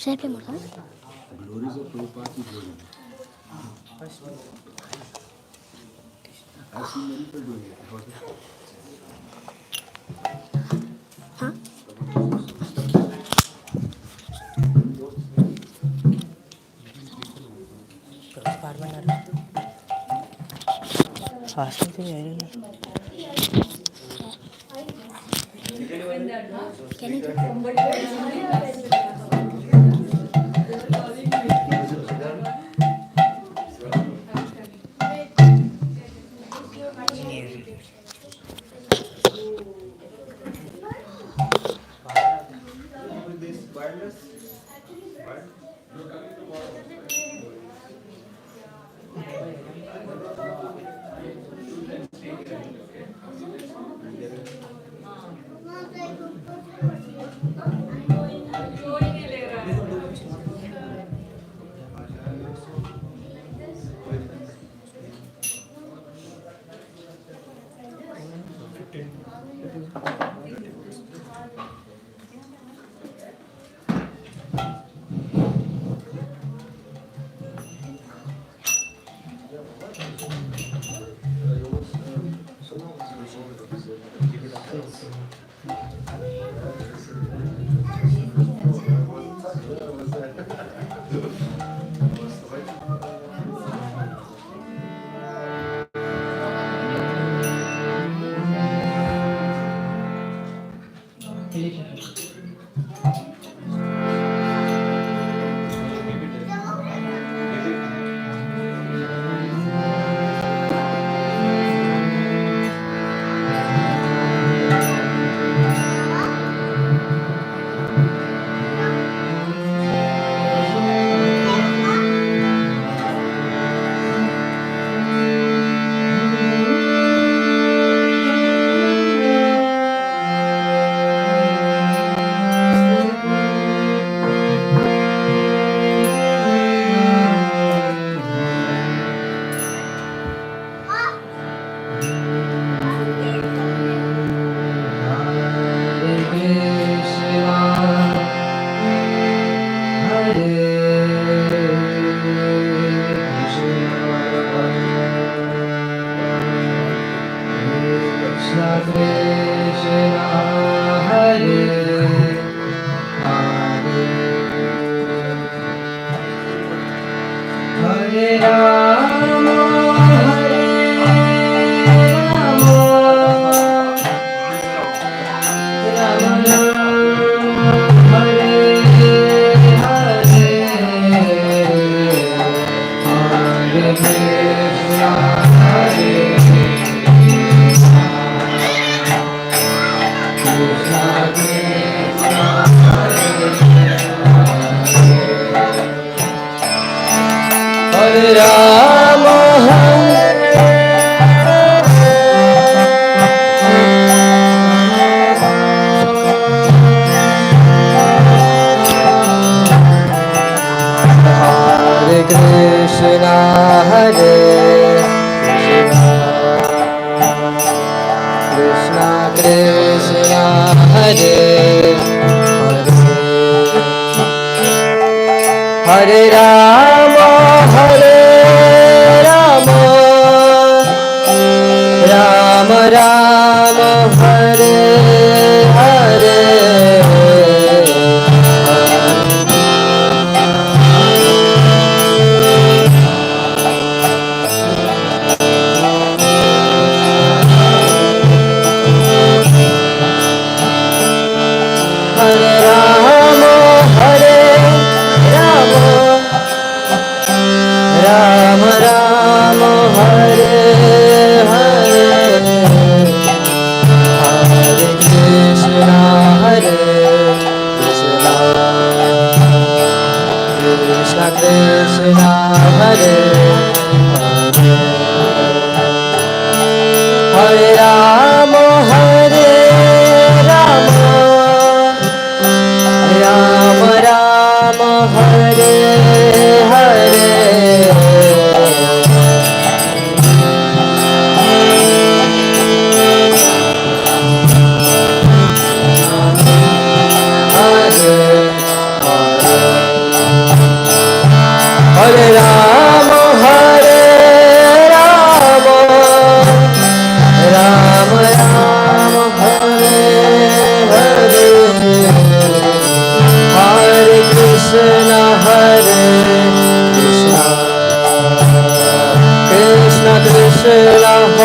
Share पे मतलब Glories of Prabhupada की glory. I've seen many people doing it. हाँ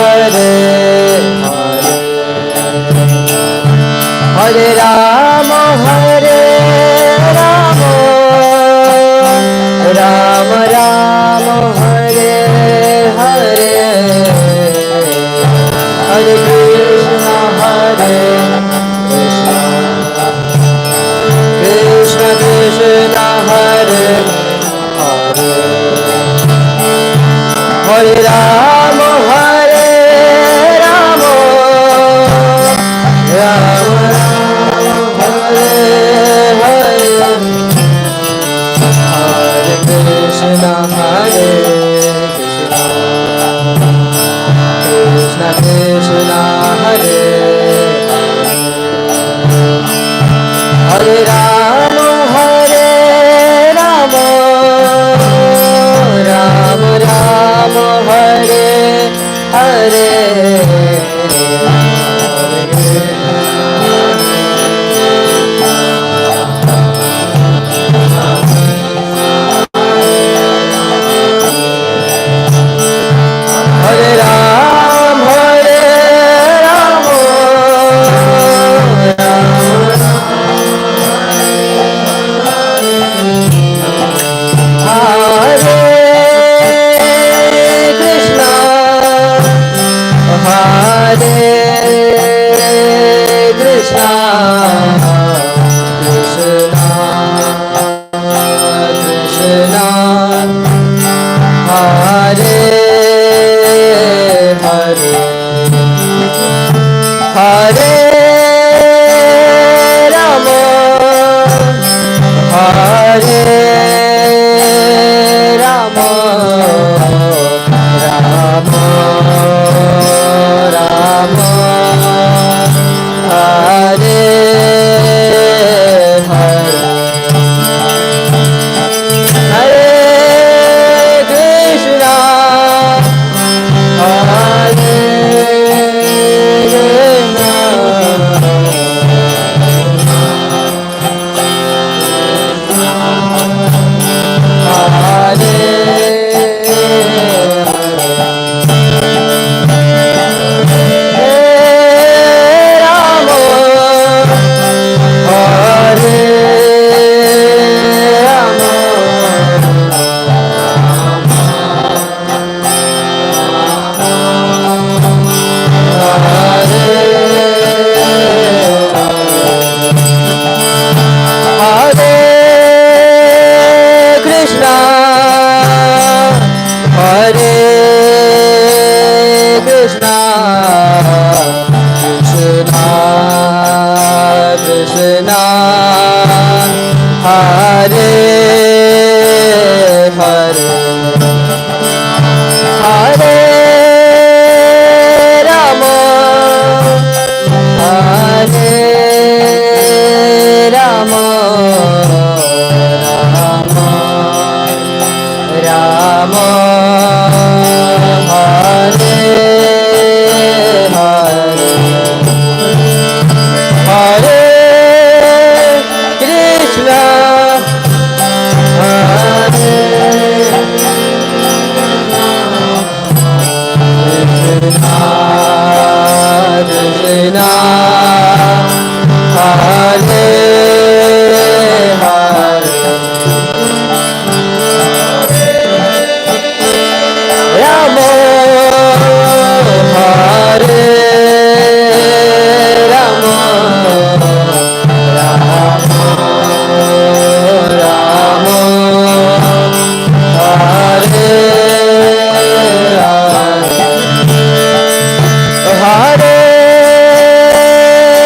Hare Rama Rama Rama Hare Hare Hare Krishna Krishna Krishna Hare Hare Hare Rama Rama Rama Hare Hare Hare Krishna Krishna Krishna Hare Hare Rama Rama Rama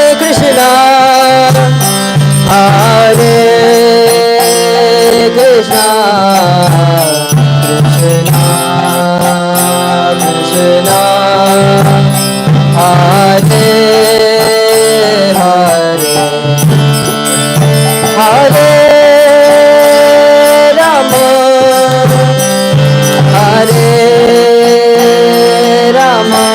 Hare Hare Hare Rama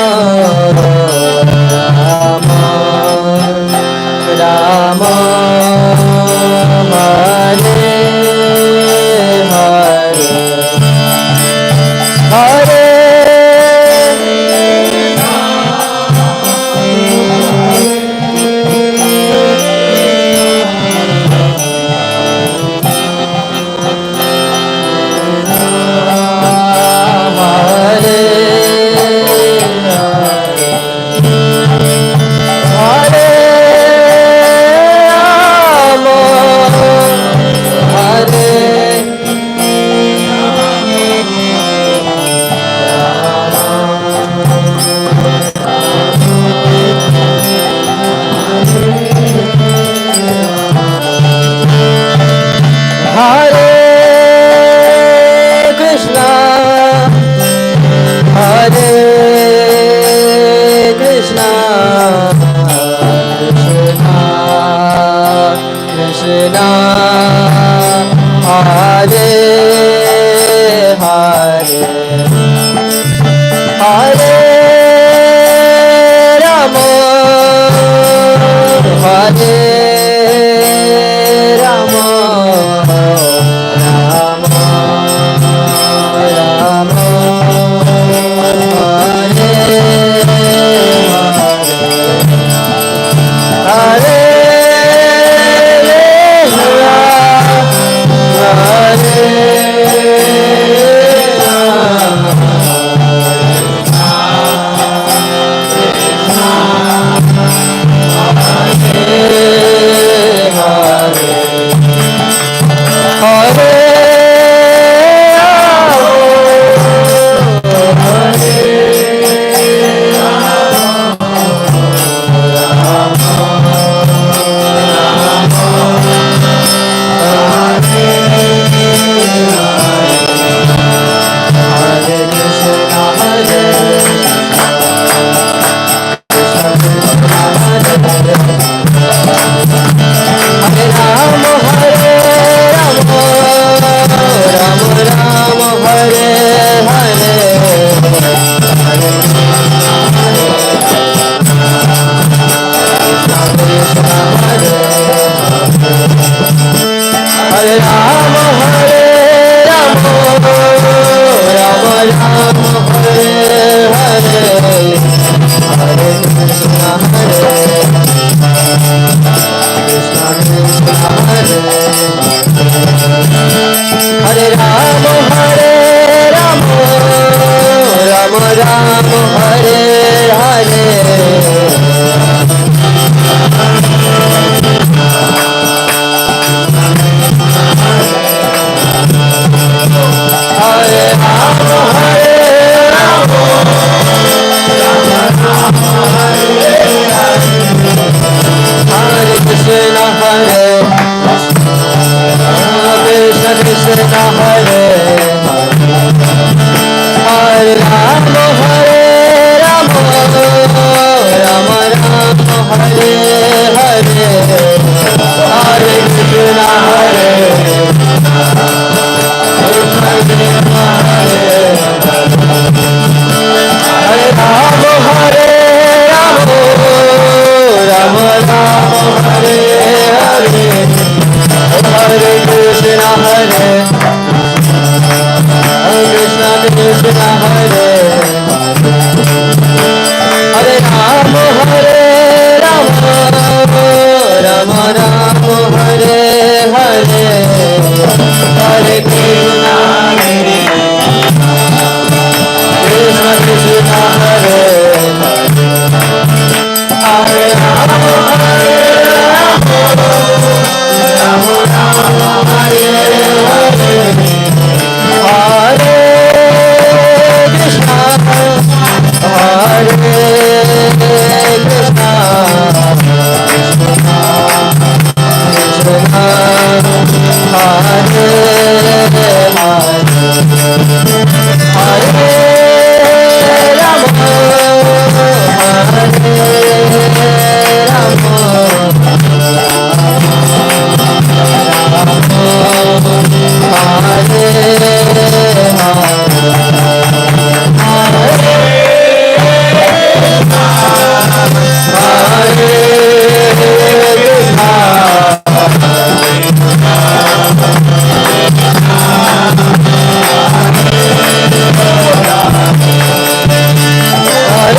Hare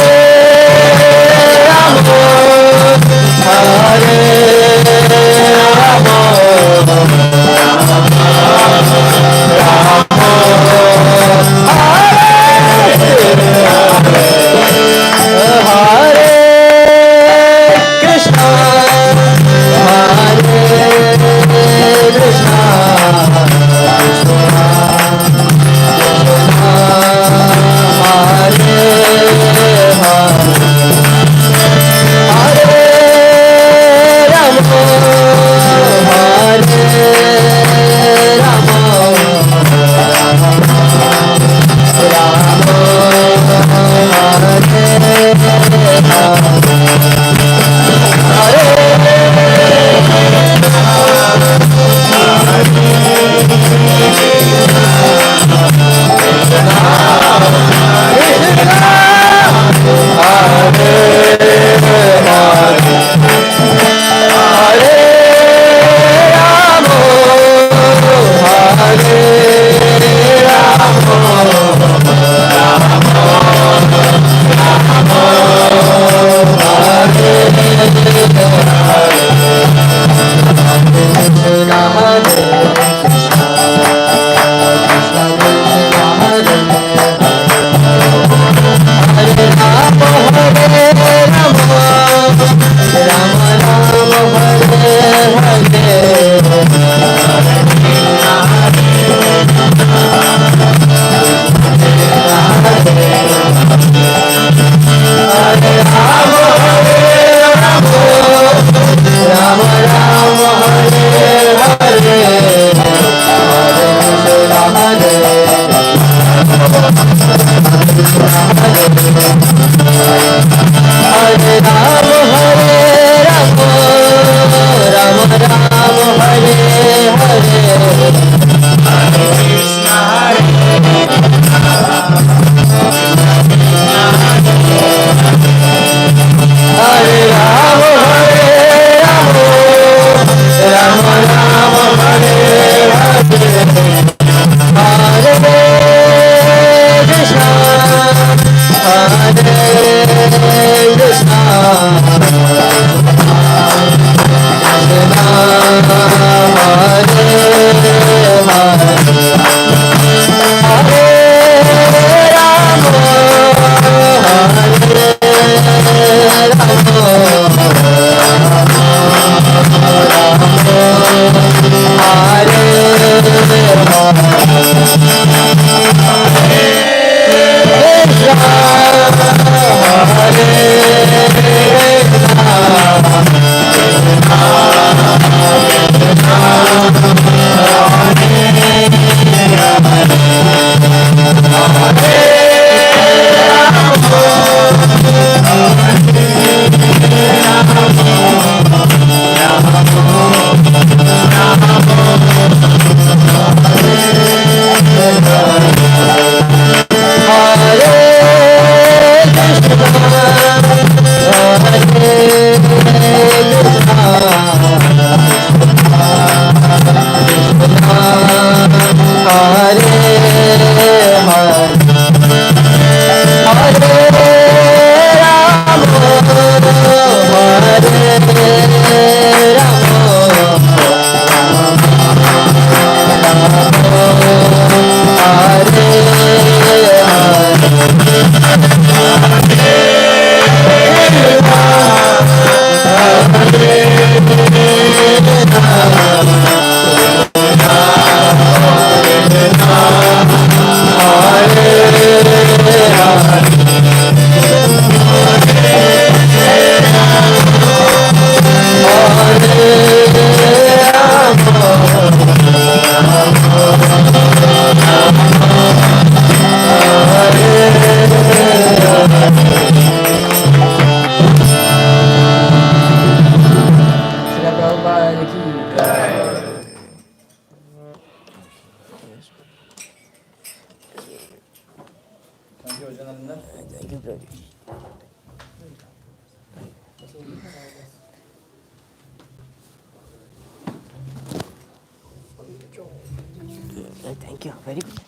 Thank you. Very good.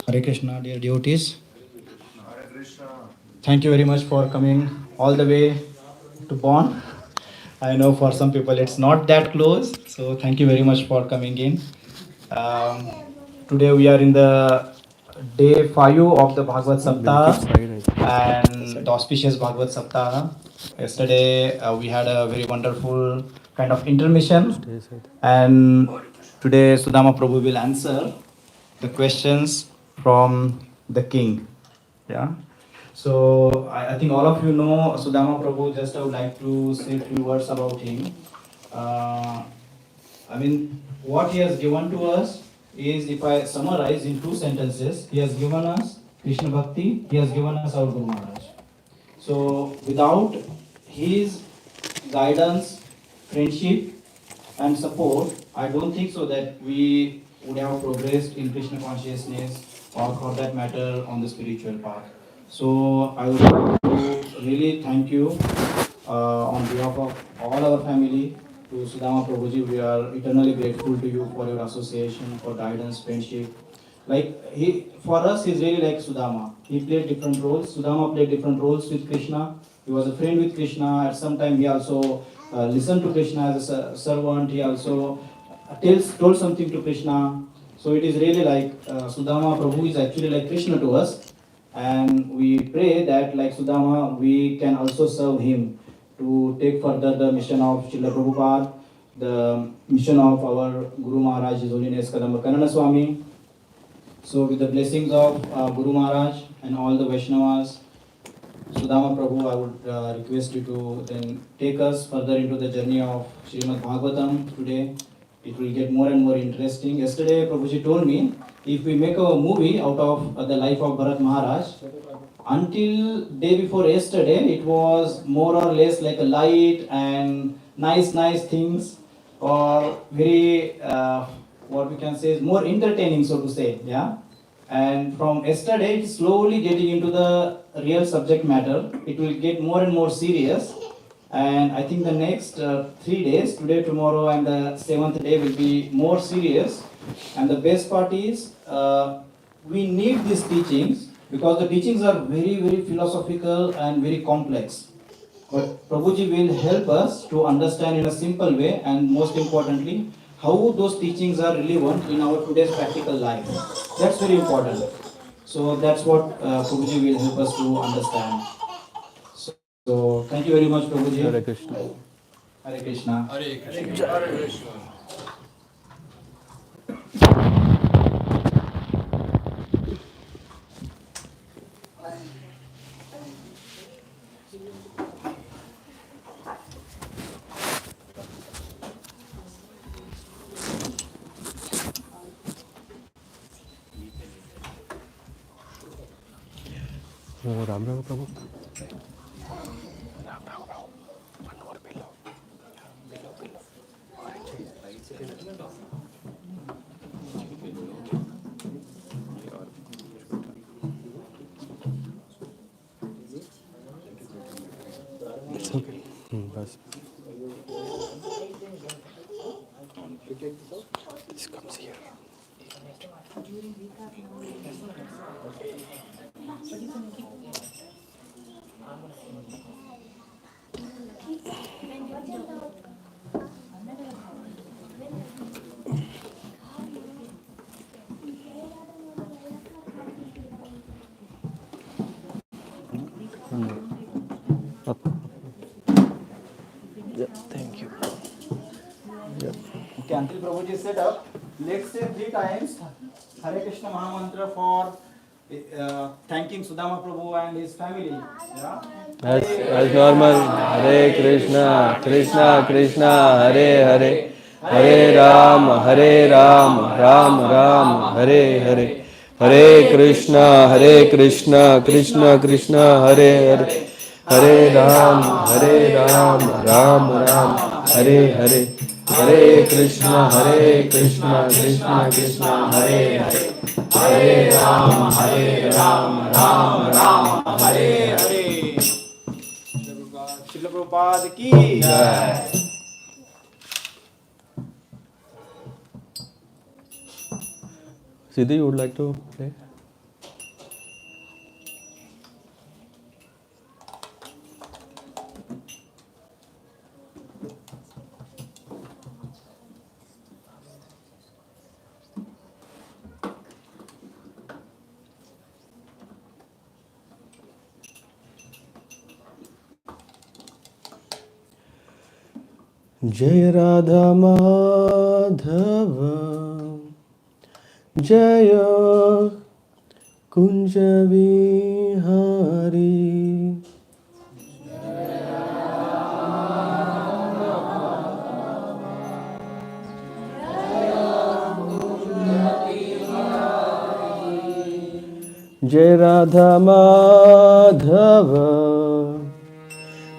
Hare Krishna, dear devotees. Thank you very much for coming all the way to Bonn. I know for some people it's not that close, so thank you very much for coming in. Um, Today we are in the day 5 of the Bhagavat Saptah and the auspicious Bhagavat Saptah. Yesterday we had a very wonderful kind of intermission, and today Sudama Prabhu will answer the questions from the king. Yeah. So I think all of you know Sudama Prabhu. Just I would like to say a few words about him. Uh, I mean, what he has given to us is, if I summarize in 2 sentences, he has given us Krishna Bhakti, he has given us our Guru Maharaj. So without his guidance, friendship, and support, I don't think so that we would have progressed in Krishna consciousness, or for that matter on the spiritual path. So I would like to really thank you on behalf of all our family to Sudama Prabhuji. We are eternally grateful to you for your association, for guidance, friendship. Like for us, he's really like Sudama. He played different roles. Sudama played different roles with Krishna. He was a friend with Krishna. At some time, he also listened to Krishna as a servant. He also told something to Krishna. So it is really like Sudama Prabhu is actually like Krishna to us, and we pray that like Sudama, we can also serve him to take further the mission of Srila Prabhupada, the mission of our Guru Maharaj, His Holiness Kadamba Kanana Swami. So with the blessings of Guru Maharaj and all the Vaishnavas, Sudama Prabhu, I would request you to then take us further into the journey of Srimad Bhagavatam today. It will get more and more interesting. Yesterday, Prabhuji told me, if we make a movie out of the life of Bharat Maharaj, until day before yesterday, it was more or less like a light and nice things, or very, what we can say is more entertaining, so to say, yeah. And from yesterday, it's slowly getting into the real subject matter. It will get more and more serious. And I think the next 3 days, today, tomorrow, and the seventh day, will be more serious. And the best part is, we need these teachings because the teachings are very, very philosophical and very complex. But Prabhuji will help us to understand in a simple way, and most importantly, how those teachings are relevant in our today's practical life. That's very important. So that's what Prabhuji will help us to understand. So thank you very much, Prabhuji. Hare Krishna. Hare Krishna. Hare Krishna. Hare Krishna. Ram Ram Prabhu. It's okay. Bas. This comes here. Up. Yeah, thank you. Yeah. Okay, until Prabhuji set up, let's say 3 times Hare Krishna Mahamantra for thanking Sudama Prabhu and his family. Yeah? As normal. Hare Krishna, Krishna Krishna, Hare Hare, Hare Ram, Hare Ram, Ram Ram, Hare Hare, Hare Krishna, Krishna Krishna, Hare Hare, Hare Ram, Ram Ram, Hare Hare, Hare Krishna, Krishna Krishna, Hare Hare, Hare Ram, Ram Ram, Hare Hare. Srila Prabhupada ki jai. Siddhi, you would like to play? Jai Radha Madhava, Jaya Kunja Vihari. Jai Radha Madhava,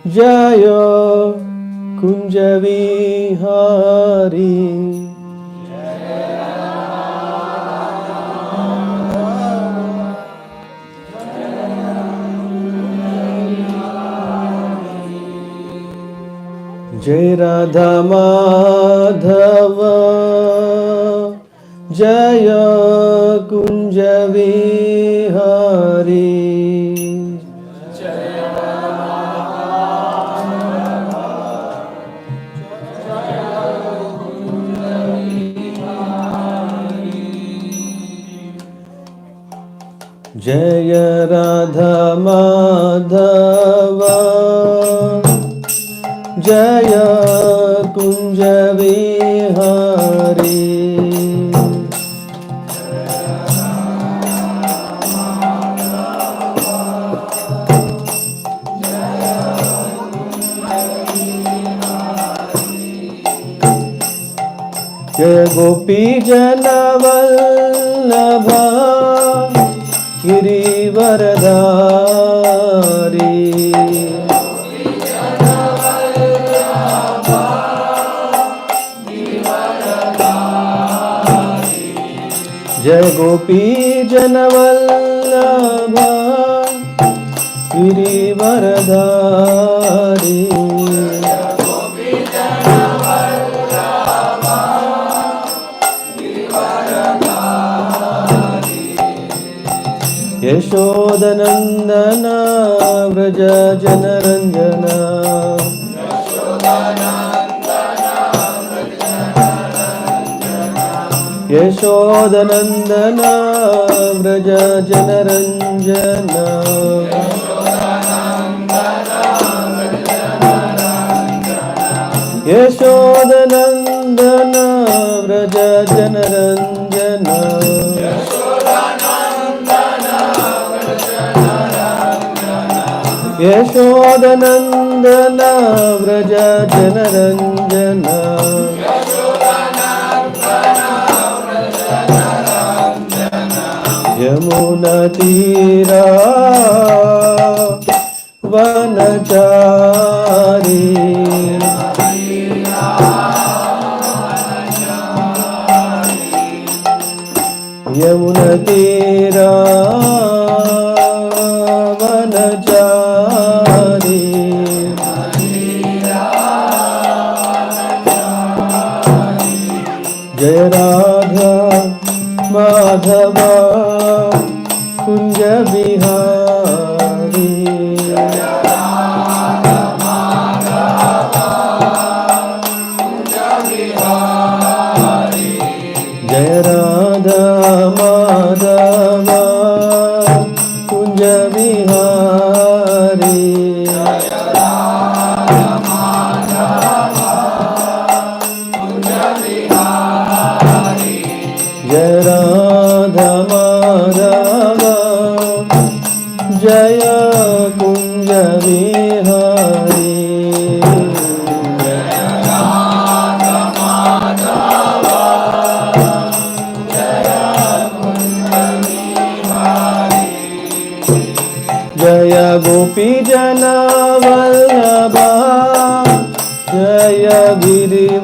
Jaya Kunja Vihari. Jai Radha Madhava, Jaya Kunja Vihari. Jaya Radha Madhava, Jaya Kunja Vihari. Jaya Gopi Jana Vallabha, Girivaradhari. Jai Gopi जनवल्लभा Girivardhari यशोदनन्दना Vraj जनरञ्जना यशोदनन्दना Vraj जनरञ्जना यशोदनन्दना Vraj जनरञ्जना यशोदनन्दना Vraj जनरञ्जना यमुनतीरा वनचारी यमुनतीरा वनचारी जय राधा माधवा कुंज बिहारी जय राधा माधवा कुंज बिहारी जय राधा माधवा जय कुंज बिहारी जय गोपी जनवल्लभा जय गिरिवरधारी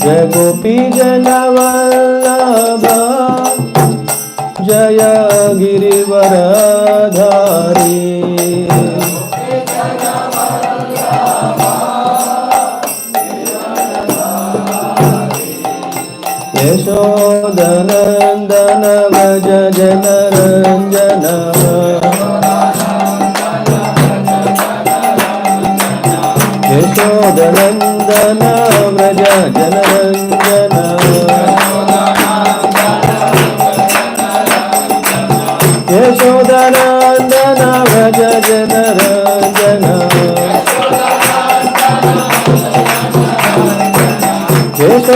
जय गोपी जनवल्लभा जय गिरिवरधारी यशोदनन्दन व्रज जनरञ्जना यशोदनन्दन व्रज जनरञ्जना यशोदनन्दन व्रज जनरञ्जना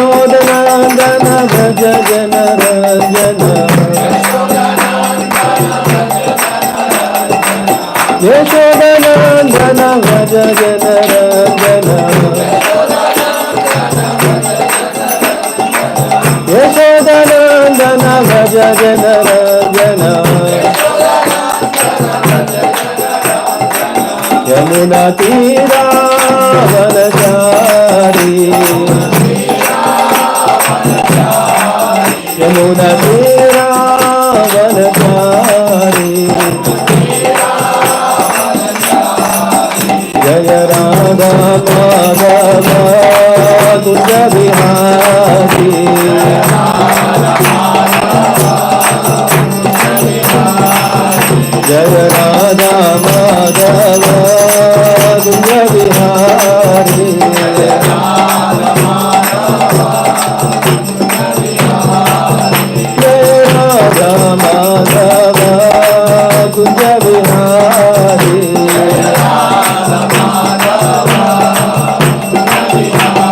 यशोदनन्दन व्रज जनरञ्जना यशोदनन्दन व्रज जनरञ्जना यशोदनन्दन व्रज जनरञ्जना यमुना तीरा वनचारी यमुना तीरा वनचारी जय राधा माधवा कुंज बिहारी जय राधा माधवा कुंज बिहारी जय राधा माधवा कुंज बिहारी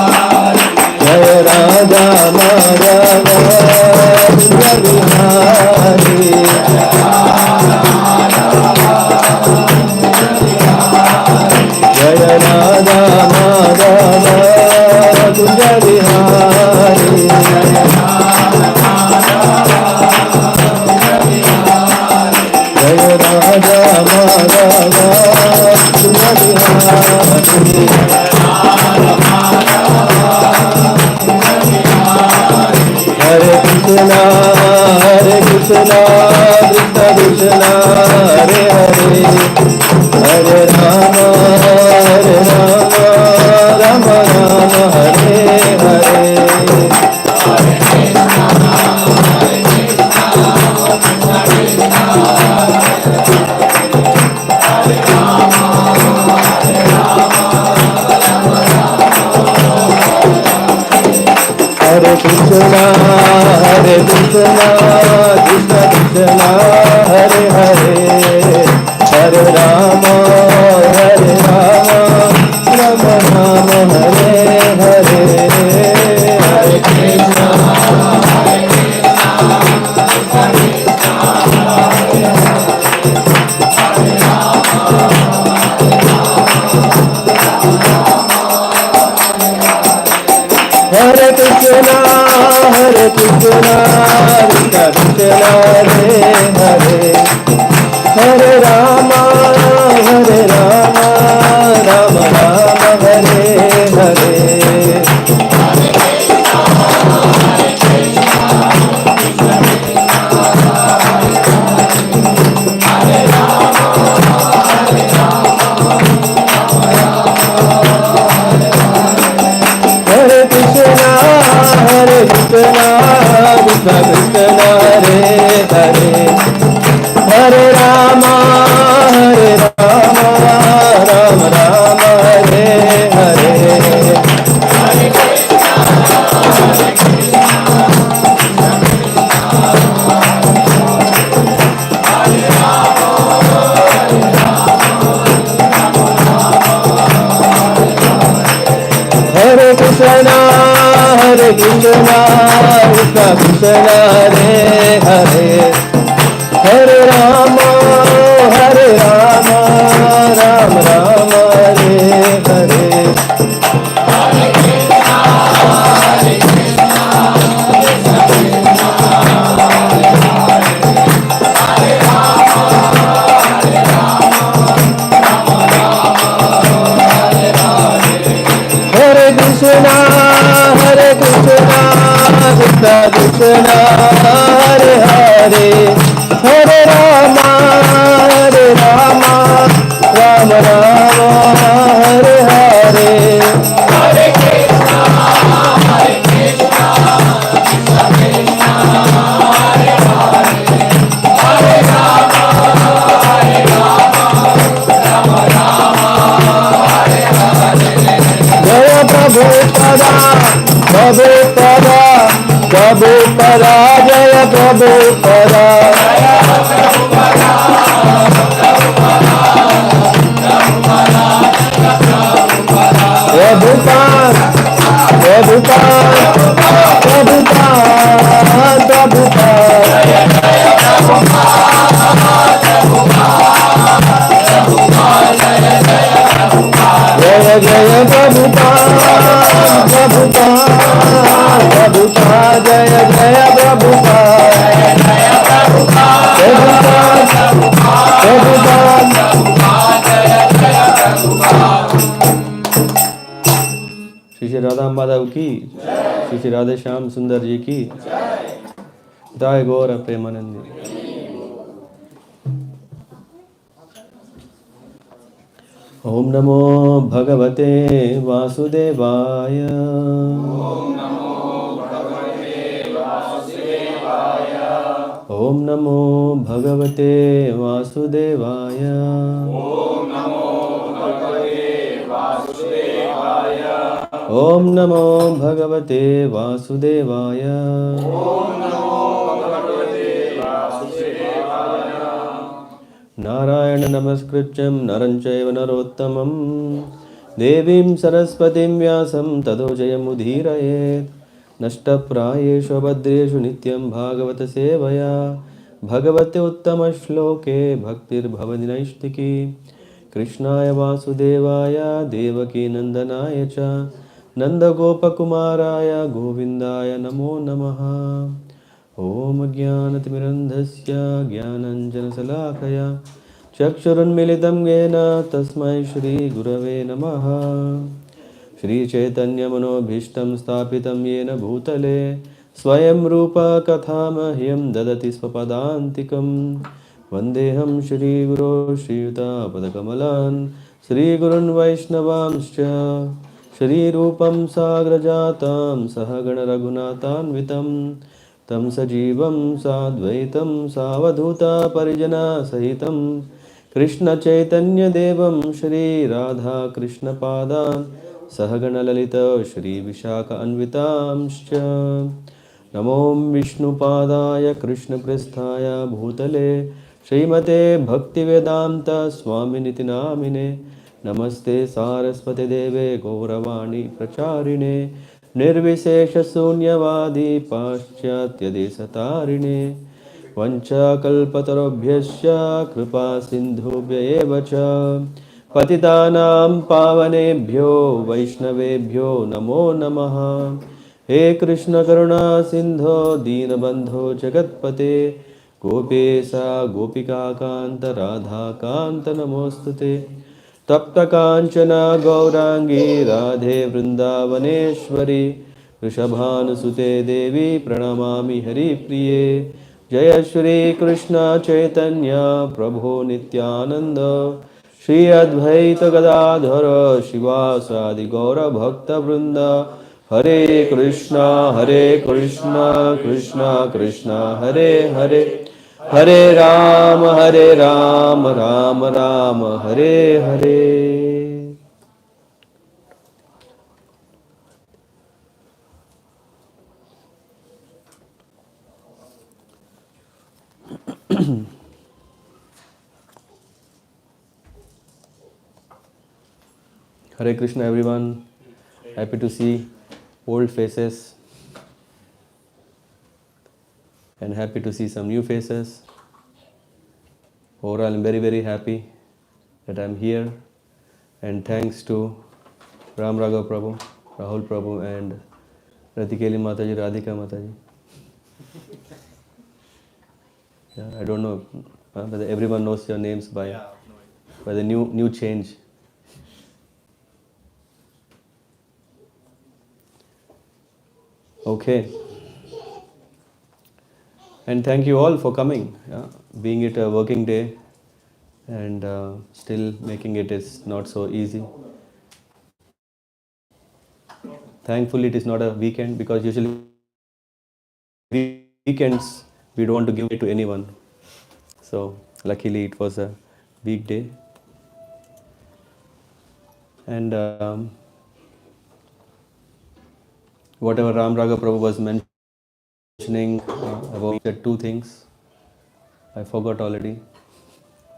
जय Radha Madhava Kunj Bihari Krishna Krishna Krishna Hare Hare Hare Rama Rama Rama Hare Hare Hare Krishna Krishna Krishna Hare Hare Hare Rama Rama Rama Hare Hare Hare Krishna Hare Krishna Krishna Krishna Hare Hare Hare Rama Rama Rama Hare Hare Hare Krishna Krishna Krishna Hare Hare Hare Rama Rama Rama Hare Hare Hare Krishna Krishna Krishna Hare Hare Hare Rama Rama Rama Hare Hare Hare Krishna Krishna Krishna Hare Hare Hare Rama Rama Rama Hare Hare Jaya Prabhupada Prabhupada Prabhupada Jaya Prabhupada Prabhupada Prabhupada Prabhupada Prabhupada Jaya Jaya Prabhupada Prabhupada Prabhupada Jaya Jaya Prabhupada Shri Shri Radha Madhav ki Shri Shri Radha Shyam Sundar ji ki Jai Gaura Premanandi Om Namo Bhagavate Vasudevaya Om Namo Bhagavate Vasudevaya Om Namo Bhagavate Vasudevaya Narayana Namaskrityam Naranchayva Narottamam Devim Saraswatim Vyasam Tado Jayamudhirayet Nashtaprayeshu Abhadreshu Nityam Bhagavata Sevaya Bhagavate Uttama Shloke Bhaktir Bhavadinaishtiki Krishnaya Vasudevaya Devaki Nandanaya Cha Nanda Gopakumaraya Govindaya Namo Namaha Om Jnanatimirandhasya Jnananjanasalakaya Chakshurunmilitam Yena Tasmai Shri Gurave Namaha Shri Chaitanya Manobhishtam Sthapitam Yena Bhutale स्वयं रूपा कथामह्यं ददति स्वपदान्तिकं वन्देऽहं श्रीगुरो श्रीयुतापदकमलान् श्रीगुरुन् वैष्णवांश्च श्रीरूपं साग्रजातां सहगणरघुनाथान्वितं तं सजीवं साद्वैतं सावधूता परिजनसहितं कृष्णचैतन्यदेवं श्रीराधाकृष्णपादान् सहगणललित श्रीविशाखान्वितांश्च नमो विष्णुपादाय कृष्णपृष्ठाय भूतले श्रीमते भक्तिवेदान्त स्वामिनिति नामिने नमस्ते सारस्वती देवे गौरवाणी प्रचारिणे निर्विशेषशून्यवादी पाश्चात्यदेशतारिणे वञ्चाकल्पतरुभ्यश्च कृपा सिन्धुभ्य एव च पतितानां पावनेभ्यो वैष्णवेभ्यो नमो नमः हे कृष्ण करुणा सिन्धो दीनबन्धो जगत्पते गोपेशा गोपिकान्त राधाकान्त नमोऽस्तुते तप्तकाञ्चन गौराङ्गी राधे वृन्दावनेश्वरी वृषभानुसुते देवी प्रणमामि हरिप्रिये जय श्री कृष्ण चैतन्य प्रभो नित्यानंद श्री अद्वैत गदाधर शिवासादि गौर भक्त वृंद हरे Krishna Krishna Krishna Hare Hare Hare Ram Ram Ram Hare Hare. Hare Krishna everyone. Happy to see old faces and happy to see some new faces. Overall, I'm very happy that I'm here, and thanks to Ram Raghav Prabhu, Rahul Prabhu, and Ratikeli Mataji, Radhika Mataji. Yeah, I don't know whether everyone knows your names by the new change. Okay. And thank you all for coming. Yeah. Being it a working day and still making it is not so easy. Thankfully, it is not a weekend because usually weekends we don't want to give it to anyone. So luckily, it was a weekday. And whatever Ram Raghav Prabhu was mentioning about the two things, I forgot already.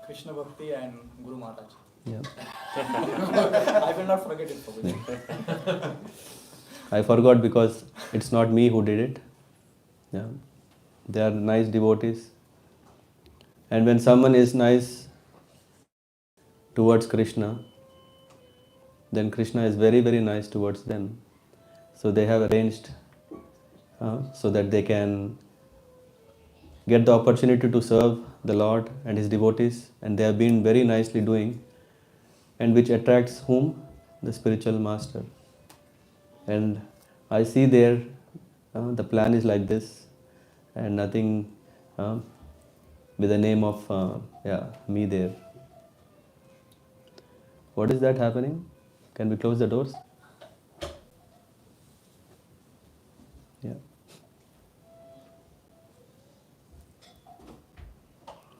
Krishna Bhakti and Guru Maharaj. Yeah. I will not forget it. Yeah. I forgot because it's not me who did it. Yeah. They are nice devotees. And when someone is nice towards Krishna, then Krishna is very nice towards them. So they have arranged so that they can get the opportunity to serve the Lord and His devotees, and they have been very nicely doing, and which attracts whom? The spiritual master. And I see there the plan is like this, and nothing with the name of me there. What is that happening? Can we close the doors? Yeah.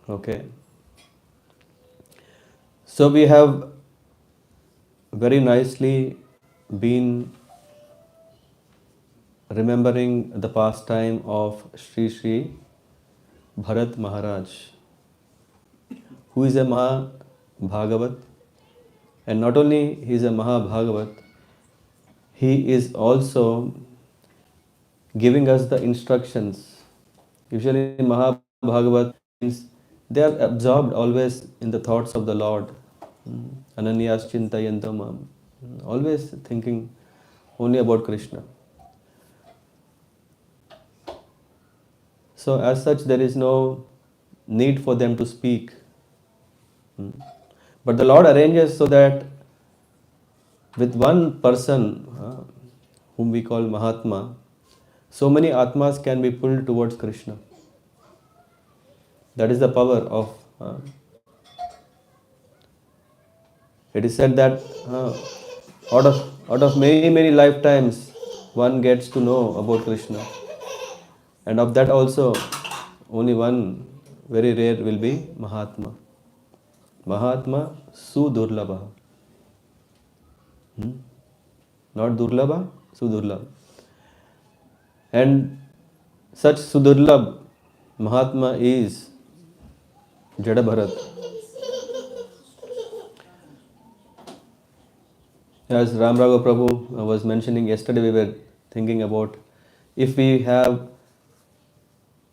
Okay. So we have very nicely been remembering the pastime of Sri Bharat Maharaj, who is a Maha-Bhagavat. And not only he is a Maha-Bhagavat, he is also giving us the instructions. Usually Maha-Bhagavat means they are absorbed always in the thoughts of the Lord. Ananyas chintayantam mam. Always thinking only about Krishna. So as such there is no need for them to speak. But the Lord arranges so that with one person whom we call Mahatma, so many Atmas can be pulled towards Krishna. That is the power of. It is said that out of many lifetimes, one gets to know about Krishna, and of that also, only one very rare will be Mahatma. Mahatma Sudurlabha. Not Durlabha, Sudurlabha. And such Sudurlabh Mahatma is Jada Bharat. As Ram Raghav Prabhu was mentioning yesterday, we were thinking about if we have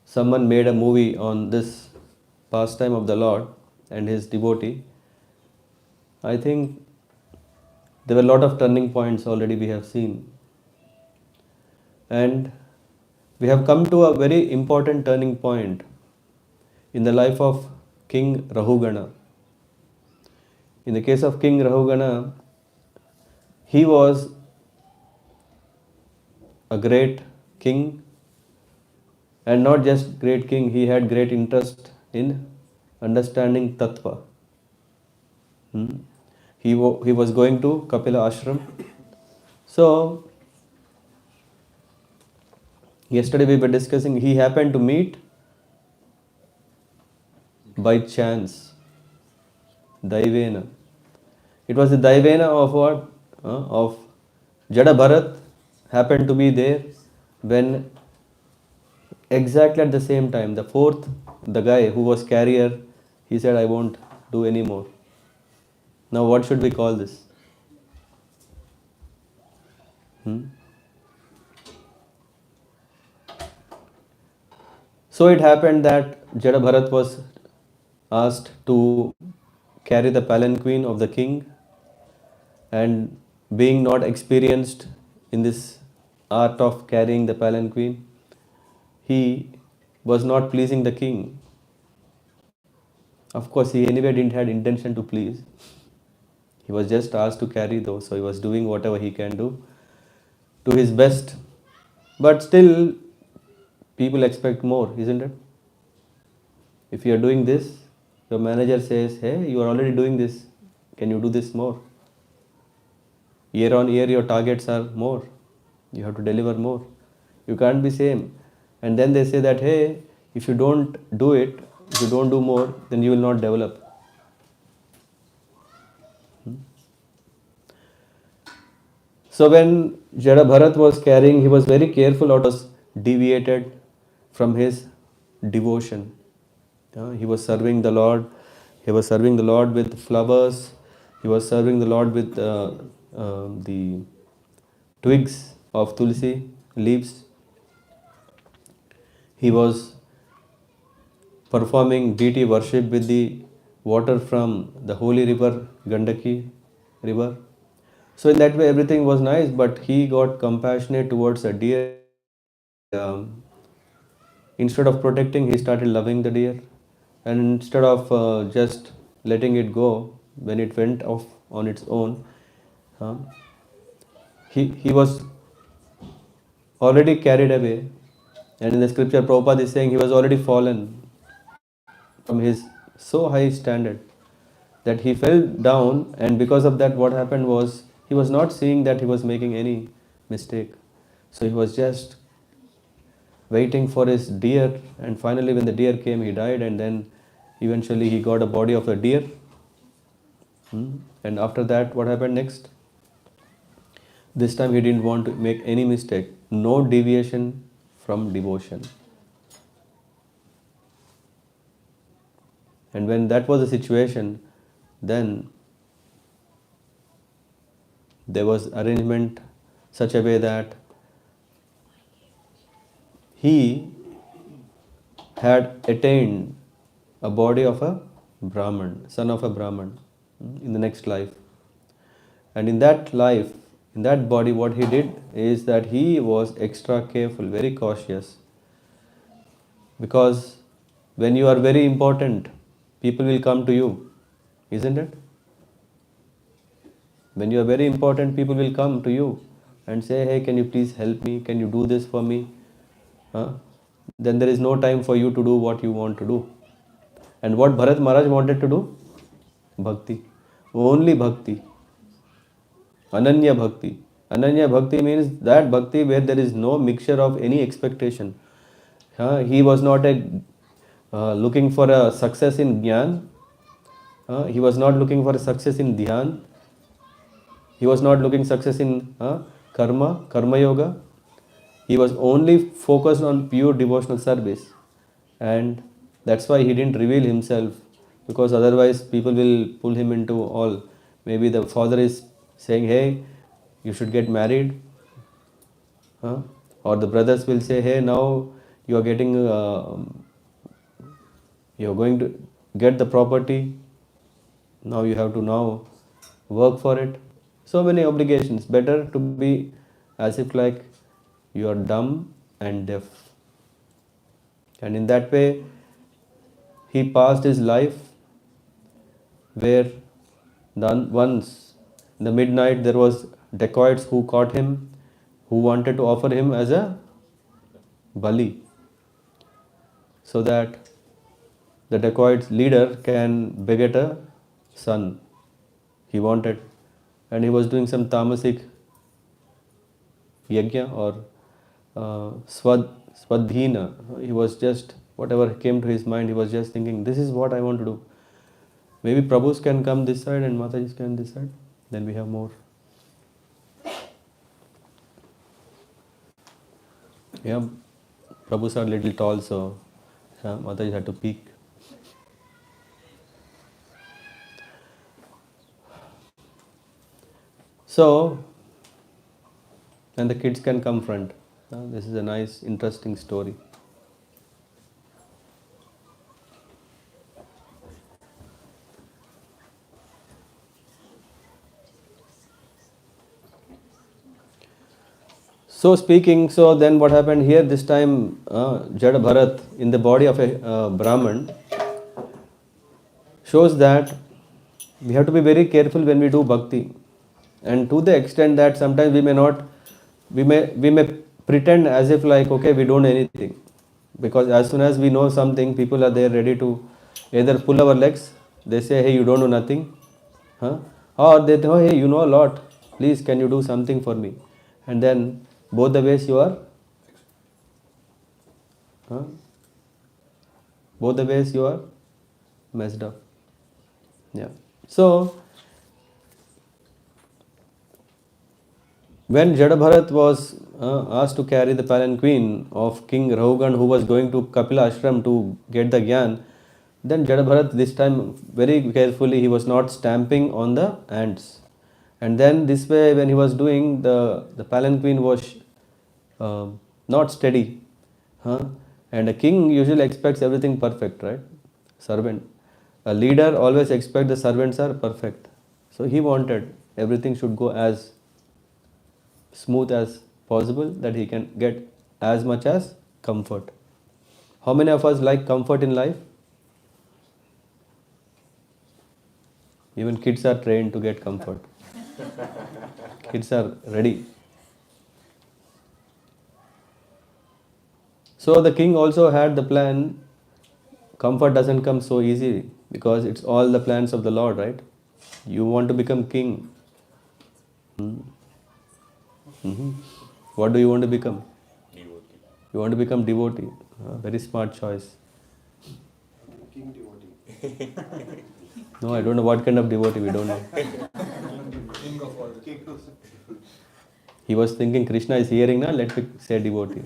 someone made a movie on this pastime of the Lord and his devotee, I think there were a lot of turning points already we have seen. And we have come to a very important turning point in the life of King Rahugana. In the case of King Rahugana, he was a great king, and not just great king, he had great interest in understanding tattva. He was going to Kapila ashram. So yesterday we were discussing, he happened to meet by chance Daivena. It was the Daivena of what? Of Jada Bharat happened to be there when exactly at the same time, the fourth, the guy who was carrier, he said, I won't do any more. Now what should we call this? So it happened that Jada Bharat was asked to carry the palanquin of the king, and being not experienced in this art of carrying the palanquin, he was not pleasing the king. Of course, he anyway didn't had intention to please. He was just asked to carry those, so he was doing whatever he can do to his best. But still, people expect more, isn't it? If you are doing this, your manager says, hey, you are already doing this. Can you do this more? Year on year, your targets are more. You have to deliver more. You can't be same. And then they say that, hey, if you don't do it, if you don't do more, then you will not develop. So when Jada Bharat was carrying, he was very careful or was deviated from his devotion. He was serving the Lord. He was serving the Lord with flowers. He was serving the Lord with the twigs of tulsi leaves. He was performing deity worship with the water from the holy river Gandaki river. So in that way everything was nice, but he got compassionate towards a deer. Instead of protecting, he started loving the deer, and instead of just letting it go when it went off on its own, uh, he was already carried away. And in the scripture, Prabhupada is saying he was already fallen from his so high standard that he fell down, and because of that, what happened was he was not seeing that he was making any mistake. So he was just waiting for his deer, and finally, when the deer came, he died, and then eventually he got a body of a deer. And after that, what happened next? This time he didn't want to make any mistake, no deviation from devotion. And when that was the situation, then there was arrangement such a way that he had attained a body of a Brahman, son of a Brahman, in the next life. And in that life, in that body, what he did is that he was extra careful, very cautious. Because when you are very important, people will come to you, isn't it? When you are very important, people will come to you and say, hey, can you please help me? Can you do this for me? huh, then there is no time for you to do what you want to do. And what Bharat Maharaj wanted to do? Bhakti. Only bhakti. Ananya bhakti. Ananya bhakti means that bhakti where there is no mixture of any expectation. He was not looking for a success in jnana. He was not looking for a success in dhyan. He was not looking success in karma yoga. He was only focused on pure devotional service. And that's why he didn't reveal himself, because otherwise people will pull him into all. Maybe the father is saying, hey, you should get married. Or the brothers will say, hey, now you are getting, you are going to get the property. Now you have to now work for it. So many obligations. Better to be as if like you are dumb and deaf. And in that way, he passed his life where once in the midnight there was dacoits who caught him, who wanted to offer him as a bali, so that the dacoits leader can beget a son. He wanted, and he was doing some tamasic yajna or swadhina. He was just, whatever came to his mind, he was just thinking, this is what I want to do. Maybe Prabhus can come this side and Matajis can this side. Then we have more. Yeah, Prabhus are little tall, so Mataji had to peek. So, and the kids can come front. This is a nice, interesting story. So speaking, so then what happened here this time, Jada Bharat in the body of a Brahman shows that we have to be very careful when we do bhakti. And to the extent that sometimes we may not, we may pretend as if like, okay, we don't know anything. Because as soon as we know something, people are there ready to either pull our legs, they say, hey, you don't know nothing. Or they say, oh, hey, you know a lot. Please, can you do something for me? And then both the ways you are, both the ways you are messed up. Yeah. So, when Jadabharat was asked to carry the palanquin of King Rahugan, who was going to Kapila Ashram to get the Gyan, then Jadabharat this time very carefully, he was not stamping on the ants. And then this way when he was doing, the palanquin was not steady. And a king usually expects everything perfect, right? Servant. A leader always expects the servants are perfect. So he wanted everything should go as smooth as possible, that he can get as much as comfort. How many of us like comfort in life? Even kids are trained to get comfort. Kids are ready. So the king also had the plan. Comfort doesn't come so easy because it's all the plans of the Lord, right? You want to become king. What do you want to become? Devotee. You want to become devotee. Very smart choice. King devotee. No, I don't know what kind of devotee, we don't know. King of all the kingdoms. He was thinking Krishna is hearing now, let me say devotee.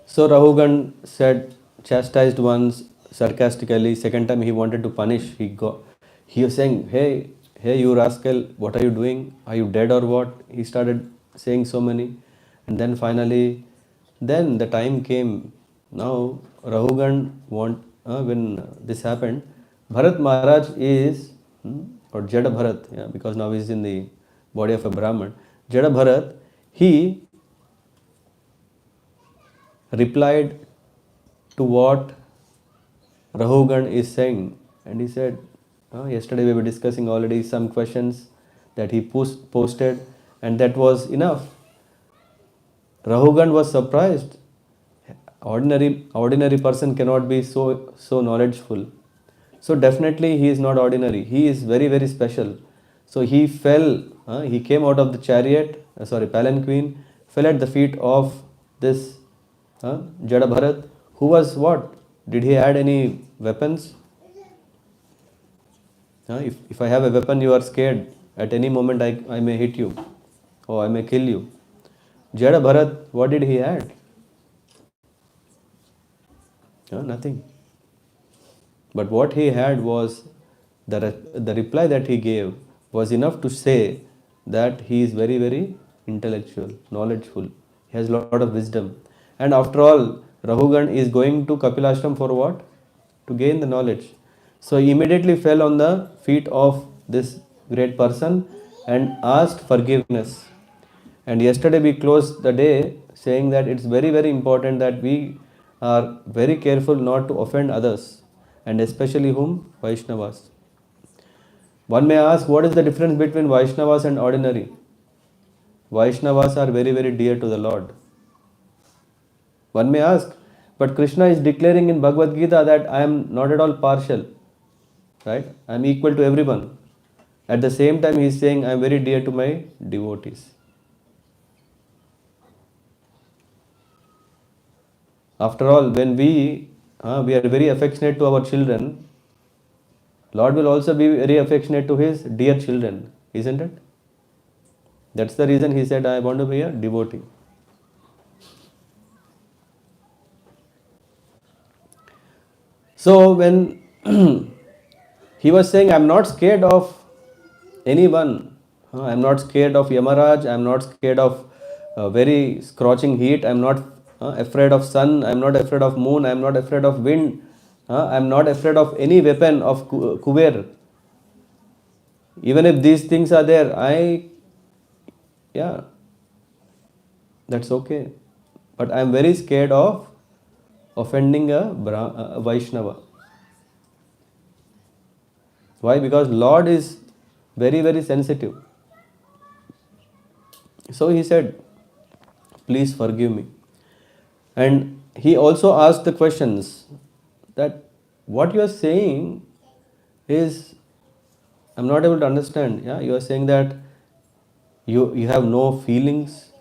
So Rahugan said, chastised once sarcastically. Second time he wanted to punish. He was saying, hey, you rascal, what are you doing? Are you dead or what? He started saying so many. And then finally, then the time came. Now Rahugan when this happened, Bharat Maharaj is, or Jada Bharat, yeah, because now he is in the body of a Brahman. Jada Bharat, he replied to what Rahugan is saying. And he said, yesterday we were discussing already some questions that he posted, and that was enough. Rahugan was surprised. Ordinary person cannot be so knowledgeful. So definitely he is not ordinary. He is very, very special. So he fell. He came out of the chariot, palanquin, fell at the feet of this Jada Bharat, who was what? Did he add any weapons? If I have a weapon, you are scared. At any moment, I may hit you, or I may kill you. Jada Bharat, what did he add? Nothing. But what he had was the reply that he gave was enough to say that he is very, very intellectual, knowledgeful. He has a lot of wisdom. And after all, Rahugan is going to Kapilashram for what? To gain the knowledge. So he immediately fell on the feet of this great person and asked forgiveness. And yesterday we closed the day saying that it's very, very important that we are very careful not to offend others, and especially whom? Vaishnavas. One may ask, what is the difference between Vaishnavas and ordinary? Vaishnavas are very, very dear to the Lord. One may ask, but Krishna is declaring in Bhagavad Gita that I am not at all partial, right? I am equal to everyone. At the same time, he is saying I am very dear to my devotees. After all, when we are very affectionate to our children, Lord will also be very affectionate to his dear children, isn't it? That's the reason he said, I want to be a devotee. So when he was saying, I'm not scared of anyone. I'm not scared of Yamaraj. I'm not scared of very scorching heat. I'm not afraid of sun. I'm not afraid of moon. I'm not afraid of wind. I'm not afraid of any weapon of Kuber. Even if these things are there, that's okay. But I'm very scared of offending a Vaishnava. Why? Because Lord is very, very sensitive. So he said, please forgive me. And he also asked the questions that what you are saying is, I'm not able to understand. Yeah, you are saying that you have no feelings.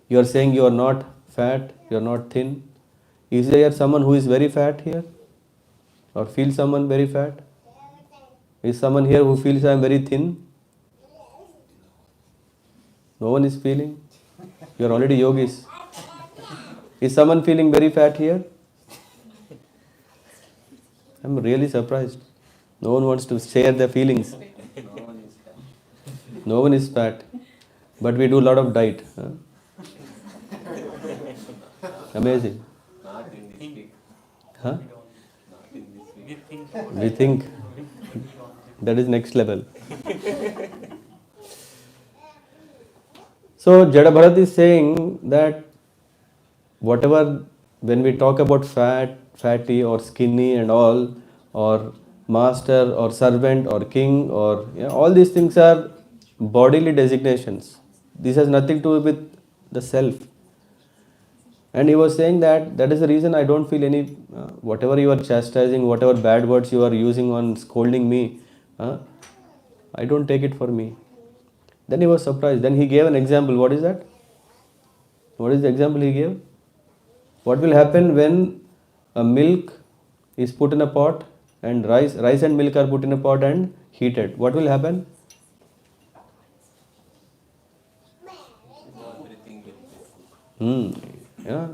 You are saying you are not fat, you are not thin. Is there someone who is very fat here? Or feels someone very fat? Is someone here who feels I am very thin? No one is feeling. You are already yogis. Is someone feeling very fat here? I am really surprised. No one wants to share their feelings. No one is fat. But we do a lot of diet. Amazing. Huh? We think that is next level. So Jada Bharat is saying that whatever, when we talk about fat, fatty or skinny and all, or master or servant or king, or all these things are bodily designations. This has nothing to do with the self. And he was saying that is the reason I don't feel any, whatever you are chastising, whatever bad words you are using on scolding me, I don't take it for me. Then he was surprised. Then he gave an example. What is that? What is the example he gave? What will happen when a milk is put in a pot and rice and milk are put in a pot and heated? What will happen? Yeah.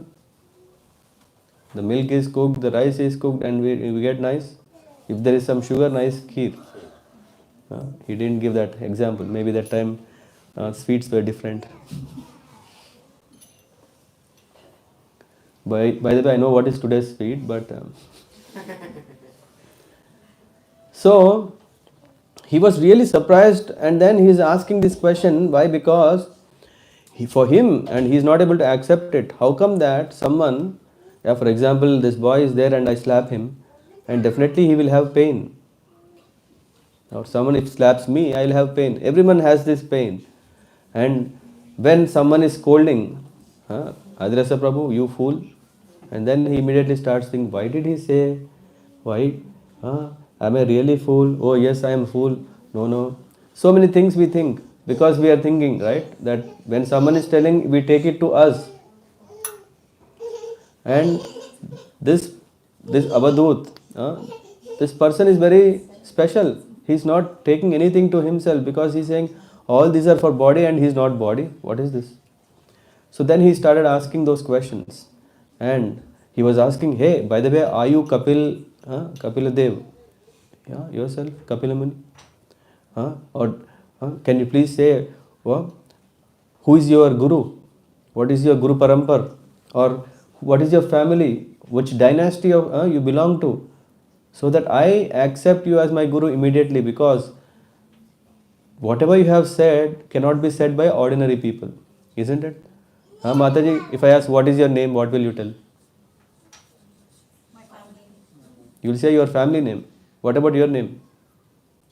The milk is cooked, the rice is cooked, and we get nice. If there is some sugar, nice kheer. He didn't give that example. Maybe that time sweets were different. By the way, I know what is today's sweet, but so he was really surprised, and then he is asking this question. Why? Because for him, and he is not able to accept it. How come that someone, for example, this boy is there and I slap him, and definitely he will have pain. Or someone if slaps me, I will have pain. Everyone has this pain. And when someone is scolding, Adrasa Prabhu, you fool. And then he immediately starts thinking, why did he say, why? Am I really fool? Oh yes, I am fool. No, no. So many things we think because we are thinking, right? That when someone is telling, we take it to us. And this Avadut, this person is very special. He's not taking anything to himself because he's saying all these are for body and he's not body. What is this? So then he started asking those questions, and he was asking, "Hey, by the way, are you Kapila Dev? Yeah, yourself, Kapila Muni? Or can you please say, who is your guru? What is your guru parampar? Or what is your family? Which dynasty of you belong to? So that I accept you as my guru immediately, because whatever you have said cannot be said by ordinary people, isn't it? Mataji, if I ask what is your name, what will you tell? My family. You will say your family name. What about your name?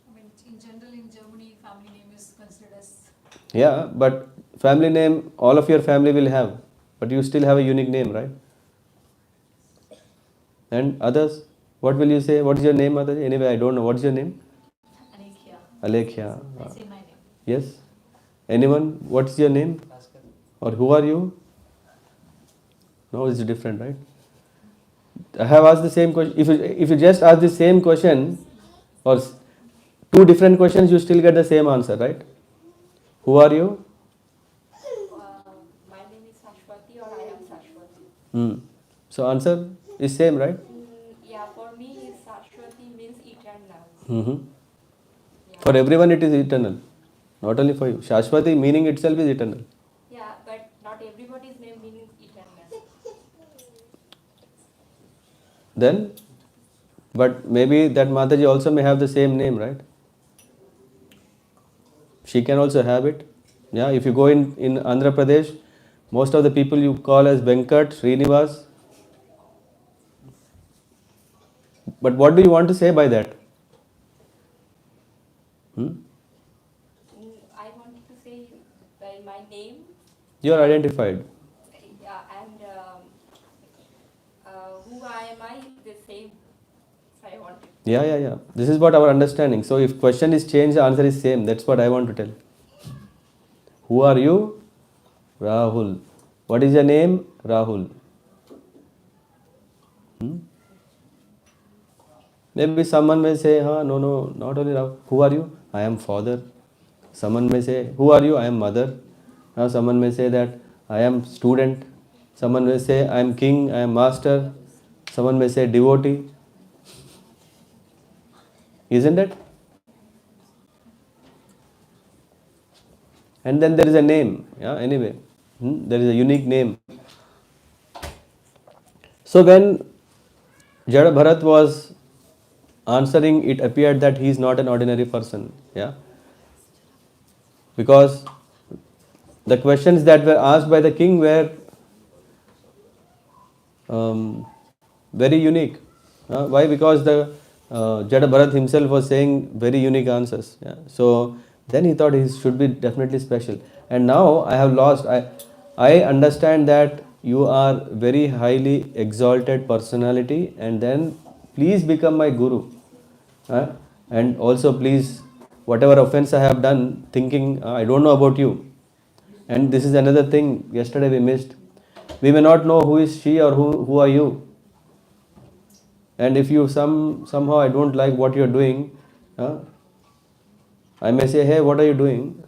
I mean, in general, in Germany, family name is considered as. Yeah, but family name, all of your family will have, but you still have a unique name, right? And others, what will you say? What is your name, Mataji? Anyway, I don't know. What is your name? Alekhya. Alekhya. I say my name. Yes. Anyone? What's your name? Or who are you? No, it's different, right? I have asked the same question. If you just ask the same question or two different questions, you still get the same answer, right? Who are you? My name is Sashwati, or I am Sashwati. So answer is same, right? Yeah, for me, Sashwati means eternal. Yeah. For everyone it is eternal, not only for you. Shashwati meaning itself is eternal. Yeah, but not everybody's name means eternal. Then, but maybe that Mataji also may have the same name, right? She can also have it. Yeah, if you go in Andhra Pradesh, most of the people you call as Venkat, Srinivas. But what do you want to say by that? I wanted to say by my name. You are identified. Yeah, and who I am I, the same. So I wanted. Yeah. This is what our understanding. So if question is changed, the answer is same. That's what I want to tell. Who are you? Rahul. What is your name? Rahul. Maybe someone may say, no, not only Rahul. Who are you? I am father. Someone may say, who are you? I am mother. Now someone may say that I am student. Someone may say I am king, I am master. Someone may say devotee. Isn't it? And then there is a name. Yeah, anyway. There is a unique name. So when Jada Bharat was answering, it appeared that he is not an ordinary person. Yeah. Because the questions that were asked by the king were very unique. Why? Because the Jada Bharat himself was saying very unique answers. Yeah. So then he thought he should be definitely special. And now I have lost. I understand that you are very highly exalted personality, and then please become my guru. And also please, whatever offense I have done, thinking I don't know about you. And this is another thing yesterday we missed. We may not know who is she or who are you. And if you somehow I don't like what you are doing, I may say, hey, what are you doing?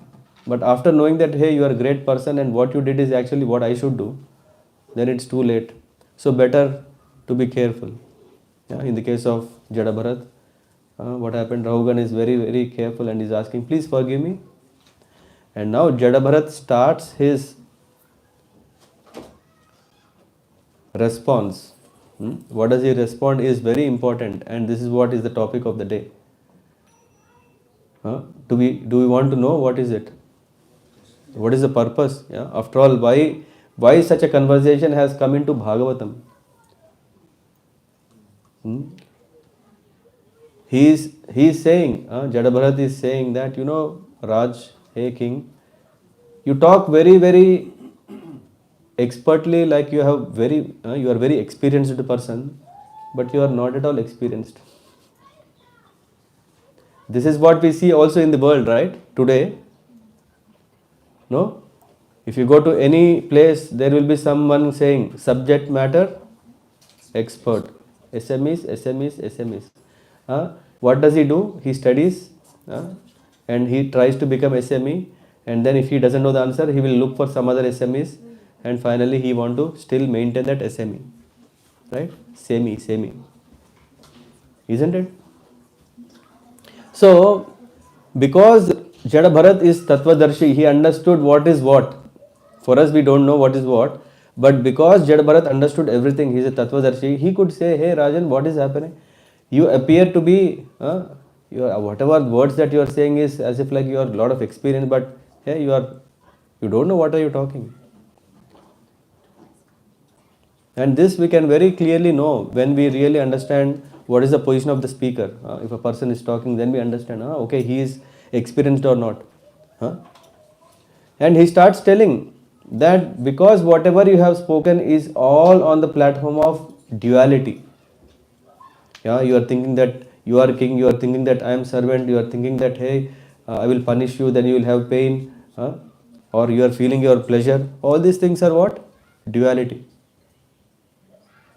But after knowing that, hey, you are a great person and what you did is actually what I should do, then it's too late. So better to be careful. Yeah, in the case of Jada Bharat, what happened? Rahugan is very, very careful and is asking, please forgive me. And now Jada Bharat starts his response. What does he respond is very important, and this is what is the topic of the day. Do we want to know what is it? What is the purpose? Yeah? After all, why such a conversation has come into Bhagavatam? He is saying, Jada Bharat is saying that, Raj, hey king, you talk very, very expertly, like you are very experienced person, but you are not at all experienced. This is what we see also in the world, right? Today, no? If you go to any place, there will be someone saying subject matter expert. SMEs. What does he do? He studies and he tries to become SME, and then if he doesn't know the answer, he will look for some other SMEs, and finally he want to still maintain that SME. Right? Semi. Isn't it? So, because Jada Bharat is Tattvadarshi, he understood what is what. For us, we don't know what is what. But because Jada Bharat understood everything, he is a Tattvadarshi, he could say, hey Rajan, what is happening? You appear to be, whatever words that you are saying is as if like you have a lot of experience, but hey, you don't know what are you talking. And this we can very clearly know when we really understand what is the position of the speaker. If a person is talking, then we understand, okay, he is experienced or not. And he starts telling that because whatever you have spoken is all on the platform of duality. Yeah, you are thinking that you are king, you are thinking that I am servant, you are thinking that, hey, I will punish you, then you will have pain, or you are feeling your pleasure. All these things are what? Duality.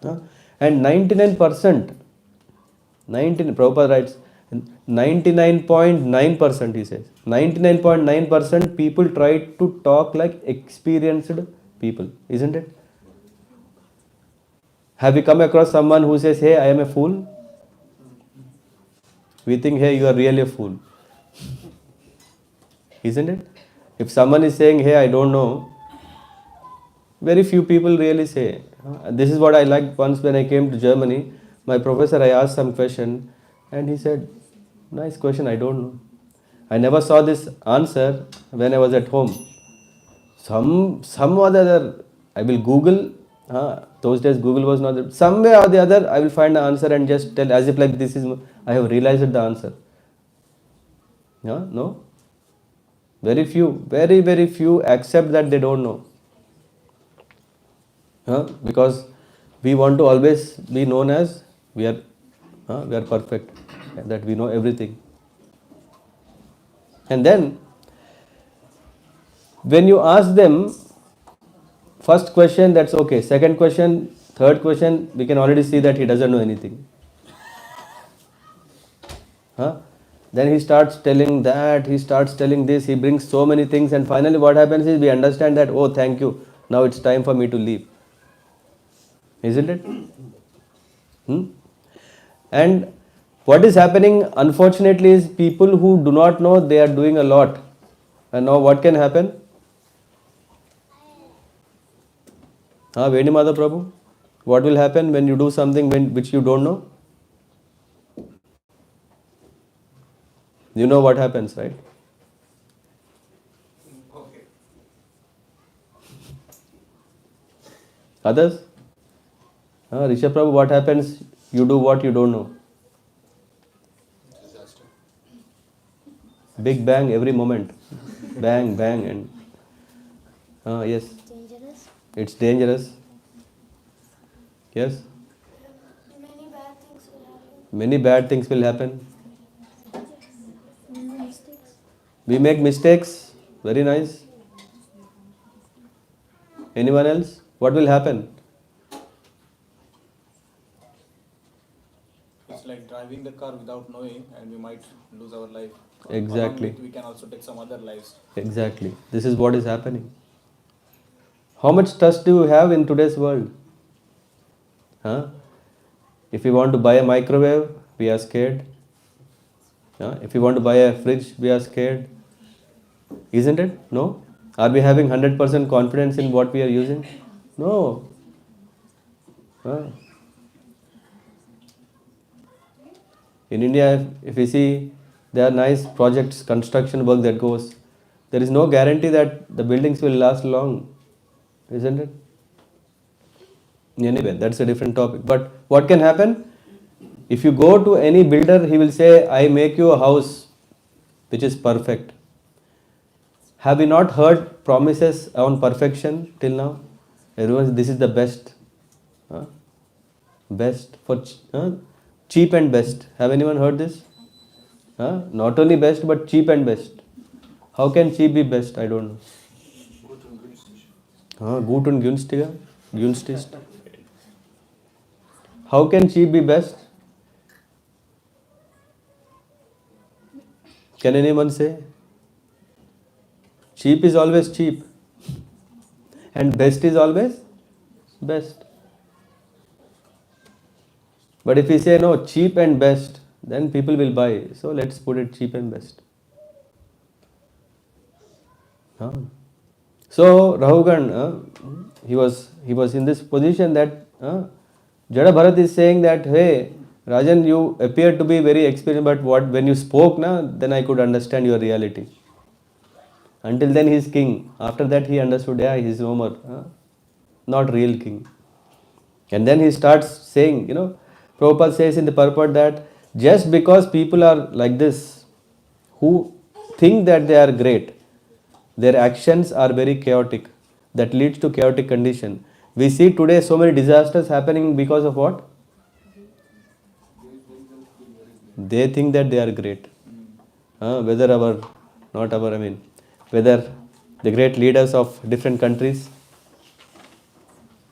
And 99%, Prabhupada writes, 99.9%, he says, 99.9% people try to talk like experienced people, isn't it? Have you come across someone who says, hey, I am a fool? We think, hey, you are really a fool. Isn't it? If someone is saying, hey, I don't know, very few people really say. This is what I liked once when I came to Germany. My professor, I asked some question and he said, nice question, I don't know. I never saw this answer when I was at home. Some or the other, I will Google. Those days Google was not there. Some way or the other, I will find the answer and just tell as if like this is, I have realized the answer. No? Very few, very, very few accept that they don't know. Because we want to always be known as we are perfect, that we know everything. And then when you ask them first question, that's okay. Second question, third question, we can already see that he doesn't know anything. Then he starts telling that, he starts telling this, he brings so many things, and finally what happens is we understand that, oh, thank you, now it's time for me to leave. Isn't it? And what is happening, unfortunately, is people who do not know, they are doing a lot. And now what can happen? Venimada Prabhu, what will happen when you do something which you don't know? You know what happens, right? Okay. Others? Rishabh Prabhu, what happens? You do what you don't know. Disaster. Big bang every moment. Bang, bang, and yes. Dangerous. It's dangerous. Yes. Many bad things will happen. Many bad things will happen. Mistakes. We make mistakes. Very nice. Anyone else? What will happen? It's like driving the car without knowing, and we might lose our life. Exactly. Along with, we can also take some other lives. Exactly. This is what is happening. How much trust do you have in today's world? If we want to buy a microwave, we are scared. If we want to buy a fridge, we are scared. Isn't it? No? Are we having 100% confidence in what we are using? No. In India, if we see, there are nice projects, construction work that goes. There is no guarantee that the buildings will last long. Isn't it? Anyway, that's a different topic. But what can happen? If you go to any builder, he will say, I make you a house which is perfect. Have you not heard promises on perfection till now? Everyone, this is the best. Huh? Best for cheap and best. Have anyone heard this? Huh? Not only best but cheap and best. How can cheap be best? I don't know. Gut und günstiger? Günstigst. How can cheap be best? Can anyone say? Cheap is always cheap. And best is always best. But if we say no, cheap and best, then people will buy. So let's put it cheap and best. Huh? So Rahugan, he was in this position that Jada Bharat is saying that, hey, Rajan, you appear to be very experienced, but when you spoke, then I could understand your reality. Until then he is king. After that he understood, yeah, he is Homer, not real king. And then he starts saying, Prabhupada says in the purport that just because people are like this, who think that they are great, their actions are very chaotic. That leads to chaotic condition. We see today so many disasters happening because of what? They think that they are great. Whether the great leaders of different countries,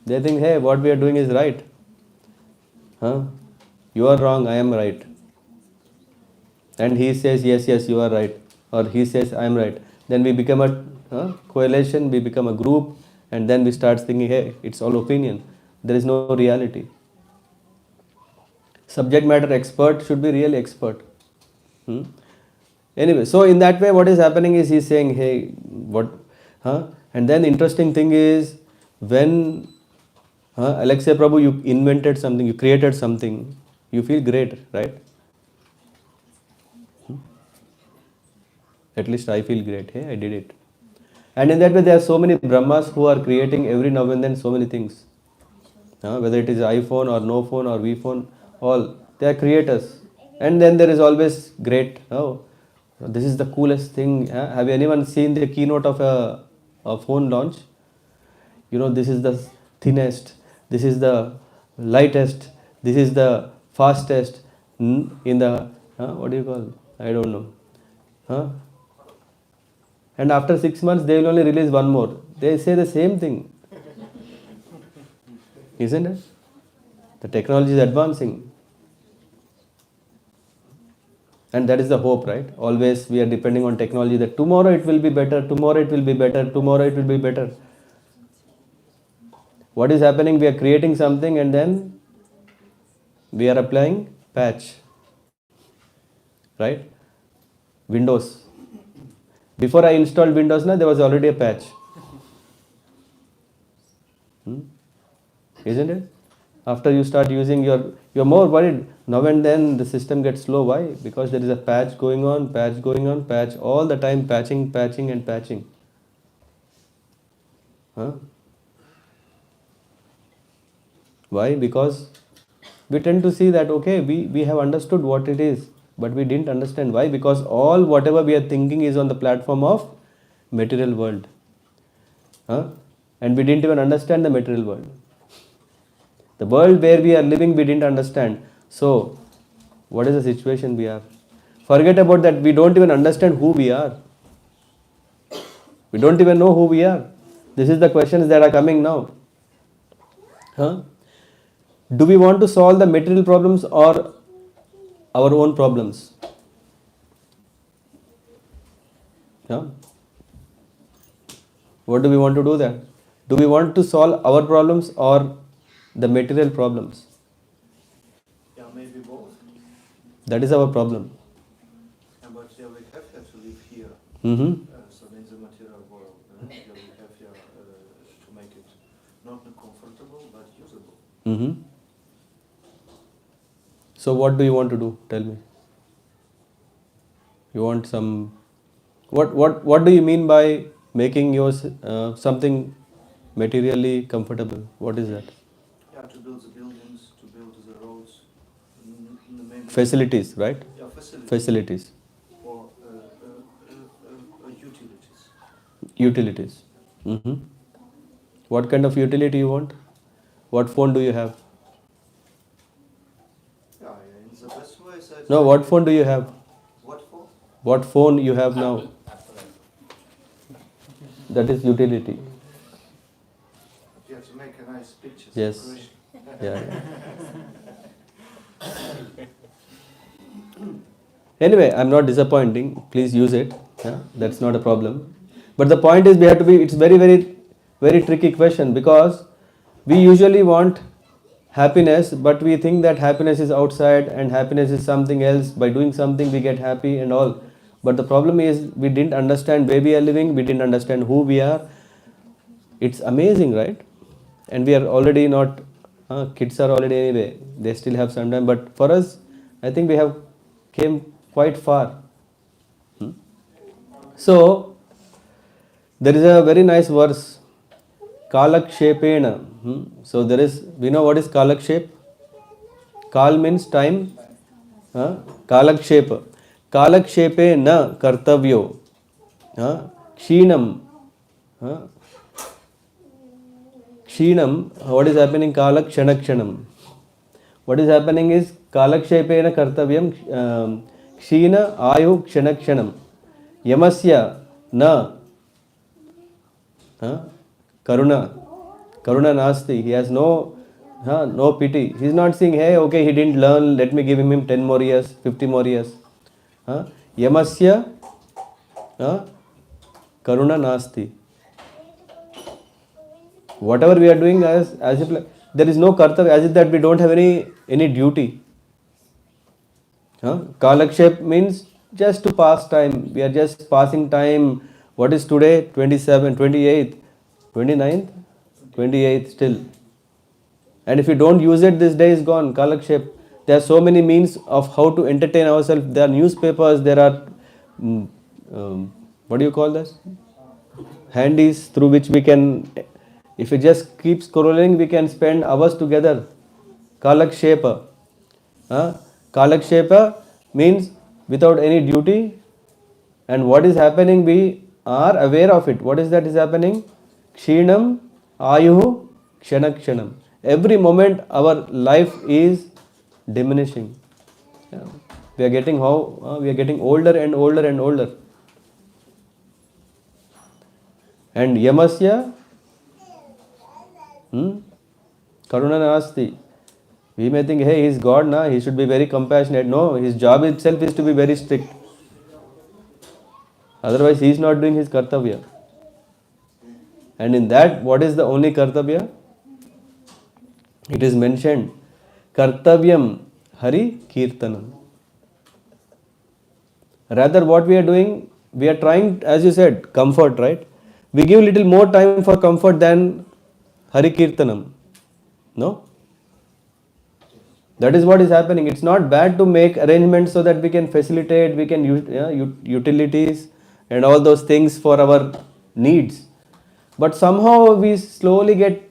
they think, hey, what we are doing is right. You are wrong, I am right. And he says, yes, you are right. Or he says, I am right. Then we become a coalition, we become a group, and then we start thinking, hey, it's all opinion. There is no reality. Subject matter expert should be really expert. Anyway, so in that way, what is happening is he's saying, hey, what? And then interesting thing is, when Alexei Prabhu, you invented something, you created something, you feel great, right? At least I feel great. Hey, I did it. And in that way, there are so many Brahmas who are creating every now and then so many things. Whether it is iPhone or no phone or V phone, all they are creators. And then there is always great. Oh, this is the coolest thing. Have anyone seen the keynote of a phone launch? This is the thinnest, this is the lightest, this is the fastest in the, what do you call? I don't know. And after 6 months, they will only release one more. They say the same thing. Isn't it? The technology is advancing. And that is the hope, right? Always we are depending on technology that tomorrow it will be better, tomorrow it will be better, tomorrow it will be better. What is happening? We are creating something and then we are applying patch. Right? Windows. Before I installed Windows, there was already a patch. Isn't it? After you start using you're more worried. Now and then the system gets slow. Why? Because there is a patch going on, patch all the time, patching and patching. Why? Because we tend to see that, okay, we have understood what it is, but we didn't understand. Why? Because all whatever we are thinking is on the platform of material world. And we didn't even understand the material world. The world where we are living, we didn't understand. So, what is the situation we are? Forget about that. We don't even understand who we are. We don't even know who we are. This is the questions that are coming now. Do we want to solve the material problems or our own problems? What do we want to do there? Do we want to solve our problems or the material problems? Yeah, maybe both. That is our problem. But we have to live here. So in the material world, we have to make it not comfortable but usable. So what do you want to do? Tell me. You want some... What do you mean by making yours something materially comfortable? What is that? Yeah, to build the buildings, to build the roads, facilities, right? Yeah, facilities. Facilities. Or utilities. Utilities. Hmm. What kind of utility you want? What phone do you have? Yeah, in the best ways I No, try what to- phone do you have? What for? What phone you have now? That is utility. You have to make a nice picture. Yes. Croatian. Yeah. Anyway, I'm not disappointing. Please use it. Yeah, that's not a problem. But the point is, we have to be. It's very, very, very tricky question because we usually want happiness, but we think that happiness is outside and happiness is something else. By doing something, we get happy and all. But the problem is, we didn't understand where we are living. We didn't understand who we are. It's amazing, right? And we are already not. Kids are already anyway. They still have some time. But for us, I think we have came quite far. So there is a very nice verse, Kalakshepena. So there is, we know what is Kalakshep? Kal means time. Kalakshep. Kalakshepe na kartavyo. Kshinam. Kshinam. What is happening? Kalakshaнаkshanam. What is happening is Kalakshepena kartavyam. Kshina ayu kshaнаkshanam. Yamasya na karuna nasti. He has no pity. He is not saying, hey, okay, he didn't learn, let me give him 10 more years, 50 more years. Yamasya karuna nasti. Whatever we are doing as if like, there is no kartavya, as if that we don't have any duty. Kalakshep means just to pass time. We are just passing time. What is today? 27, 28, 29th, 28th still. And if you don't use it, this day is gone. Kalakshep. There are so many means of how to entertain ourselves. There are newspapers, there are, what do you call this? Handies through which we can, if we just keep scrolling, we can spend hours together. Kalakshepa. Kalakshepa means without any duty, and what is happening, we are aware of it. What is that is happening? Kshinam ayuhu kshaнаkshanam. Every moment our life is diminishing. Yeah. We are getting we are getting older and older and older. And yamasya karuna nasti. We may think, hey, he's God, na, he should be very compassionate. No, his job itself is to be very strict. Otherwise, he is not doing his kartavya. And in that, what is the only kartavya? It is mentioned, kartavyam hari kirtanam. Rather, what we are doing, we are trying, as you said, comfort, right? We give little more time for comfort than hari kirtanam. No? That is what is happening. It's not bad to make arrangements so that we can facilitate, we can use utilities and all those things for our needs. But somehow we slowly get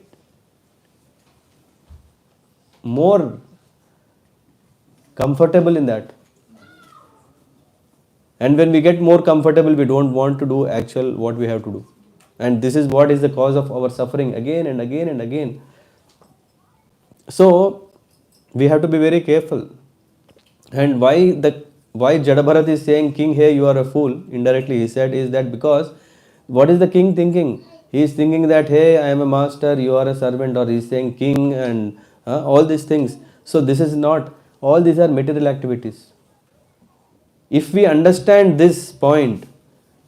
more comfortable in that. And when we get more comfortable, we don't want to do actual what we have to do. And this is what is the cause of our suffering again and again and again. So we have to be very careful. And why Jada Bharat is saying, king, hey, you are a fool, indirectly he said, is that because what is the king thinking? He is thinking that, hey, I am a master, you are a servant, or he is saying king and all these things. So this is not, all these are material activities. If we understand this point,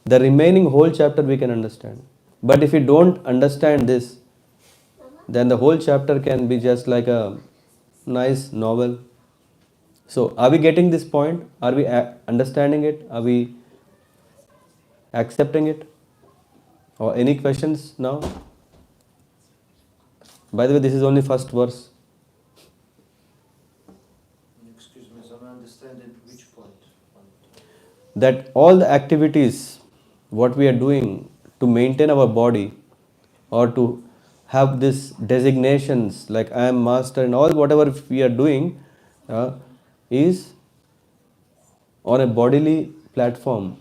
the remaining whole chapter we can understand. But if we don't understand this, then the whole chapter can be just like a nice novel. So, are we getting this point? Are we understanding it? Are we accepting it? Or any questions now? By the way, this is only first verse. Excuse me, so I understand it, which point? That all the activities, what we are doing to maintain our body or to have these designations like I am master and all whatever we are doing is on a bodily platform,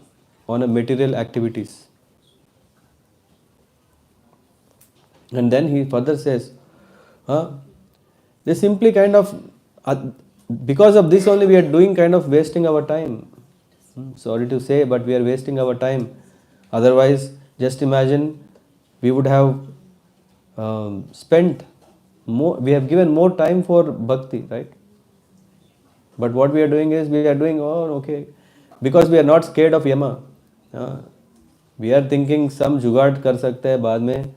on a material activities. And then he further says, they simply kind of, because of this only we are doing kind of wasting our time. Sorry to say, but we are wasting our time. Otherwise, just imagine we would have spent more, we have given more time for bhakti, right? But what we are doing is we are doing, oh, okay, because we are not scared of Yama. We are thinking some जुगाड़ कर सकते हैं बाद में,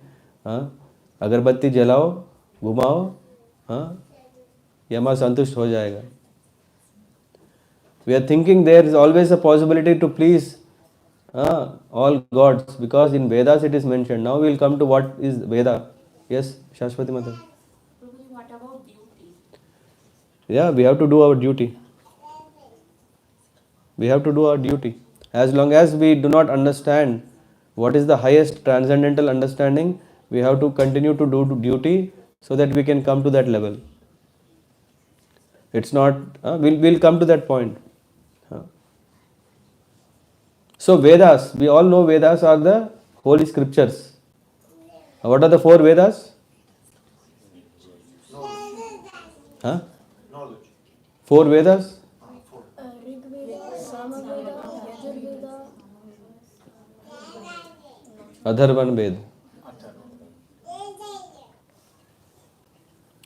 अगरबत्ती जलाओ, घुमाओ, यमा संतुष्ट हो जाएगा. We are thinking there is always a possibility to please all gods, because in Vedas it is mentioned. Now we will come to what is Veda. Yes, Shashwati Mata. Prabhuji, what about duty? Yeah, we have to do our duty. We have to do our duty. As long as we do not understand what is the highest transcendental understanding, we have to continue to do duty so that we can come to that level. It's not, we'll come to that point. So Vedas, we all know Vedas are the holy scriptures. What are the 4 Vedas? Knowledge. 4 Vedas? Rig Veda, Sama Veda, Yajur Veda, Adharvan Ved.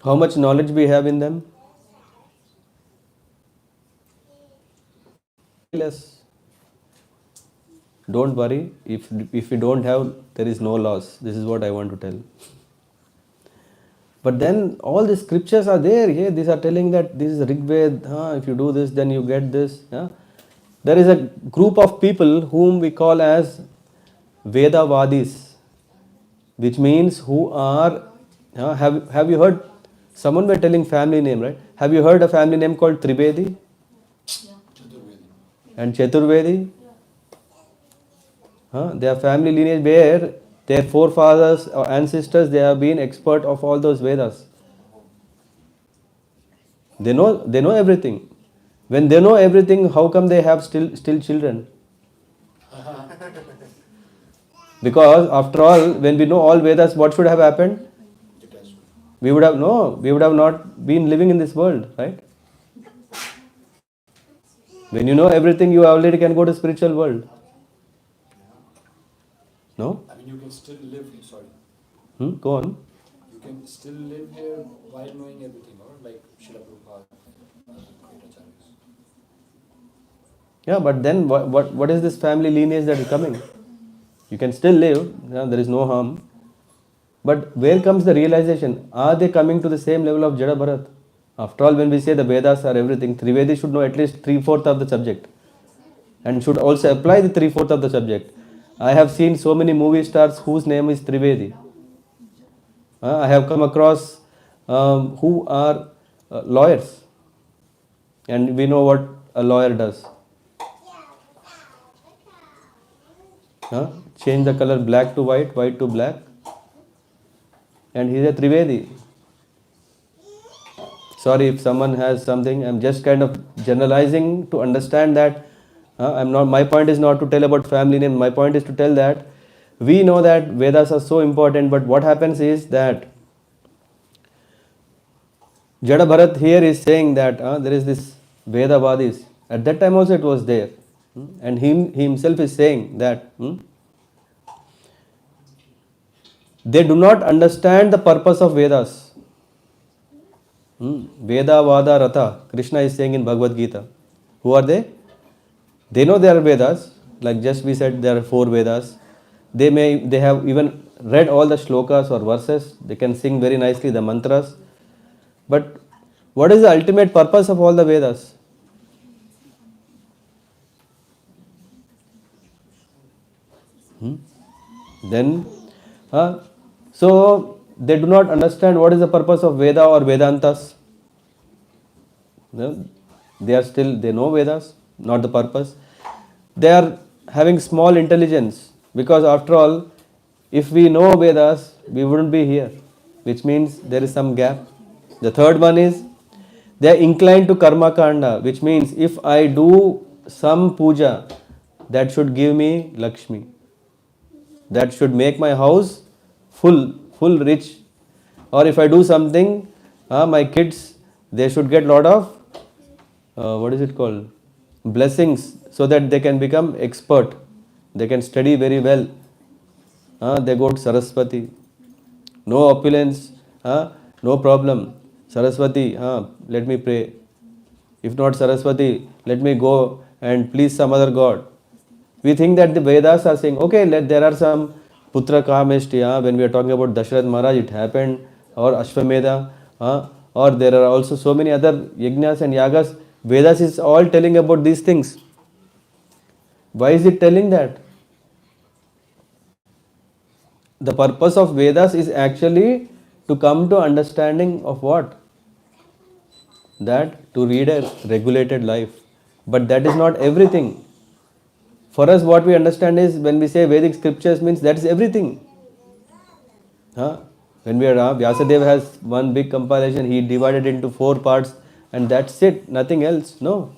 How much knowledge we have in them? Less. Don't worry, if we don't have, there is no loss. This is what I want to tell. But then all the scriptures are there. Yeah, these are telling that this is Rig Veda. If you do this, then you get this. Yeah? There is a group of people whom we call as Vedavadis, which means who are. Have you heard? Someone were telling family name, right? Have you heard a family name called Trivedi? And Chaturvedi? They are family lineage where their forefathers or ancestors, they have been expert of all those Vedas. They know everything. When they know everything, how come they have still children? Because after all, when we know all Vedas, what should have happened? We would have not been living in this world, right? When you know everything, you already can go to spiritual world. No? I mean, you can still live here, sorry. Go on. You can still live here while knowing everything, or like Srila Prabhupada, great acharyas. Yeah, but then what is this family lineage that is coming? You can still live, there is no harm. But where comes the realization? Are they coming to the same level of Jada Bharat? After all, when we say the Vedas are everything, Trivedi should know at least 3/4 of the subject. And should also apply the 3/4 of the subject. I have seen so many movie stars whose name is Trivedi. I have come across who are lawyers. And we know what a lawyer does. Change the color black to white, white to black. And he is a Trivedi. Sorry if someone has something. I'm just kind of generalizing to understand that my point is not to tell about family name. My point is to tell that we know that Vedas are so important, but what happens is that Jada Bharat here is saying that there is this Vedavadis. At that time also it was there. And he himself is saying that they do not understand the purpose of Vedas. Veda Vada Ratha, Krishna is saying in Bhagavad Gita. Who are they? They know there are Vedas, like just we said there are 4 Vedas. They have even read all the shlokas or verses. They can sing very nicely the mantras. But what is the ultimate purpose of all the Vedas? Then, so they do not understand what is the purpose of Veda or Vedantas. They know Vedas, not the purpose. They are having small intelligence, because after all, if we know Vedas, we wouldn't be here, which means there is some gap. The third one is they are inclined to karma kanda, which means if I do some puja that should give me Lakshmi, that should make my house full rich. Or if I do something, my kids, they should get lot of, what is it called, blessings, so that they can become expert, they can study very well. They go to Saraswati, no opulence, no problem. Saraswati, let me pray. If not Saraswati, let me go and please some other god. We think that the Vedas are saying, okay, there are some Putra Kameshti, when we are talking about Dasharath Maharaj, it happened, or Ashwamedha, or there are also so many other yajnas and yagas. Vedas is all telling about these things. Why is it telling that? The purpose of Vedas is actually to come to understanding of what? That to lead a regulated life. But that is not everything. For us, what we understand is when we say Vedic scriptures means that is everything. When we are Vyasadeva has one big compilation, he divided into 4 parts and that's it, nothing else. No.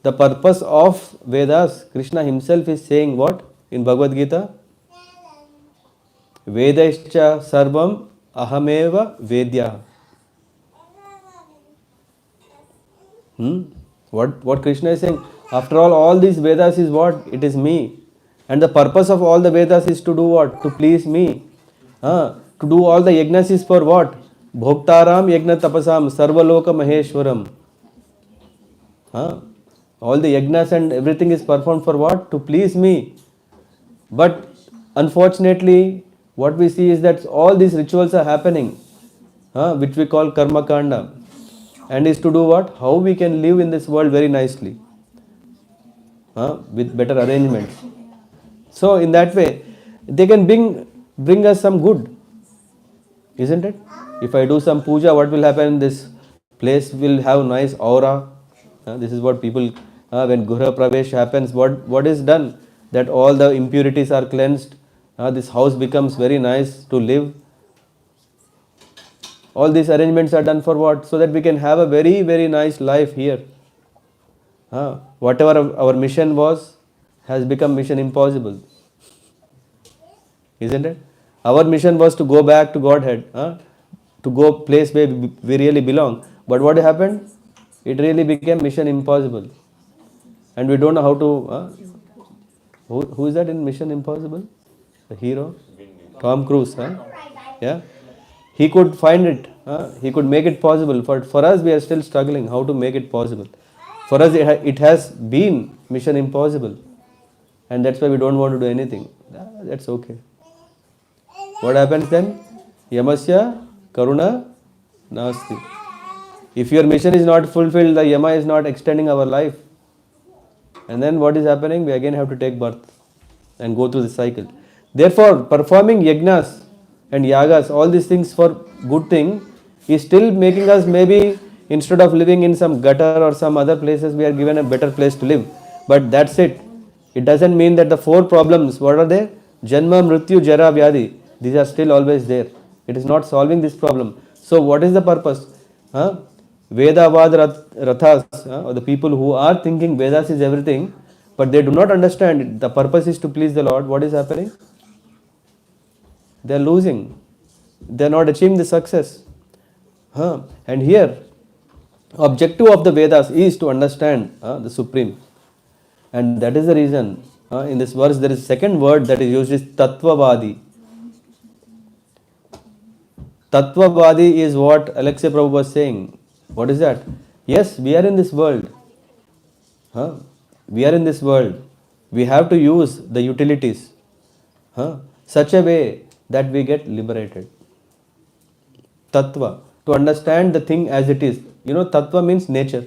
The purpose of Vedas, Krishna himself is saying what in Bhagavad Gita? Vedaischa sarvam ahameva vedya. What Krishna is saying? After all these Vedas is what? It is me. And the purpose of all the Vedas is to do what? To please me. To do all the yajnas is for what? Bhoktaram yajna tapasam sarvaloka maheshwaram. All the yajnas and everything is performed for what? To please me. But unfortunately, what we see is that all these rituals are happening, which we call karma kanda, and is to do what? How we can live in this world very nicely, with better arrangements. So in that way, they can bring us some good, isn't it? If I do some puja, what will happen? This place will have nice aura. This is what people, when Gurha Pravesh happens, what is done? That all the impurities are cleansed. This house becomes very nice to live. All these arrangements are done for what? So that we can have a very, very nice life here. Whatever our mission was, has become mission impossible. Isn't it? Our mission was to go back to Godhead, to go place where we really belong. But what happened? It really became mission impossible. And we don't know how to... who is that in Mission Impossible? The hero? Tom Cruise. Yeah. He could find it. He could make it possible. For us, we are still struggling how to make it possible. For us, it has been mission impossible. And that's why we don't want to do anything. That's okay. What happens then? Yamasya karuna nasti. If your mission is not fulfilled, the yama is not extending our life. And then what is happening? We again have to take birth and go through the cycle. Therefore, performing yajnas and yagas, all these things for good thing, is still making us maybe, instead of living in some gutter or some other places, we are given a better place to live. But that's it. It doesn't mean that the 4 problems, what are they? Janma, Mrityu, Jara, Vyadhi. These are still always there. It is not solving this problem. So what is the purpose? Vedavad Rathas, or the people who are thinking Vedas is everything, but they do not understand it. The purpose is to please the Lord. What is happening? They are losing. They are not achieving the success. And here, objective of the Vedas is to understand the Supreme. And that is the reason in this verse there is a second word that is used, is Tattvavadi. Tattvavadi is what Alexei Prabhu was saying. What is that? Yes, we are in this world. We are in this world. We have to use the utilities such a way that we get liberated. Tattva, to understand the thing as it is. You know, Tattva means nature.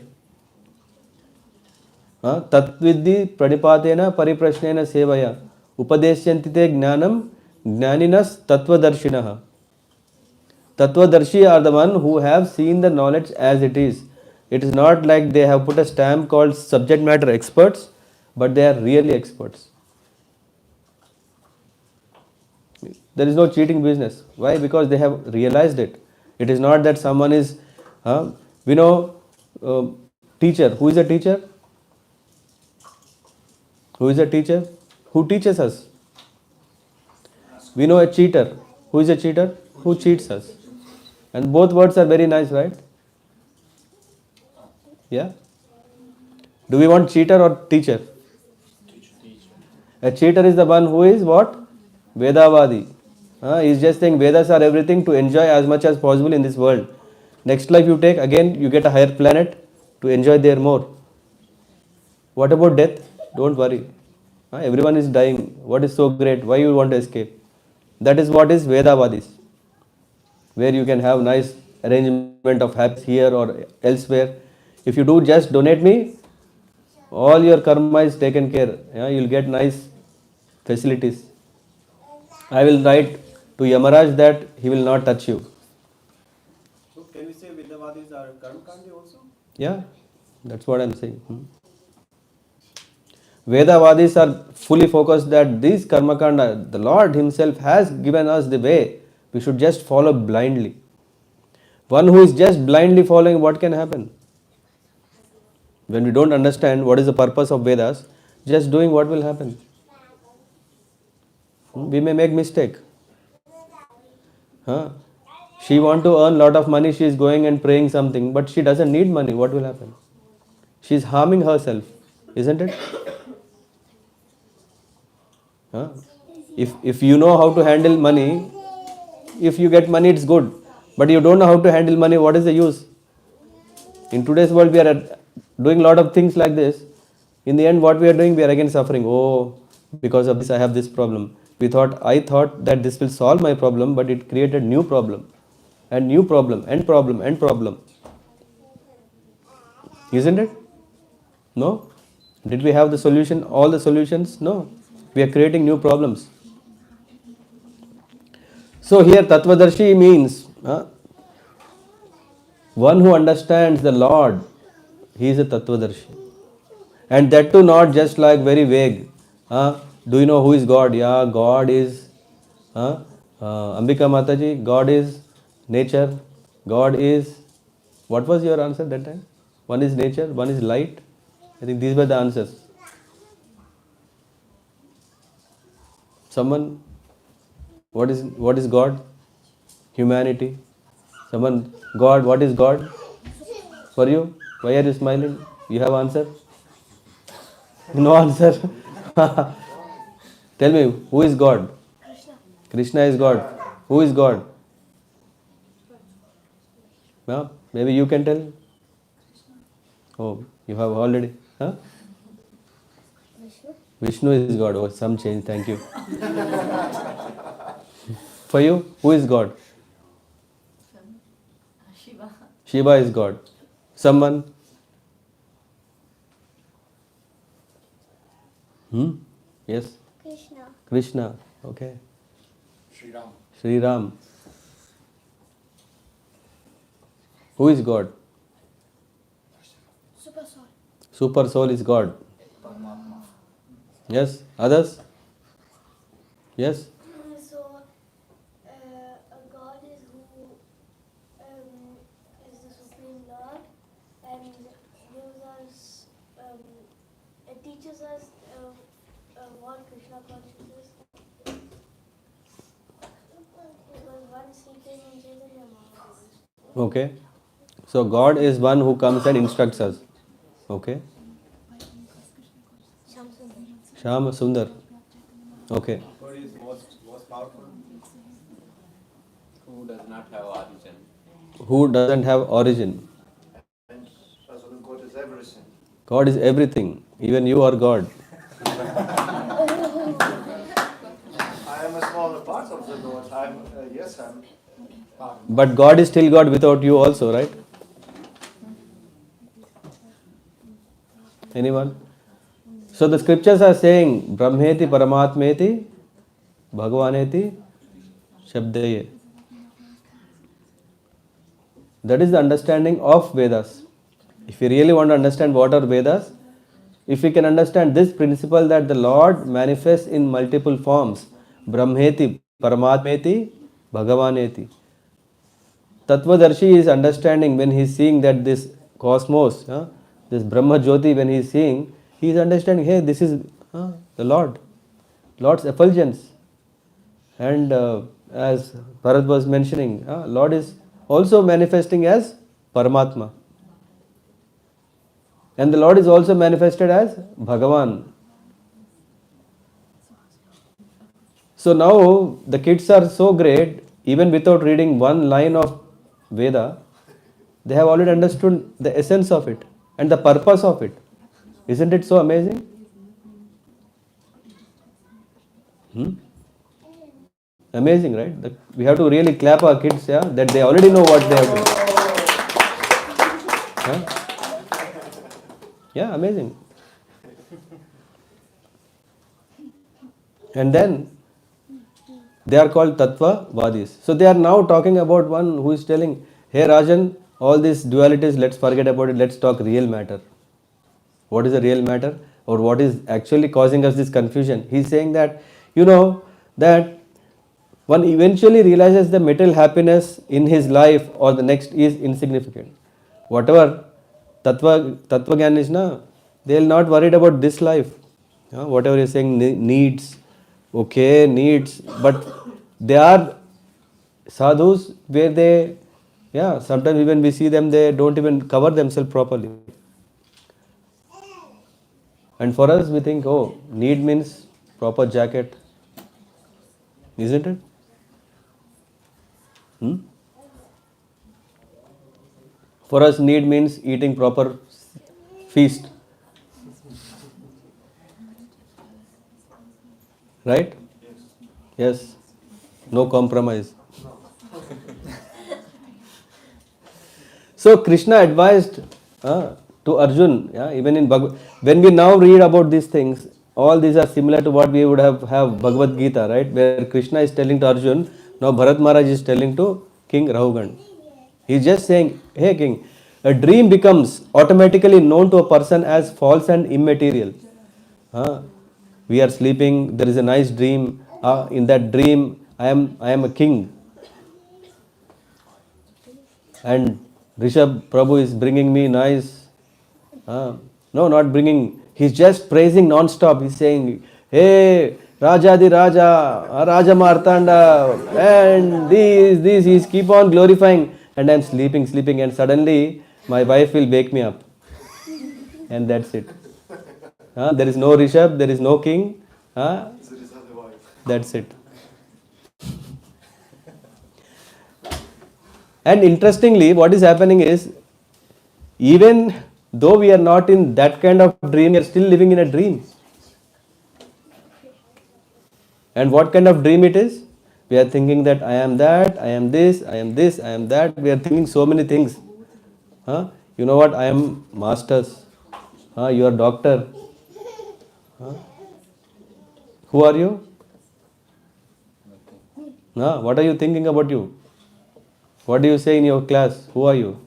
Tatviddi pranipatena pariprashnena sevaya upadeshyantite jnanam jnaninas tattvadarshinaha. Tattvadarshi are the one who have seen the knowledge as it is. It is not like they have put a stamp called subject matter experts, but they are really experts. There is no cheating business. Why? Because they have realized it. It is not that someone is, we know, teacher. Who is a teacher? Who is a teacher? Who teaches us? We know a cheater. Who is a cheater? Who cheats us? And both words are very nice, right? Yeah? Do we want cheater or teacher? A cheater is the one who is what? Vedavadi. He is just saying Vedas are everything to enjoy as much as possible in this world. Next life you take, again you get a higher planet to enjoy there more. What about death? Don't worry. Everyone is dying. What is so great? Why you want to escape? That is what is Vedavadis. Where you can have nice arrangement of happiness here or elsewhere. If you do just donate me, all your karma is taken care. You will get nice facilities. I will write to Yamaraj that he will not touch you. So can we say Vedavadis are Karmakandi also? Yeah, that's what I am saying. Vedavadis are fully focused that this karmakanda, the Lord Himself has given us the way. We should just follow blindly. One who is just blindly following, what can happen? When we don't understand what is the purpose of Vedas, just doing, what will happen? We may make mistake. She want to earn lot of money, she is going and praying something, but she doesn't need money. What will happen? She is harming herself, isn't it? If you know how to handle money, if you get money, it's good. But you don't know how to handle money, what is the use? In today's world, we are doing a lot of things like this. In the end, what we are doing, we are again suffering. Oh, because of this, I have this problem. I thought that this will solve my problem, but it created new problem. And new problem, and problem, and problem. Isn't it? No? Did we have the solution, all the solutions? No. We are creating new problems. So here Tattvadarshi means one who understands the Lord. He is a Tattvadarshi. And that too not just like very vague. Do you know who is God? Yeah, God is Ambika Mataji, God is nature. God is, what was your answer that time? One is nature, one is light. I think these were the answers. Someone, what is God? Humanity. Someone, God, what is God? For you? Why are you smiling? You have answer? No answer. Tell me, who is God? Krishna is God. Who is God? Maybe you can tell. Oh, you have already. Vishnu is God. Oh, some change. Thank you. For you, who is God? Shiva. Shiva is God. Someone? Yes? Krishna. Krishna. Okay. Sri Ram. Sri Ram. Who is God? Super soul. Super soul is God. Yes? Others? Yes? So, a God is who is the Supreme Lord and gives us, it teaches us what Krishna consciousness is. Because once he came in Chaitanya Mahaprabhu. Okay. So God is one who comes and instructs us. Okay. Shama Sundar. Okay. What is most powerful? Who does not have origin? Who doesn't have origin? And Shasana, God is everything. God is everything. Even you are God. I am a smaller part of the God. I'm. But God is still God without you also, right? Anyone? So the scriptures are saying Brahmeti Paramatmeti Bhagavaneti Shabdaye. That is the understanding of Vedas. If you really want to understand what are Vedas, if we can understand this principle that the Lord manifests in multiple forms, Brahmeti Paramatmeti Bhagavaneti. Tattvadarshi is understanding when he is seeing that this cosmos, this Brahma Jyoti, when he is seeing, he is understanding, hey, this is The Lord's effulgence. And as Bharat was mentioning, Lord is also manifesting as Paramatma. And the Lord is also manifested as Bhagavan. So now the kids are so great, even without reading one line of Veda, they have already understood the essence of it and the purpose of it. Isn't it so amazing? Amazing, right? We have to really clap our kids, yeah, that they already know what they have done. Yeah, amazing. And then they are called Tattva Vadis. So they are now talking about one who is telling, hey Rajan, all these dualities, let's forget about it, let's talk real matter. What is the real matter? Or what is actually causing us this confusion? He is saying that, that one eventually realizes the material happiness in his life or the next is insignificant. Whatever Tattva Gyan is, they will not worried about this life. Whatever he is saying, needs, okay, needs, but they are sadhus where they, sometimes even we see them, they don't even cover themselves properly. And for us, we think, oh, need means proper jacket, isn't it? For us, need means eating proper feast. Right? Yes. No compromise. So Krishna advised to Arjun, even in Bhagavad, when we now read about these things, all these are similar to what we would have Bhagavad Gita, right? Where Krishna is telling to Arjun, now Bharat Maharaj is telling to King Rahugan. He is just saying, hey king, a dream becomes automatically known to a person as false and immaterial. We are sleeping, there is a nice dream. In that dream, I am a king. And Rishabh Prabhu is bringing me nice. No, not bringing. He's just praising non-stop. He's saying, hey, Raja di Raja, Raja Martanda, and these, he's keep on glorifying. And I'm sleeping, and suddenly my wife will wake me up. And that's it. There is no Rishabh, there is no king. That's it. And interestingly, what is happening is, even though we are not in that kind of dream, we are still living in a dream. And what kind of dream it is? We are thinking that I am that, I am this, I am this, I am that. We are thinking so many things. You know what? I am masters. You are doctor. Who are you? What are you thinking about you? What do you say in your class? Who are you?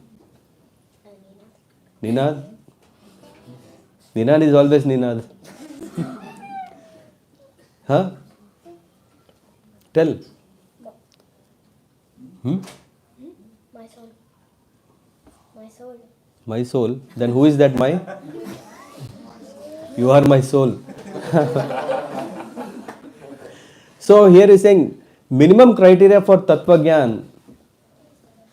Ninad? Ninad is always Ninad. Tell. My soul. My soul. My soul. Then who is that my? You are my soul. So here is saying minimum criteria for Tattva Gyan.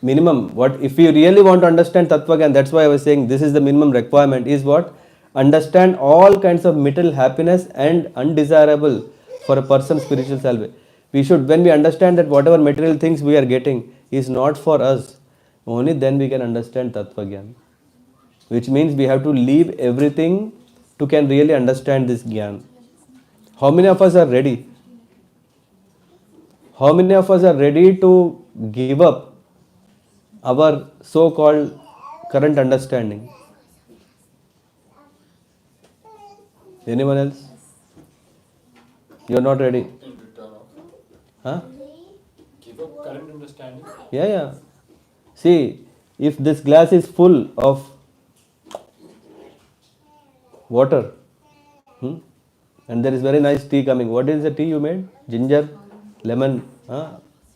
Minimum, what if you really want to understand Tattva Gyan, that's why I was saying this is the minimum requirement, is what? Understand all kinds of material happiness and undesirable for a person's spiritual salvation. We should, when we understand that whatever material things we are getting is not for us, only then we can understand Tattva Gyan. Which means we have to leave everything to can really understand this Gyan. How many of us are ready? How many of us are ready to give up our so-called current understanding? Anyone else? You are not ready? Give up current understanding. Yeah. See, if this glass is full of water, and there is very nice tea coming. What is the tea you made? Ginger, lemon,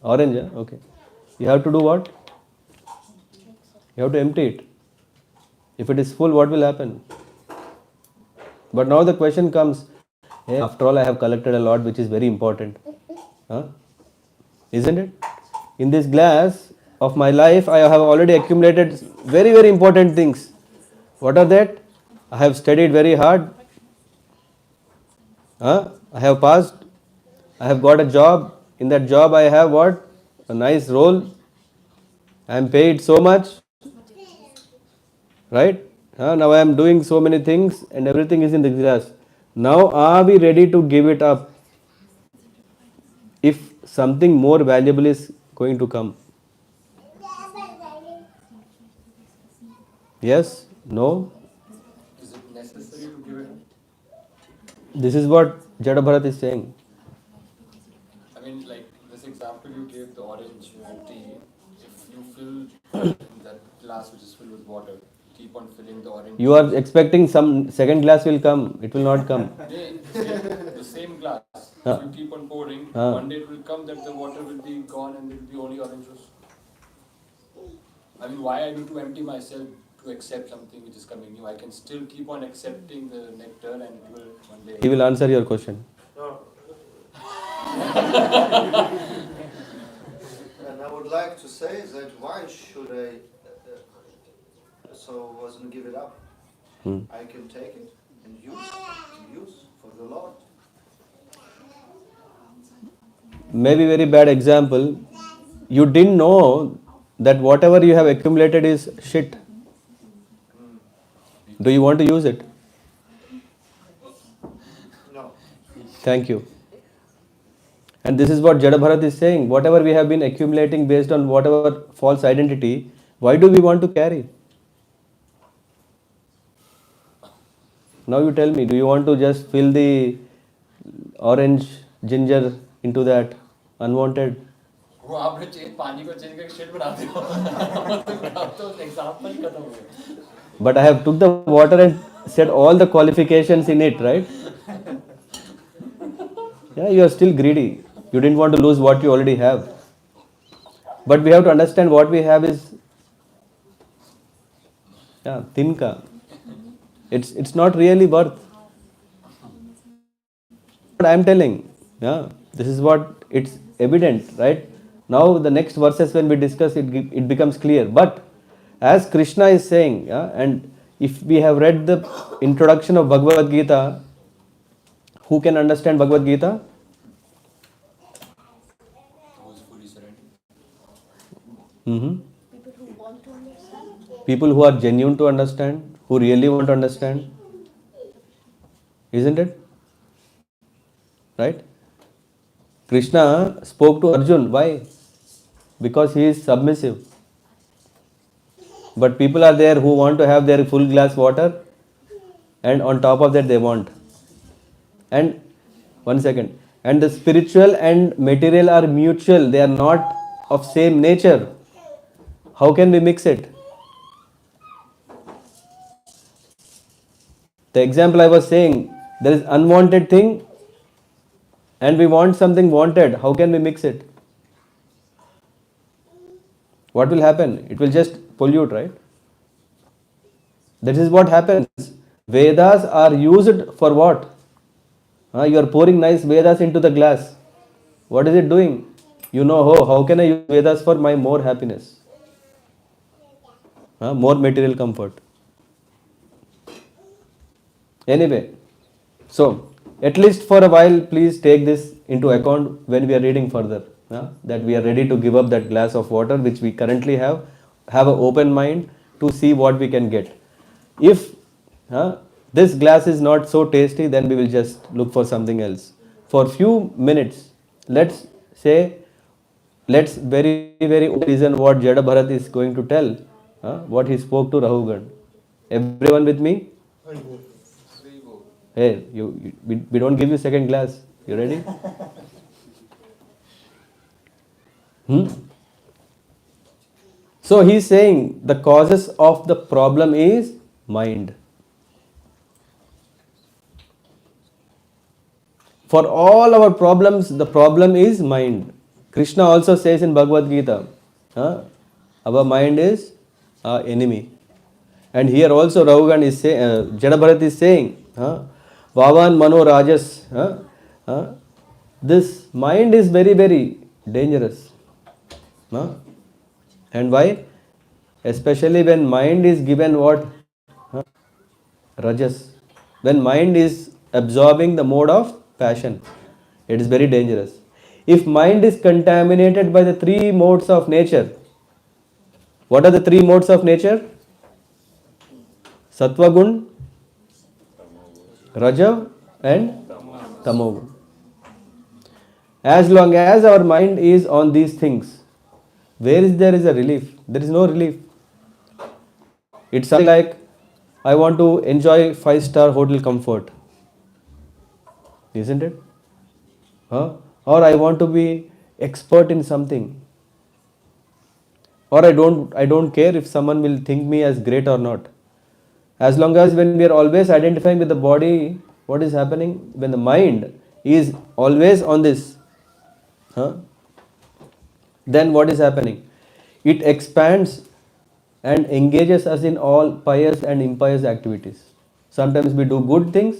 orange. Okay. You have to do what? You have to empty it. If it is full, what will happen? But now the question comes, Hey, after all, I have collected a lot, which is very important. Huh? Isn't it? In this glass of my life, I have already accumulated very, very important things. What are that? I have studied very hard. I have passed. I have got a job. In that job, I have what? A nice role. I am paid so much. Right? Now I am doing so many things and everything is in the glass. Now are we ready to give it up if something more valuable is going to come? Yes? No? Is it necessary to give it up? This is what Jada Bharat is saying. I mean, like this example you gave, the orange tea, if you fill that glass which is filled with water, keep on filling the orange. You are expecting some second glass will come. It will not come. The same glass. Huh. If you keep on pouring, Huh. one day it will come that the water will be gone and there will be only orange juice. I mean, why I need to empty myself to accept something which is coming new? I can still keep on accepting the nectar and it will one day. He will answer your question. No. And I would like to say that why should I wasn't give it up? I can take it and use for the Lord. Maybe very bad example. You didn't know that whatever you have accumulated is shit. Do you want to use it? No. Thank you. And this is what Jada Bharat is saying. Whatever we have been accumulating based on whatever false identity, why do we want to carry? Now you tell me, do you want to just fill the orange ginger into that unwanted? वो आपने पानी को change करके shade बनाते हो अब तो example ही खत्म हो गया. But I have took the water and said all the qualifications in it, right? Yeah, you are still greedy. You didn't want to lose what you already have. But we have to understand what we have is tinka. It's not really worth. What I am telling, this is what it's evident, right? Now the next verses when we discuss it becomes clear. But as Krishna is saying, and if we have read the introduction of Bhagavad Gita, who can understand Bhagavad Gita? Who is fully surrendered. People who want to understand. People who are genuine to understand, who really want to understand. Isn't it? Right? Krishna spoke to Arjun. Why? Because he is submissive. But people are there who want to have their full glass water and on top of that they want. And one second. And the spiritual and material are mutual. They are not of same nature. How can we mix it? The example I was saying, there is unwanted thing and we want something wanted. How can we mix it? What will happen? It will just pollute, right? This is what happens. Vedas are used for what? You are pouring nice Vedas into the glass. What is it doing? You know, how can I use Vedas for my more happiness? More material comfort. Anyway, so at least for a while, please take this into account when we are reading further. That we are ready to give up that glass of water which we currently have an open mind to see what we can get. If this glass is not so tasty, then we will just look for something else. For few minutes, let's very listen what Jada Bharat is going to tell, what he spoke to Rahugan. Everyone with me? Hey, we don't give you second glass. You ready? So he is saying the causes of the problem is mind. For all our problems, the problem is mind. Krishna also says in Bhagavad Gita, our mind is our enemy. And here also Rahugan is saying, Jada Bharat is saying, Vavan Mano Rajas. This mind is very, very dangerous. Huh? And why? Especially when mind is given what? Huh? Rajas. When mind is absorbing the mode of passion, it is very dangerous. If mind is contaminated by the three modes of nature, what are the three modes of nature? Sattva gun, Raja and Tamogun. As long as our mind is on these things, where is a relief? There is no relief. It's something like, I want to enjoy 5-star hotel comfort, isn't it? Huh? Or I want to be expert in something. Or I don't care if someone will think me as great or not. As long as when we are always identifying with the body, what is happening? When the mind is always on this, huh? Then what is happening? It expands and engages us in all pious and impious activities. Sometimes we do good things,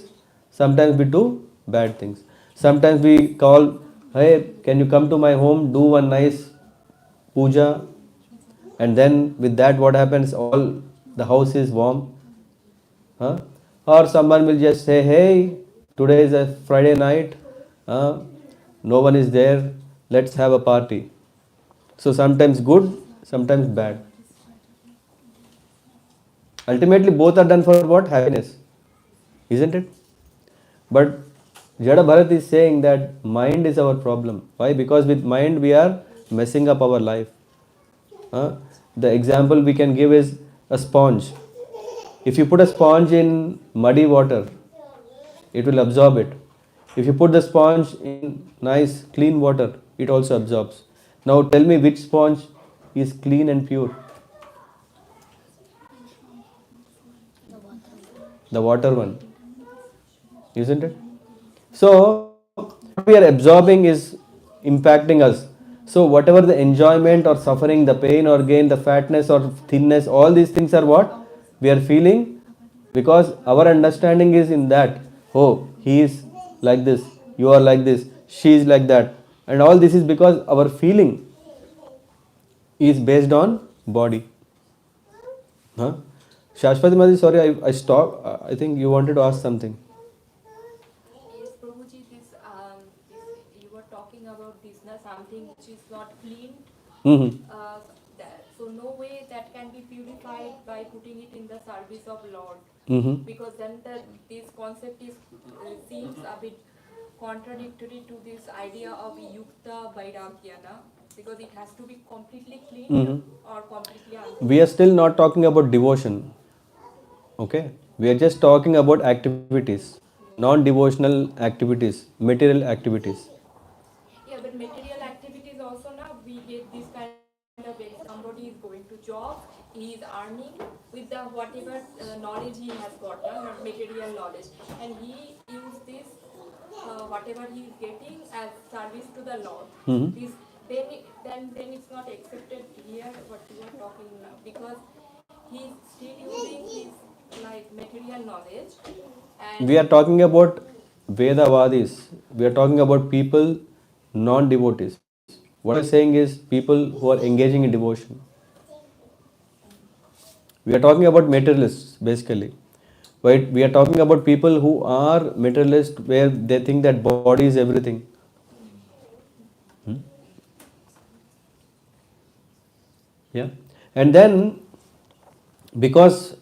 sometimes we do bad things. Sometimes we call, hey, can you come to my home, do one nice puja, and then with that what happens? All the house is warm. Huh? Or someone will just say, hey, today is a Friday night, no one is there, let's have a party. So sometimes good, sometimes bad. Ultimately, both are done for what? Happiness. Isn't it? But Jada Bharat is saying that mind is our problem. Why? Because with mind we are messing up our life. The example we can give is a sponge. If you put a sponge in muddy water, it will absorb it. If you put the sponge in nice clean water, it also absorbs. Now tell me which sponge is clean and pure? The water one, isn't it? So what we are absorbing is impacting us. So whatever the enjoyment or suffering, the pain or gain, the fatness or thinness, all these things are what we are feeling, because our understanding is in that, oh, he is like this, you are like this, she is like that, and all this is because our feeling is based on body. Huh? Shashwati Madi, sorry, I stopped. I think you wanted to ask something. Yes, Prabhuji, you were talking about this, something which is not clean. Mm-hmm. So no way that can be purified by putting it in the service of Lord. Mm-hmm. Because then this concept seems a bit contradictory to this idea of yukta vairagya, because it has to be completely clean or completely unclean. We are still not talking about devotion. Okay? We are just talking about activities, non-devotional activities, material activities. Yeah, but material activities also now we get this kind of somebody is going to job, he is earning with the whatever knowledge he has got, not material knowledge, and he use this whatever he is getting as service to the Lord. Mm-hmm. This then it's not accepted here what you are talking now, because he is still using his like material knowledge. And We are talking about Vedavadis. We are talking about people, non-devotees. What I'm saying is people who are engaging in devotion. We are talking about materialists basically. Right? We are talking about people who are materialist, where they think that body is everything. Yeah. And then because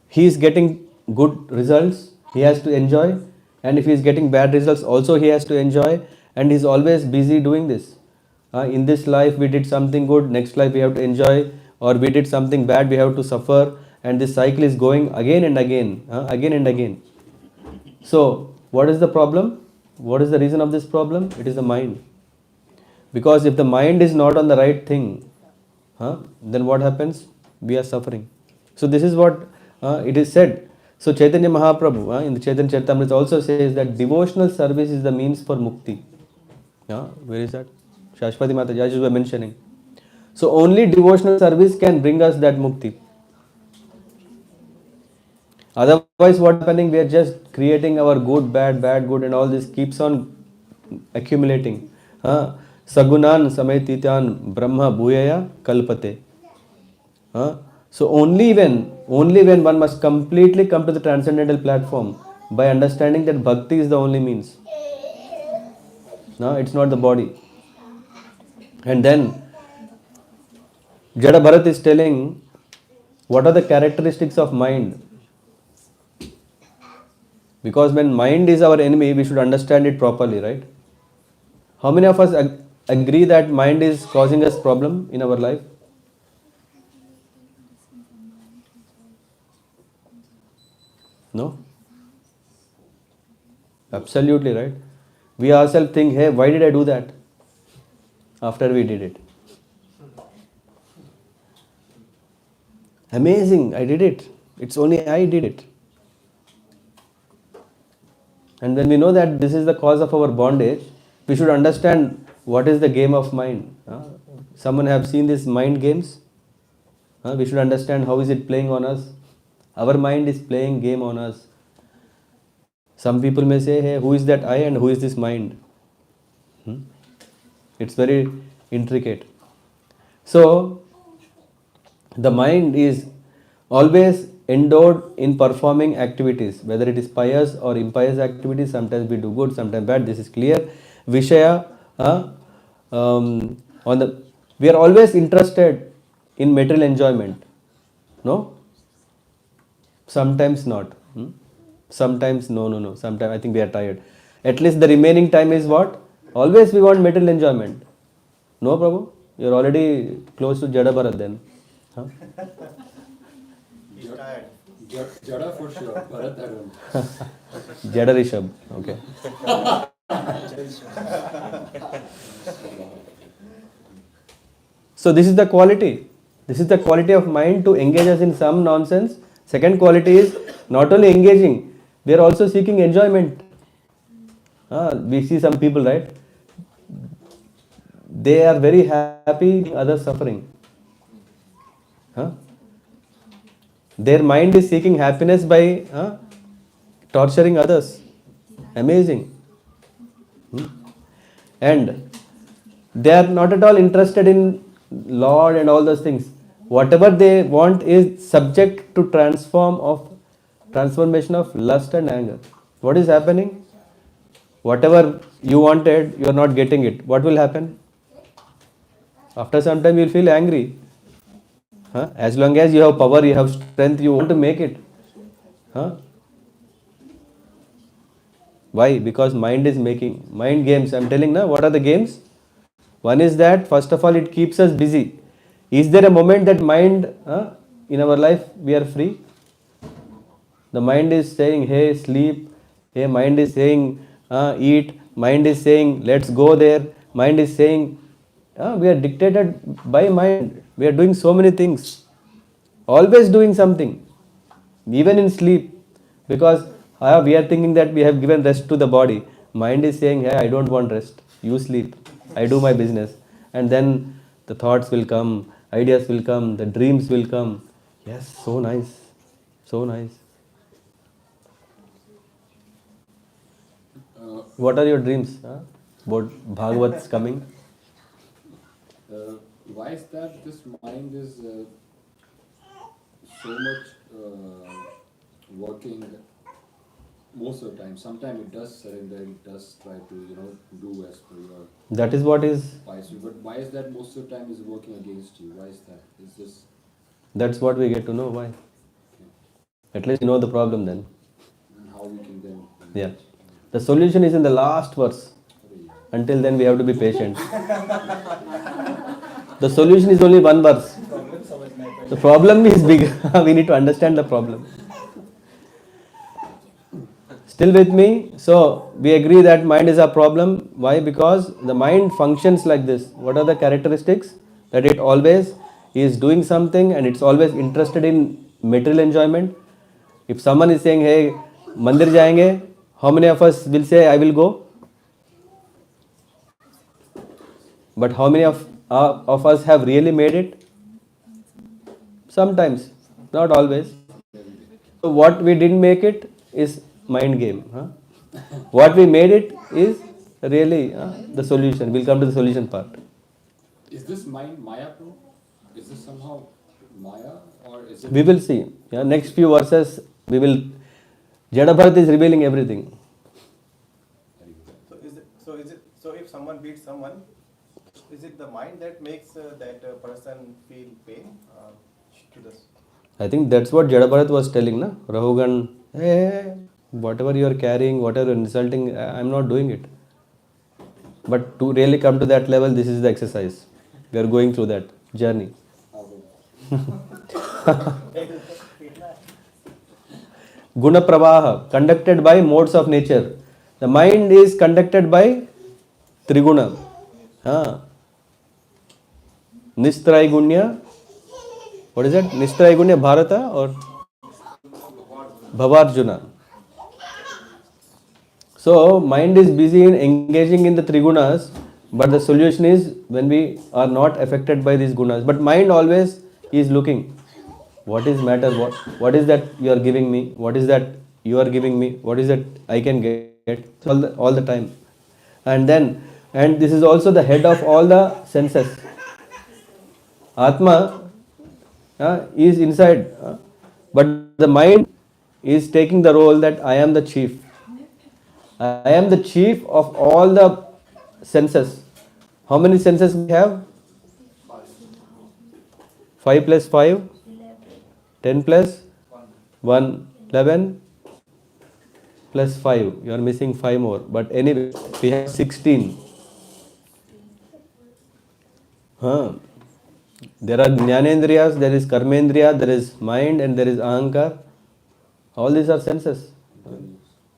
he is getting good results, he has to enjoy, and if he is getting bad results also he has to enjoy, and he is always busy doing this. In this life we did something good, next life we have to enjoy, or we did something bad, we have to suffer, and this cycle is going again and again, again and again. So what is the problem? What is the reason of this problem? It is the mind. Because if the mind is not on the right thing, then what happens? We are suffering. So this is what it is said. So Chaitanya Mahaprabhu in the Chaitanya Charitamrita also says that devotional service is the means for mukti. Where is that? Shashwati Mataji, as you were mentioning. So only devotional service can bring us that mukti. Otherwise, what's happening? We are just creating our good, bad, bad, good, and all this keeps on accumulating. Sagunan samaytitan brahma bhuyaya kalpate. So only when one must completely come to the transcendental platform by understanding that bhakti is the only means. No, it's not the body. And then Jada Bharat is telling what are the characteristics of mind. Because when mind is our enemy, we should understand it properly, right? How many of us agree that mind is causing us problem in our life? No? Absolutely right. We ourselves think, hey, why did I do that? After we did it. Amazing, I did it. It's only I did it. And when we know that this is the cause of our bondage, we should understand what is the game of mind. Someone have seen these mind games? We should understand how is it playing on us. Our mind is playing game on us. Some people may say, hey, who is that I and who is this mind? It's very intricate. So, the mind is always endowed in performing activities, whether it is pious or impious activities. Sometimes we do good, sometimes bad. This is clear. Vishaya, on the we are always interested in material enjoyment. No, sometimes not. Sometimes no. Sometimes I think we are tired. At least the remaining time is what? Always we want material enjoyment. No, Prabhu, you are already close to Jada Bharat then. Huh? He's tired. Jada for sure, Bharat I don't. Jada Rishabh. Okay. So this is the quality. This is the quality of mind to engage us in some nonsense. Second quality is not only engaging, we are also seeking enjoyment. We see some people, right? They are very happy, others suffering. Their mind is seeking happiness by torturing others. Amazing. And they are not at all interested in Lord and all those things. Whatever they want is subject to transformation of lust and anger. What is happening? Whatever you wanted, you are not getting it. What will happen? After some time, you will feel angry. As long as you have power, you have strength, you want to make it. Why? Because mind is making mind games. I am telling now, what are the games? One is that first of all it keeps us busy. Is there a moment that mind in our life we are free? The mind is saying, hey, sleep. Hey, mind is saying, eat. Mind is saying, let's go there. Mind is saying, we are dictated by mind. We are doing so many things. Always doing something. Even in sleep. Because we are thinking that we have given rest to the body. Mind is saying, hey, I don't want rest. You sleep. I do my business. And then the thoughts will come, ideas will come, the dreams will come. Yes, so nice. So nice. What are your dreams? About Bhagavat's coming? Why is that this mind is so much working most of the time? Sometimes it does surrender, it does try to, do as per your That is what is. advice. But why is that most of the time is working against you? Why is that? Is this That's what we get to know. Why? At least you know the problem then. and how we can then? Yeah. The solution is in the last verse. Until then, we have to be patient. The solution is only one verse. The problem is big. We need to understand the problem. Still with me? So, we agree that mind is a problem. Why? Because the mind functions like this. What are the characteristics? That it always is doing something and it's always interested in material enjoyment. If someone is saying, hey, mandir jayenge, how many of us will say, I will go? But how many of us have really made it? Sometimes, not always. So what we didn't make it is mind game. Huh? What we made it is really the solution. We'll come to the solution part. Is this mind Maya, bro? Is this somehow Maya, or is it? We will see. Yeah, next few verses we will. Jada Bharat is revealing everything. So if someone beats someone, is it the mind that makes that person feel pain to this? I think that's what Jada Bharat was telling, na? Rahugan, hey, whatever you are carrying, whatever you're insulting, I'm not doing it. But to really come to that level, this is the exercise. We are going through that journey. Guna Pravaha, conducted by modes of nature. The mind is conducted by Triguna. Nistraigunya. What is that? Nistraigunya Bharata or Bhavarjuna. So, mind is busy in engaging in the Trigunas, but the solution is when we are not affected by these gunas. But mind always is looking. What is matter? What is that you are giving me? What is that you are giving me? What is that I can get? All the time. And this is also the head of all the senses. Atma is inside, but the mind is taking the role that I am the chief. I am the chief of all the senses. How many senses we have? 5 plus 5, 10 plus 1, 11 plus 5. You are missing 5 more. But anyway, we have 16. There are Jnanendriyas, there is Karmendriya, there is mind, and there is Ahankar. All these are senses.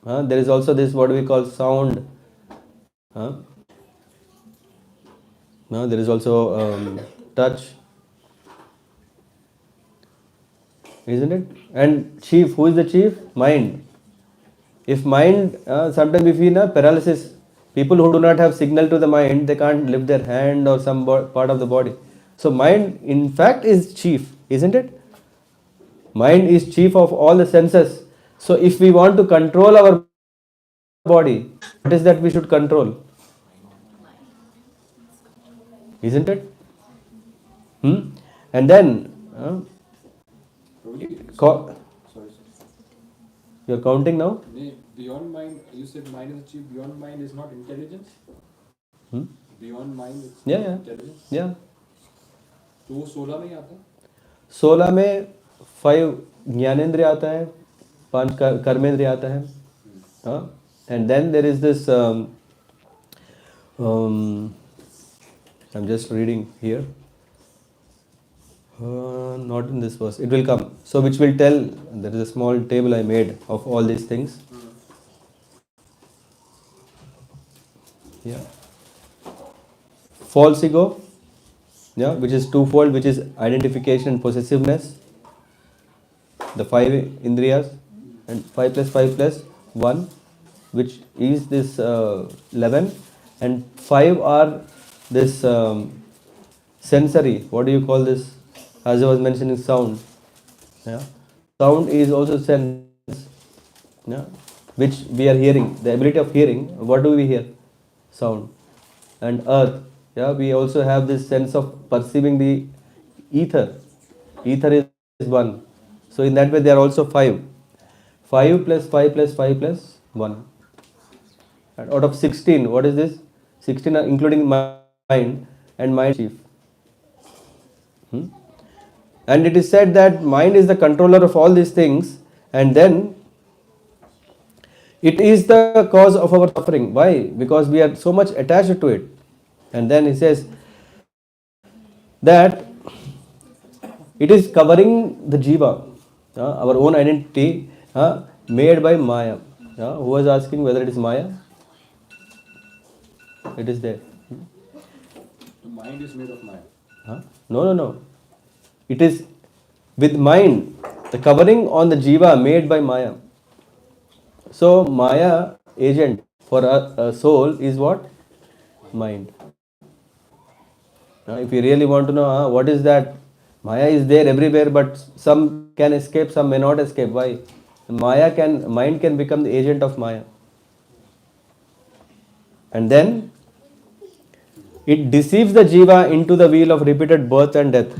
There is also this what we call sound. There is also touch. Isn't it? And chief, who is the chief? Mind. If mind, sometimes we feel paralysis. People who do not have signal to the mind, they can't lift their hand or some part of the body. So mind, in fact, is chief, isn't it? Mind is chief of all the senses. So if we want to control our body, what is that we should control? Isn't it? And then, you're counting now? Beyond mind, you said mind is achieved. Beyond mind is not intelligence. Beyond mind is intelligence. Yeah. तो वो 16 में ही आता है? 16 में 5 ज्ञानेंद्रिय आता है, 5 कर्मेंद्रिय आता है. And then there is this, I'm just reading here. Not in this verse. It will come. So which will tell, there is a small table I made of all these things. Yeah. False ego, which is twofold, which is identification and possessiveness. The 5 indriyas, and 5 plus 1, which is this 11, and 5 are this sensory. What do you call this? As I was mentioning, sound. Sound is also sense, which we are hearing. The ability of hearing. What do we hear? Sound. And earth. We also have this sense of perceiving the ether. Ether is 1. So in that way there are also 5. 5 plus 5 plus 5 plus 1. And out of 16, what is this? 16 are including mind, and mind chief. And it is said that mind is the controller of all these things, and then it is the cause of our suffering. Why? Because we are so much attached to it. And then he says that it is covering the jiva, our own identity, made by Maya. Who was asking whether it is Maya? It is there. The mind is made of Maya. No. It is with mind, the covering on the jiva made by Maya. So Maya agent for a soul is what? Mind. If you really want to know what is that Maya is there everywhere, but some can escape, some may not escape. Why? Mind can become the agent of Maya. And then it deceives the jiva into the wheel of repeated birth and death.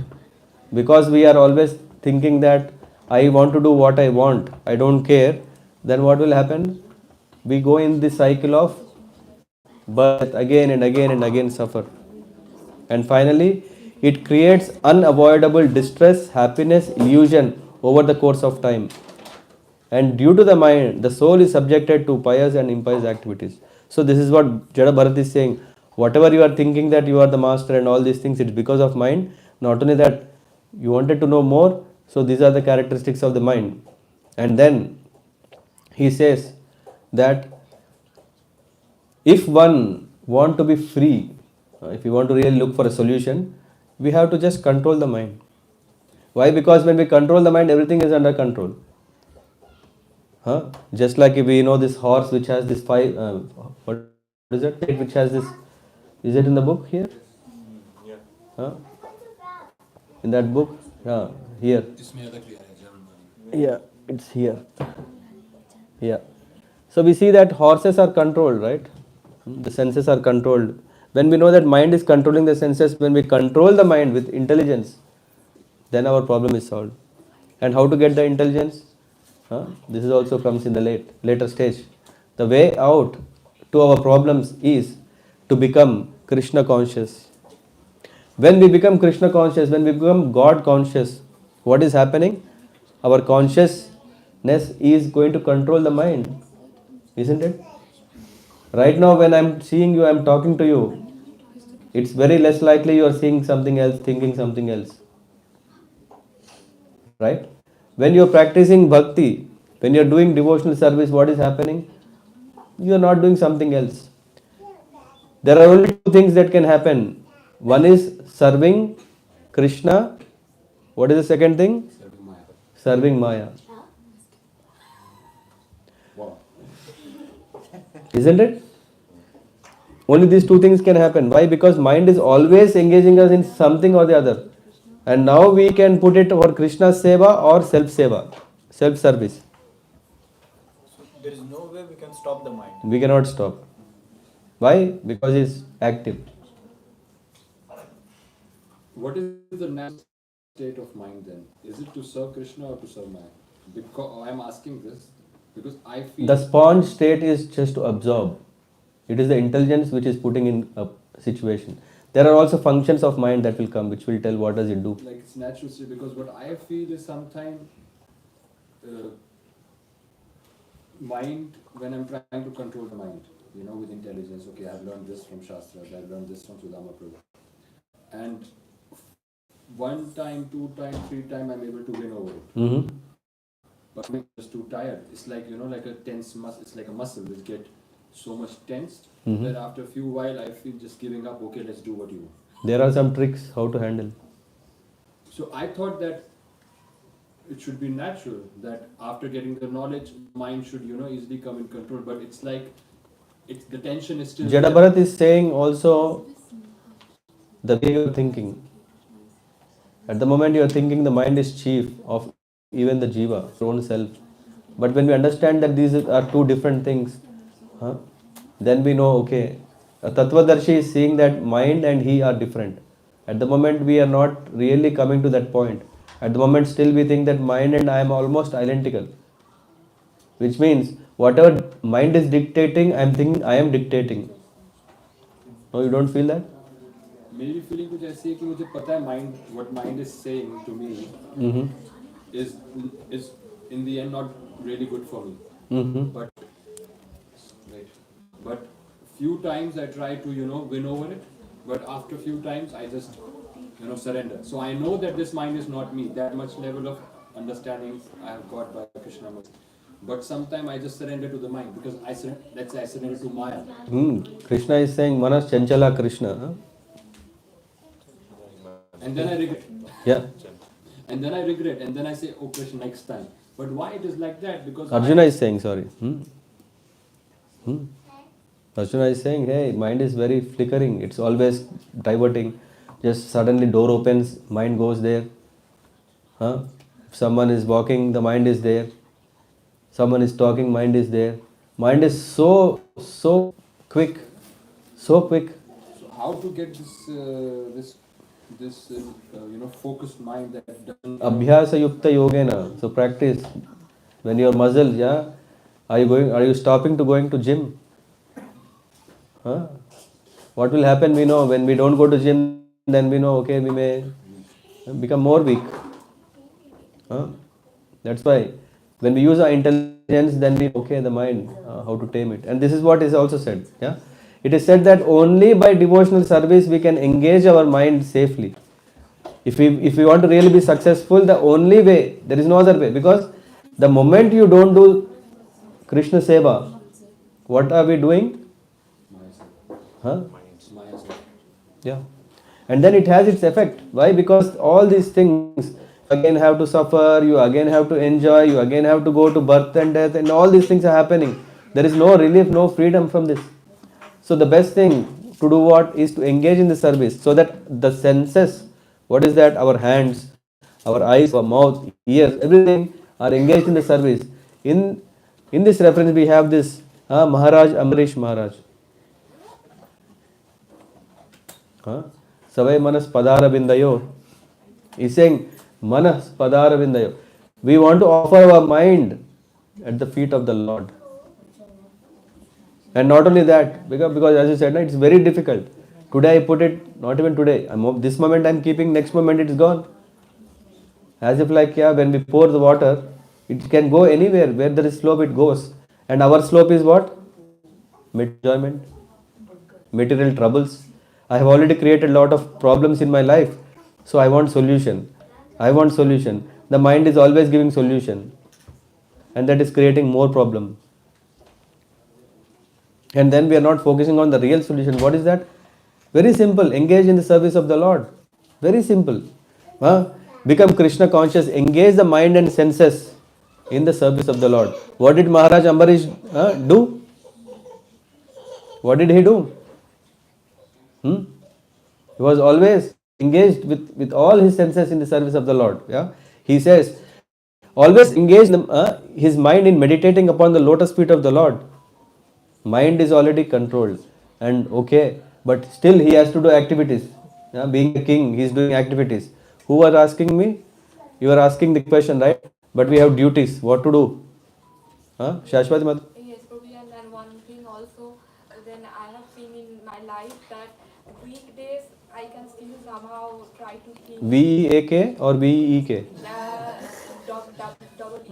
Because we are always thinking that I want to do what I want, I don't care, then what will happen? We go in this cycle of birth again and again and again suffer. And finally, it creates unavoidable distress, happiness, illusion over the course of time. And due to the mind, the soul is subjected to pious and impious activities. So this is what Jada Bharat is saying. Whatever you are thinking that you are the master and all these things, it's because of mind. Not only that, you wanted to know more, so these are the characteristics of the mind. And then he says that if one want to be free, if you want to really look for a solution, we have to just control the mind. Why? Because when we control the mind, everything is under control. Just like if we know this horse which has this five, what is it? Which has this, is it in the book here? Yeah. Huh? In that book? Yeah, here. Yeah, it's here. Yeah. So we see that horses are controlled, right? The senses are controlled. When we know that mind is controlling the senses, when we control the mind with intelligence, then our problem is solved. And how to get the intelligence? This is also comes in the later stage. The way out to our problems is to become Krishna conscious. When we become Krishna conscious, when we become God conscious, what is happening? Our consciousness is going to control the mind, isn't it? Right now, when I'm seeing you, I'm talking to you, it's very less likely you are seeing something else, thinking something else. Right? When you're practicing bhakti, when you're doing devotional service, what is happening? You are not doing something else. There are only two things that can happen. One is serving Krishna. What is the second thing? Serving Maya. Isn't it? Only these two things can happen. Why? Because mind is always engaging us in something or the other. And now we can put it for Krishna's seva or self-seva, self-service. So there is no way we can stop the mind. We cannot stop. Why? Because it's active. What is the natural state of mind then? Is it to serve Krishna or to serve Maya? Because I'm asking this because I feel The sponge state is just to absorb. It is the intelligence which is putting in a situation. There are also functions of mind that will come, which will tell what does it do. like it's natural state because what I feel is sometimes mind when I'm trying to control the mind, with intelligence. Okay, I've learned this from Shastras, I've learned this from Sudama Prabhu, and one time, two time, three time, I'm able to win over it. Mm-hmm. But I'm just too tired. It's like like a tense muscle. It's like a muscle which get so much tensed that after a few while I feel just giving up. Okay, let's do what you want. There are some tricks how to handle. So I thought that it should be natural that after getting the knowledge, mind should easily come in control. But it's like the tension is still. Jada Bharat is saying also the way you are thinking. At the moment you are thinking, the mind is chief of even the jiva, your own self. But when we understand that these are two different things, then we know, okay, a Tattvadarshi is seeing that mind and he are different. At the moment we are not really coming to that point. At the moment still we think that mind and I am almost identical. Which means whatever mind is dictating, I am thinking I am dictating. No, you don't feel that? मेरी feeling कुछ ऐसी है कि मुझे पता है what mind is saying to me is in the end not really good for me. But few times I try to win over it, but after few times I just surrender. So I know that this mind is not me. That much level of understanding I have got by Krishna. But sometimes I just surrender to the mind because let's say I surrender to Maya. Krishna is saying Manas Chanchala Krishna. And then I regret. Yeah. And then I regret. And then I say, oh Krishna, next time. But why it is like that? Because Arjuna is saying, sorry. Arjuna is saying, hey, mind is very flickering. It's always diverting. Just suddenly door opens, mind goes there. Huh? If someone is walking, the mind is there. Someone is talking, mind is there. Mind is so quick, so quick. So how to get this focused mind that doesn't Abhyasa yukta yogena. So practice. When your muscles, yeah, are you stopping to going to gym? Huh? What will happen, we know, when we don't go to gym, then we know, okay, we may become more weak. Huh? That's why when we use our intelligence, then we okay the mind, how to tame it. And this is what is also said. Yeah, it is said that only by devotional service we can engage our mind safely. If we want to really be successful, the only way, there is no other way, because the moment you don't do Krishna Seva, what are we doing? Huh? Yeah. And then it has its effect. Why? Because all these things, you again have to suffer, you again have to enjoy, you again have to go to birth and death, and all these things are happening. There is no relief, no freedom from this. So the best thing to do what is to engage in the service, so that the senses, what is that? Our hands, our eyes, our mouth, ears, everything are engaged in the service. In this reference we have this Maharaj Amrish Maharaj. Savai manas padara bindayo. He's saying manas padara bindayo. We want to offer our mind at the feet of the Lord. And not only that, because as you said, it's very difficult. Today I put it, not even today. This moment I'm keeping, next moment it is gone. As if like, yeah, when we pour the water, it can go anywhere. Where there is slope, it goes. And our slope is what? Enjoyment, material troubles. I have already created a lot of problems in my life. So I want solution. I want solution. The mind is always giving solution. And that is creating more problem. And then we are not focusing on the real solution. What is that? Very simple. Engage in the service of the Lord. Very simple. Become Krishna conscious. Engage the mind and senses in the service of the Lord. What did Maharaj Ambarish do? What did he do? He was always engaged with all his senses in the service of the Lord. Yeah, he says, always engage his mind in meditating upon the lotus feet of the Lord. Mind is already controlled and okay, but still he has to do activities. Yeah, being a king, he is doing activities. Who are asking me? You are asking the question, right? But we have duties. What to do? Shashwati Mat? Yes, Prabhu, and one thing also, then I have seen in my life that weekdays I can still somehow try to think. VEAK or VEEK?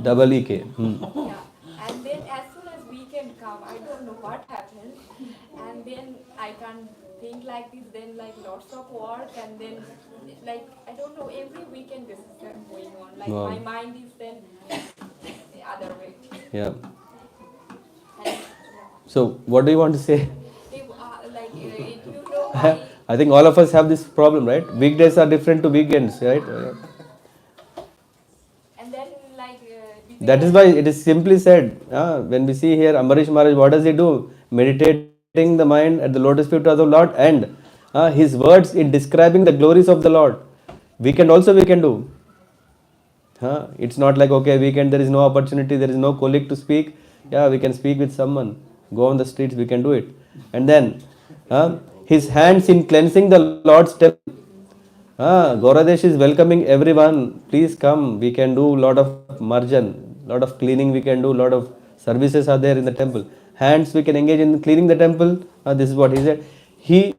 Double EK. Yeah, and then as soon as weekend come, I don't know what happens, and then I can think like this, then like lots of work, and then like I don't know, every weekend this is going on. Like Wow. my mind is then the other way. Yeah. And, So, what do you want to say? if, if you know my I think all of us have this problem, right? Weekdays are different to weekends, right? and then That is why it is simply said, when we see here Ambarish Maharaj, what does he do? Meditating the mind at the lotus feet of the Lord, and his words in describing the glories of the Lord. Weekend also we can do. It's not like, okay, weekend there is no opportunity, there is no colleague to speak. Yeah, we can speak with someone. Go on the streets, we can do it. And then his hands in cleansing the Lord's temple. Gauradesh is welcoming everyone. Please come. We can do lot of marjan, lot of cleaning we can do, lot of services are there in the temple. Hands we can engage in cleaning the temple. This is what he said. He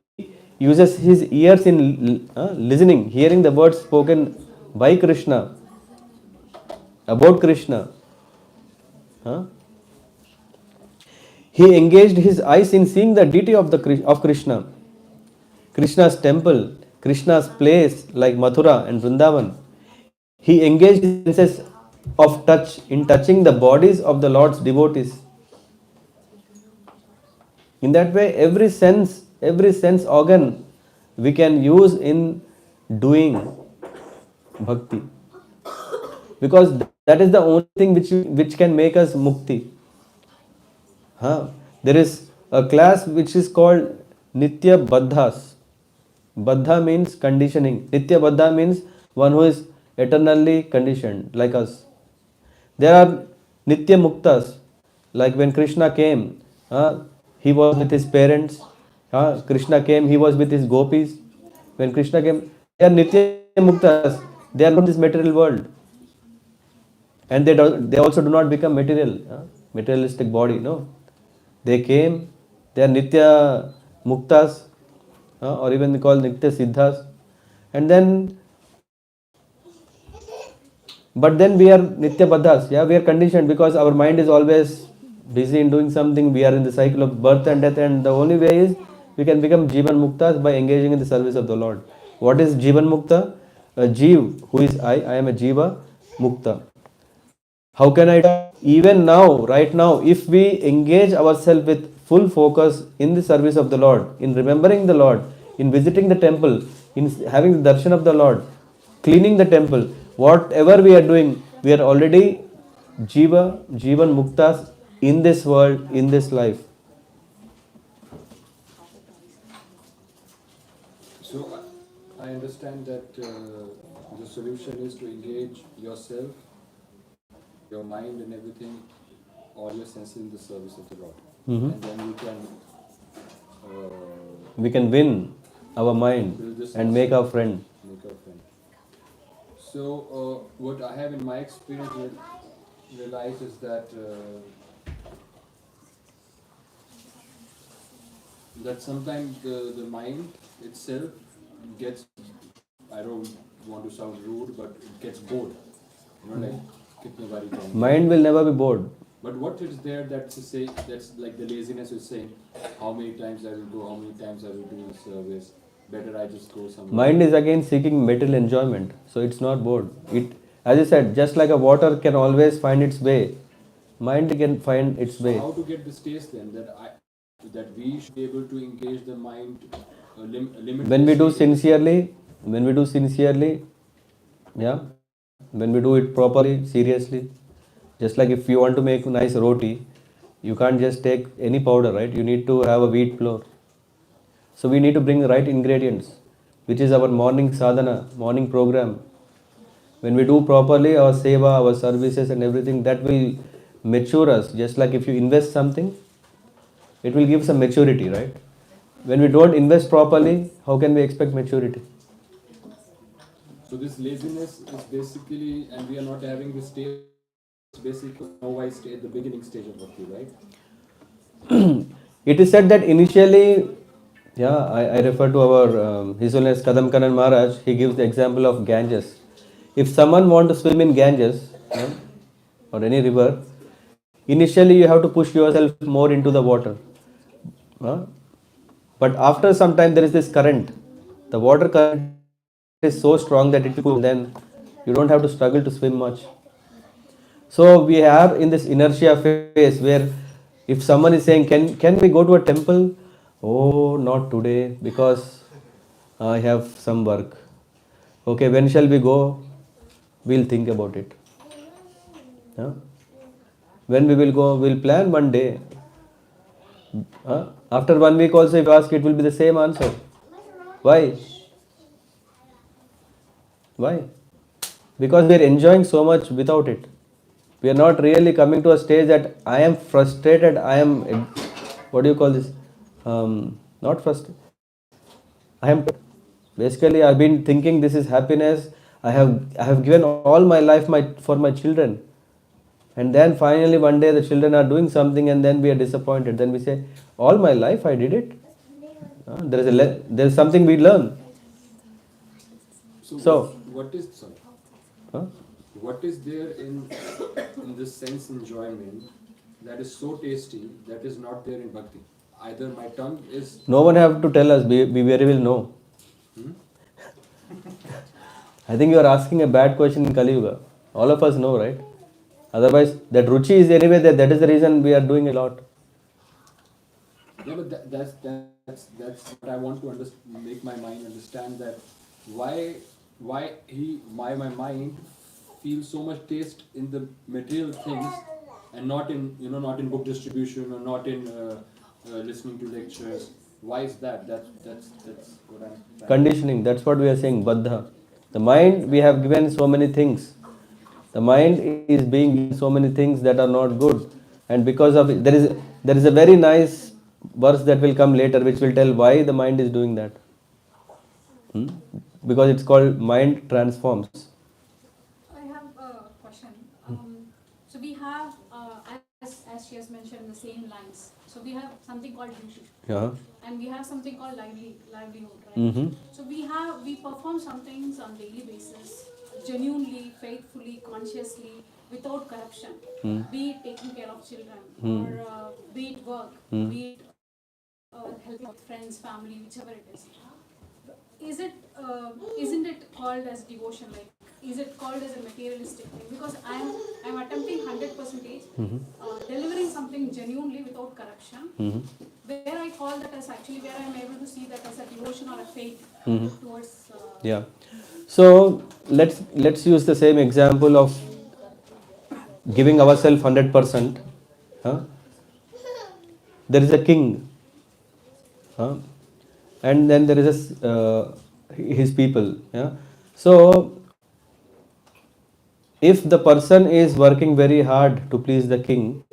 uses his ears in listening, hearing the words spoken by Krishna, about Krishna. He engaged his eyes in seeing the deity of Krishna, Krishna's temple, Krishna's place like Mathura and Vrindavan. He engaged his senses of touch in touching the bodies of the Lord's devotees. In that way, every sense organ we can use in doing bhakti, because that is the only thing which can make us mukti. There is a class which is called Nitya Baddhas. Baddha means conditioning. Nitya Baddha means one who is eternally conditioned like us. There are Nitya Muktas, like when Krishna came, he was with his parents. Krishna came, he was with his gopis. When Krishna came, they are Nitya Muktas. They are not from this material world. And they also do not become materialistic body. No, they came. They are Nitya Muktas, or even called Nitya Siddhas. And then, but then we are Nitya Baddhas. Yeah, we are conditioned because our mind is always busy in doing something. We are in the cycle of birth and death, and the only way is we can become Jivan Muktas by engaging in the service of the Lord. What is Jivan Mukta? A Jeev, who is I am a Jiva Mukta. How can I do? Even now, right now, if we engage ourselves with full focus in the service of the Lord, in remembering the Lord, in visiting the temple, in having the darshan of the Lord, cleaning the temple, whatever we are doing, we are already Jivan Muktas in this world, in this life. So I understand that the solution is to engage yourself, your mind and everything, all your senses in the service of the Lord. And then you can We can win our mind build this and make our friend. make our friend. So what I have in my experience realized is that sometimes the mind itself gets, I don't want to sound rude, but it gets bored. You know, like kitne bari kaam. Mind will never be bored. But what is there that's to say, that's like the laziness is saying, how many times I will go, how many times I will do the service, better I just go somewhere. Mind is again seeking material enjoyment, so it's not bored. It, as I said, just like a water can always find its way, mind can find its way. How to get this taste then, that we should be able to engage the mind limitlessly? When we do sincerely, yeah, when we do it properly, seriously, just like if you want to make nice roti, you can't just take any powder, right? You need to have a wheat flour. So we need to bring the right ingredients, which is our morning sadhana, morning program. When we do properly our seva, our services and everything, that will mature us. Just like if you invest something, it will give some maturity, right? When we don't invest properly, how can we expect maturity? So this laziness is basically, and we are not having this stage, basically no stage, the beginning stage of bhakti, right? It is said that initially, yeah, I refer to our His Holiness Kadam Kanan Maharaj. He gives the example of Ganges. If someone wants to swim in Ganges, yeah, or any river, initially you have to push yourself more into the water. But after some time there is this current. The water current is so strong that it will pull, then you don't have to struggle to swim much. So we are in this inertia phase where if someone is saying, can we go to a temple? Oh, not today because I have some work. Okay, when shall we go? We'll think about it. Huh? When we will go, we'll plan one day. After 1 week also if you ask, it will be the same answer. Why? Why? Because we are enjoying so much without it. We are not really coming to a stage that I am frustrated, I am, what do you call this? Not frustrated. I am, basically I've been thinking this is happiness. I have given all my life for my children. And then finally one day the children are doing something and then we are disappointed. Then we say, all my life I did it. There is something we learn. So what is, sorry, what is there in this sense enjoyment that is so tasty that is not there in bhakti? Either my tongue is... No one have to tell us, we very well know. I think you are asking a bad question in Kali Yuga. All of us know, right? Otherwise, that ruchi is anyway there. That is the reason we are doing a lot. Yeah, but that's what I want to make my mind understand, that why my mind feels so much taste in the material things and not in, not in book distribution or not in listening to lectures. Why is that? That's what I'm trying. Conditioning, that's what we are saying, baddha. The mind, we have given so many things. The mind is being given so many things that are not good. And because of it, there is a very nice verse that will come later which will tell why the mind is doing that. Hmm? Because it's called mind transforms. I have a question. So we have, as she has mentioned in the same lines, so we have something called duty, Yeah. and we have something called livelihood, right? Mm-hmm. So we perform some things on daily basis, genuinely, faithfully, consciously, without corruption. Be it taking care of children, or be it work, be it helping out friends, family, whichever it is. Is it isn't it called as devotion? Like, is it called as a materialistic thing? Because I'm attempting 100% delivering something genuinely without corruption. Where I call that as actually where I'm able to see that as a devotion or a faith towards. Yeah. So let's use the same example of giving ourselves 100%. Huh? There is a king, huh? And then there is his people. Yeah. So if the person is working very hard to please the king,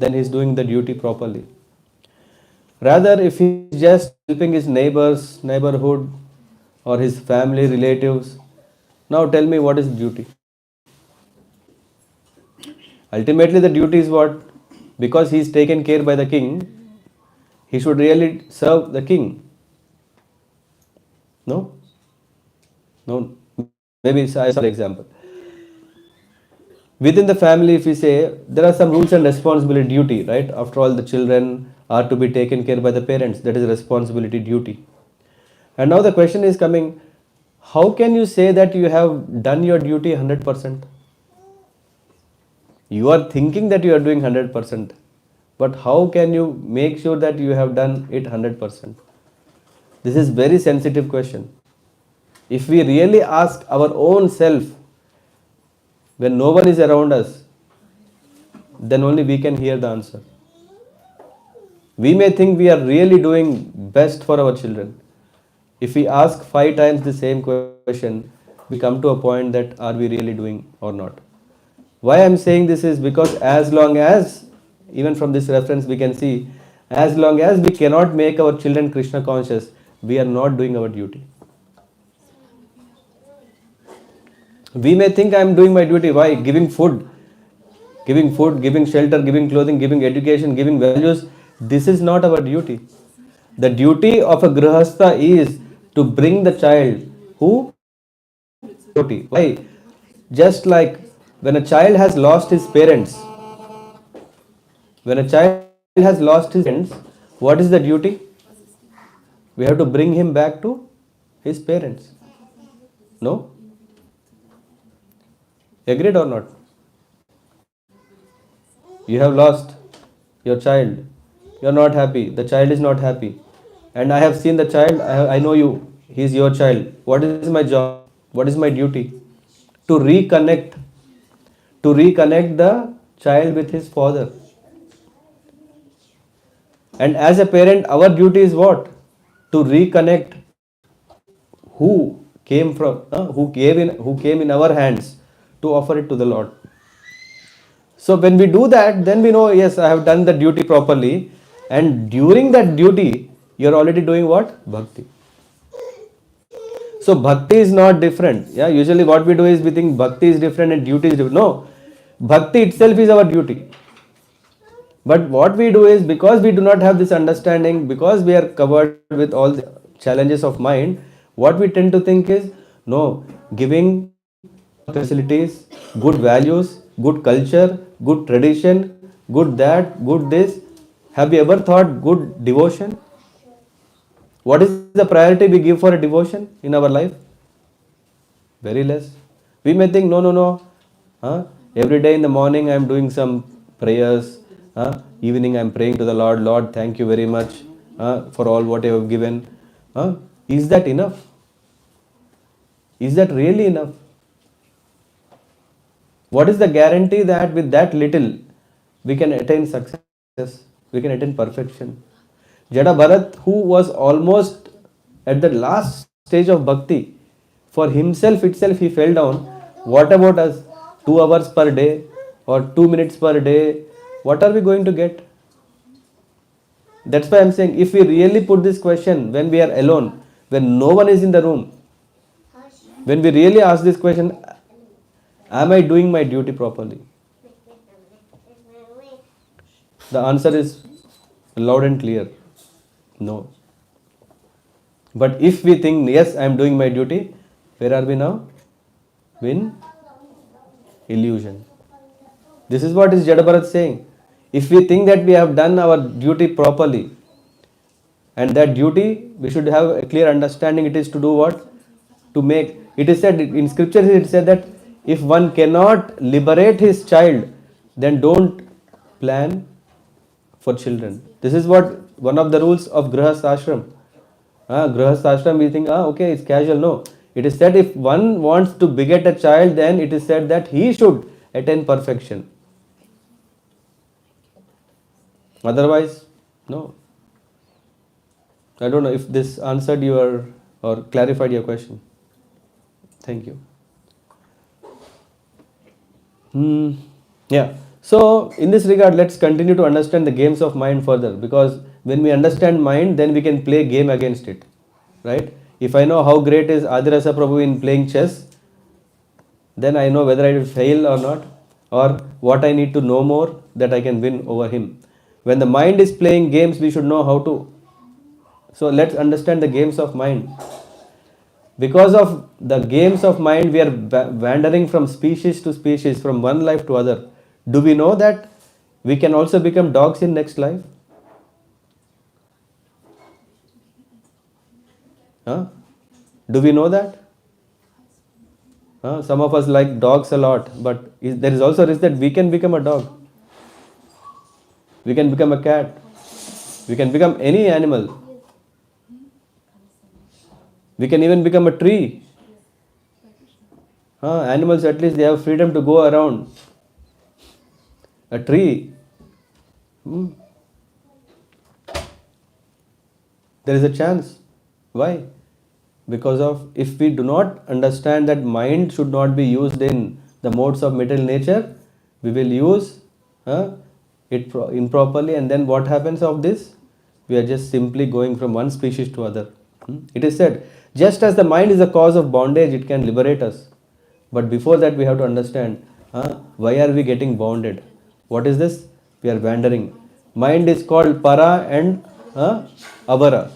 then he is doing the duty properly. Rather, if he is just helping his neighbors, neighborhood, or his family, relatives, now tell me what is duty? Ultimately, the duty is what? Because he is taken care by the king, he should really serve the king. No? No. Maybe I saw an example. Within the family, if we say there are some rules and responsibility, duty, right? After all, the children are to be taken care by the parents. That is responsibility, duty. And now the question is coming: how can you say that you have done your duty 100%? You are thinking that you are doing 100%, but how can you make sure that you have done it 100%? This is very sensitive question. If we really ask our own self when no one is around us, then only we can hear the answer. We may think we are really doing best for our children. If we ask 5 times the same question, we come to a point that are we really doing or not. Why I am saying this is because as long as, even from this reference we can see, as long as we cannot make our children Krishna conscious, we are not doing our duty. We may think I am doing my duty. Why? Giving food, giving shelter, giving clothing, giving education, giving values. This is not our duty. The duty of a grihastha is to bring the child who duty. Why? Just like when a child has lost his parents, when a child has lost his parents, what is the duty? We have to bring him back to his parents. No? Agreed or not? You have lost your child. You are not happy. The child is not happy. And I have seen the child. I know you. He is your child. What is my job? What is my duty? To reconnect. To reconnect the child with his father. And as a parent, our duty is what? To reconnect who came from, who came in our hands to offer it to the Lord. So when we do that, then we know, yes, I have done the duty properly. And during that duty, you are already doing what? Bhakti. So bhakti is not different. Yeah, usually what we do is we think bhakti is different and duty is different. No, bhakti itself is our duty. But what we do is, because we do not have this understanding, because we are covered with all the challenges of mind, what we tend to think is, no, giving facilities, good values, good culture, good tradition, good that, good this. Have you ever thought good devotion? What is the priority we give for a devotion in our life? Very less. We may think, no, no, no. Every day in the morning I am doing some prayers. Evening I am praying to the Lord. Lord, thank you very much for all what you have given. Is that enough? Is that really enough? What is the guarantee that with that little we can attain success? We can attain perfection. Jada Bharat, who was almost at the last stage of bhakti. For himself itself he fell down. What about us? 2 hours per day or 2 minutes per day? What are we going to get? That's why I'm saying, if we really put this question when we are alone, when no one is in the room, when we really ask this question, am I doing my duty properly? The answer is loud and clear, no. But if we think, yes, I am doing my duty, where are we now? In illusion. This is what is Jada Bharat saying. If we think that we have done our duty properly, and that duty, we should have a clear understanding, it is to do what? To make, it is said in scripture, it said that if one cannot liberate his child, then don't plan for children. This is what one of the rules of Grihastha Ashram. Grihastha Ashram, we think, okay, it's casual. No. It is said if one wants to beget a child, then it is said that he should attain perfection. Otherwise, no. I don't know if this answered your or clarified your question. Thank you. Yeah. So, in this regard, let's continue to understand the games of mind further, because when we understand mind, then we can play game against it. Right? If I know how great is Adirasa Prabhu in playing chess, then I know whether I will fail or not, or what I need to know more that I can win over him. When the mind is playing games, we should know how to. So let's understand the games of mind. Because of the games of mind, we are wandering from species to species, from one life to other. Do we know that we can also become dogs in next life? Do we know that? Some of us like dogs a lot, but there is also a risk that we can become a dog. We can become a cat. We can become any animal. We can even become a tree. Animals, at least they have freedom to go around. A tree. There is a chance. Why? Because of, if we do not understand that mind should not be used in the modes of material nature, we will use it improperly, and then what happens of this? We are just simply going from one species to other. It is said, just as the mind is the cause of bondage, it can liberate us. But before that, we have to understand, why are we getting bonded? What is this? We are wandering. Mind is called para and avara.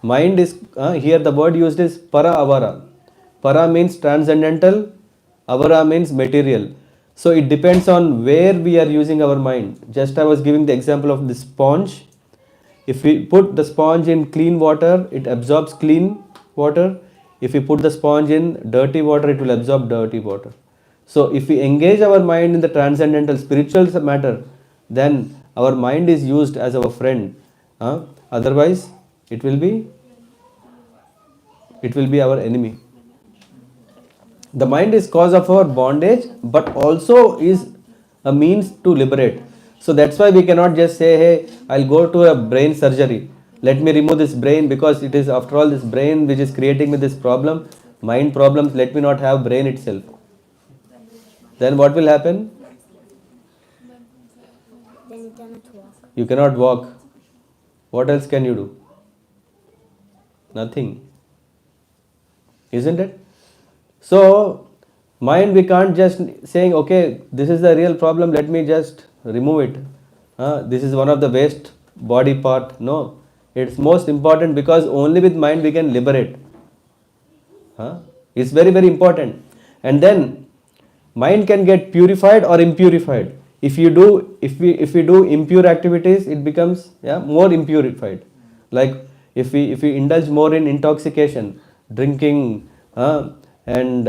Mind is, here the word used is para avara. Para means transcendental, avara means material. So it depends on where we are using our mind. Just I was giving the example of the sponge. If we put the sponge in clean water, it absorbs clean water. If we put the sponge in dirty water, it will absorb dirty water. So if we engage our mind in the transcendental spiritual matter, then our mind is used as our friend. Otherwise, it will be our enemy. The mind is cause of our bondage, but also is a means to liberate. So that's why we cannot just say, hey, I'll go to a brain surgery. Let me remove this brain, because it is after all this brain which is creating me this problem, mind problems. Let me not have brain itself. Then what will happen? Then you cannot walk. You cannot walk. What else can you do? Nothing. Isn't it? So, mind, we can't just saying, okay, this is the real problem, let me just remove it. This is one of the waste body part. No. It's most important, because only with mind we can liberate. It's very, very important. And then mind can get purified or impurified. If we do impure activities, it becomes more impurified. Like if we indulge more in intoxication, drinking, and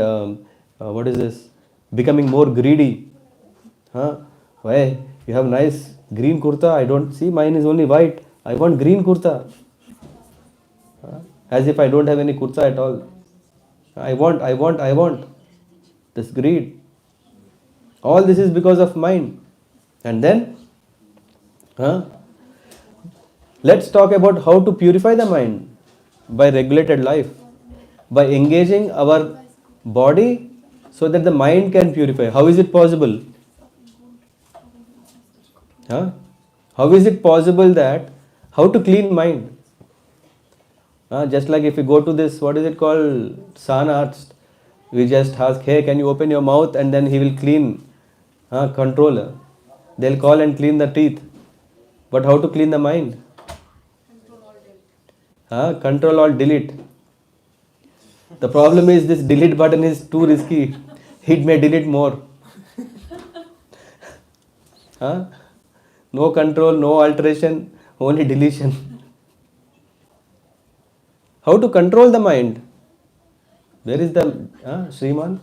what is this? Becoming more greedy. Why? You have nice green kurta. I don't see, mine is only white. I want green kurta. As if I don't have any kurta at all. I want. This greed. All this is because of mind. And then, let's talk about how to purify the mind. By regulated life, by engaging our body so that the mind can purify. How is it possible? Huh? How is it possible that, how to clean mind? Just like if you go to this, what is it called, San Arts, we just ask, hey, can you open your mouth, and then he will clean, controller. They'll call and clean the teeth. But how to clean the mind? Control or delete. The problem is this delete button is too risky. It may delete more. No control, no alteration, only deletion. How to control the mind? Where is the Srimad?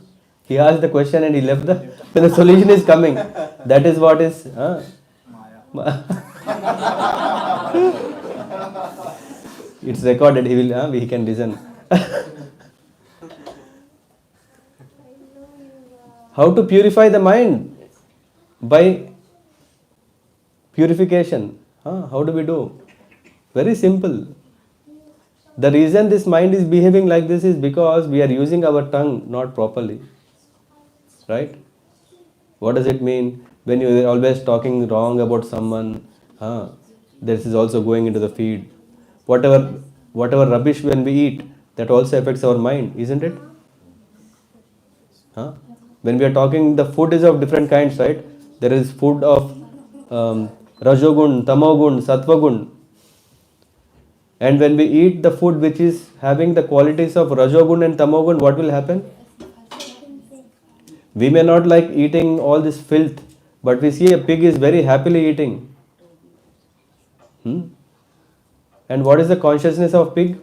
He asked the question and he left the solution is coming. That is what is it's recorded. He can listen. How to purify the mind? By purification. How do we do? Very simple. The reason this mind is behaving like this is because we are using our tongue not properly. Right? What does it mean? When you are always talking wrong about someone, this is also going into the feed. Whatever rubbish when we eat, that also affects our mind, isn't it? When we are talking, the food is of different kinds, right? There is food of Rajogun, Tamogun, Sattvagun. And when we eat the food which is having the qualities of Rajogun and Tamogun, what will happen? We may not like eating all this filth, but we see a pig is very happily eating. And what is the consciousness of pig?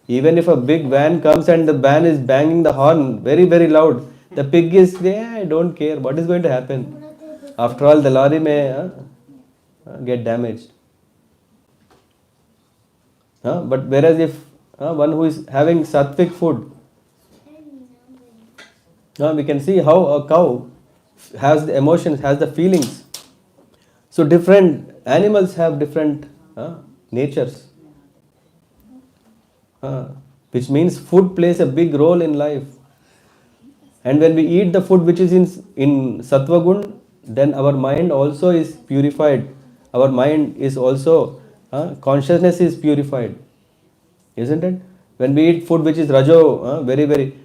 Even if a big van comes and the van is banging the horn very, very loud, the pig is, I don't care, what is going to happen? After all, the lorry may get damaged. But whereas if one who is having sattvic food, we can see how a cow has the emotions, has the feelings. So different animals have different natures. Which means food plays a big role in life. And when we eat the food which is in Sattva Gun, then our mind also is purified. Our mind is also, consciousness is purified. Isn't it? When we eat food which is Rajo,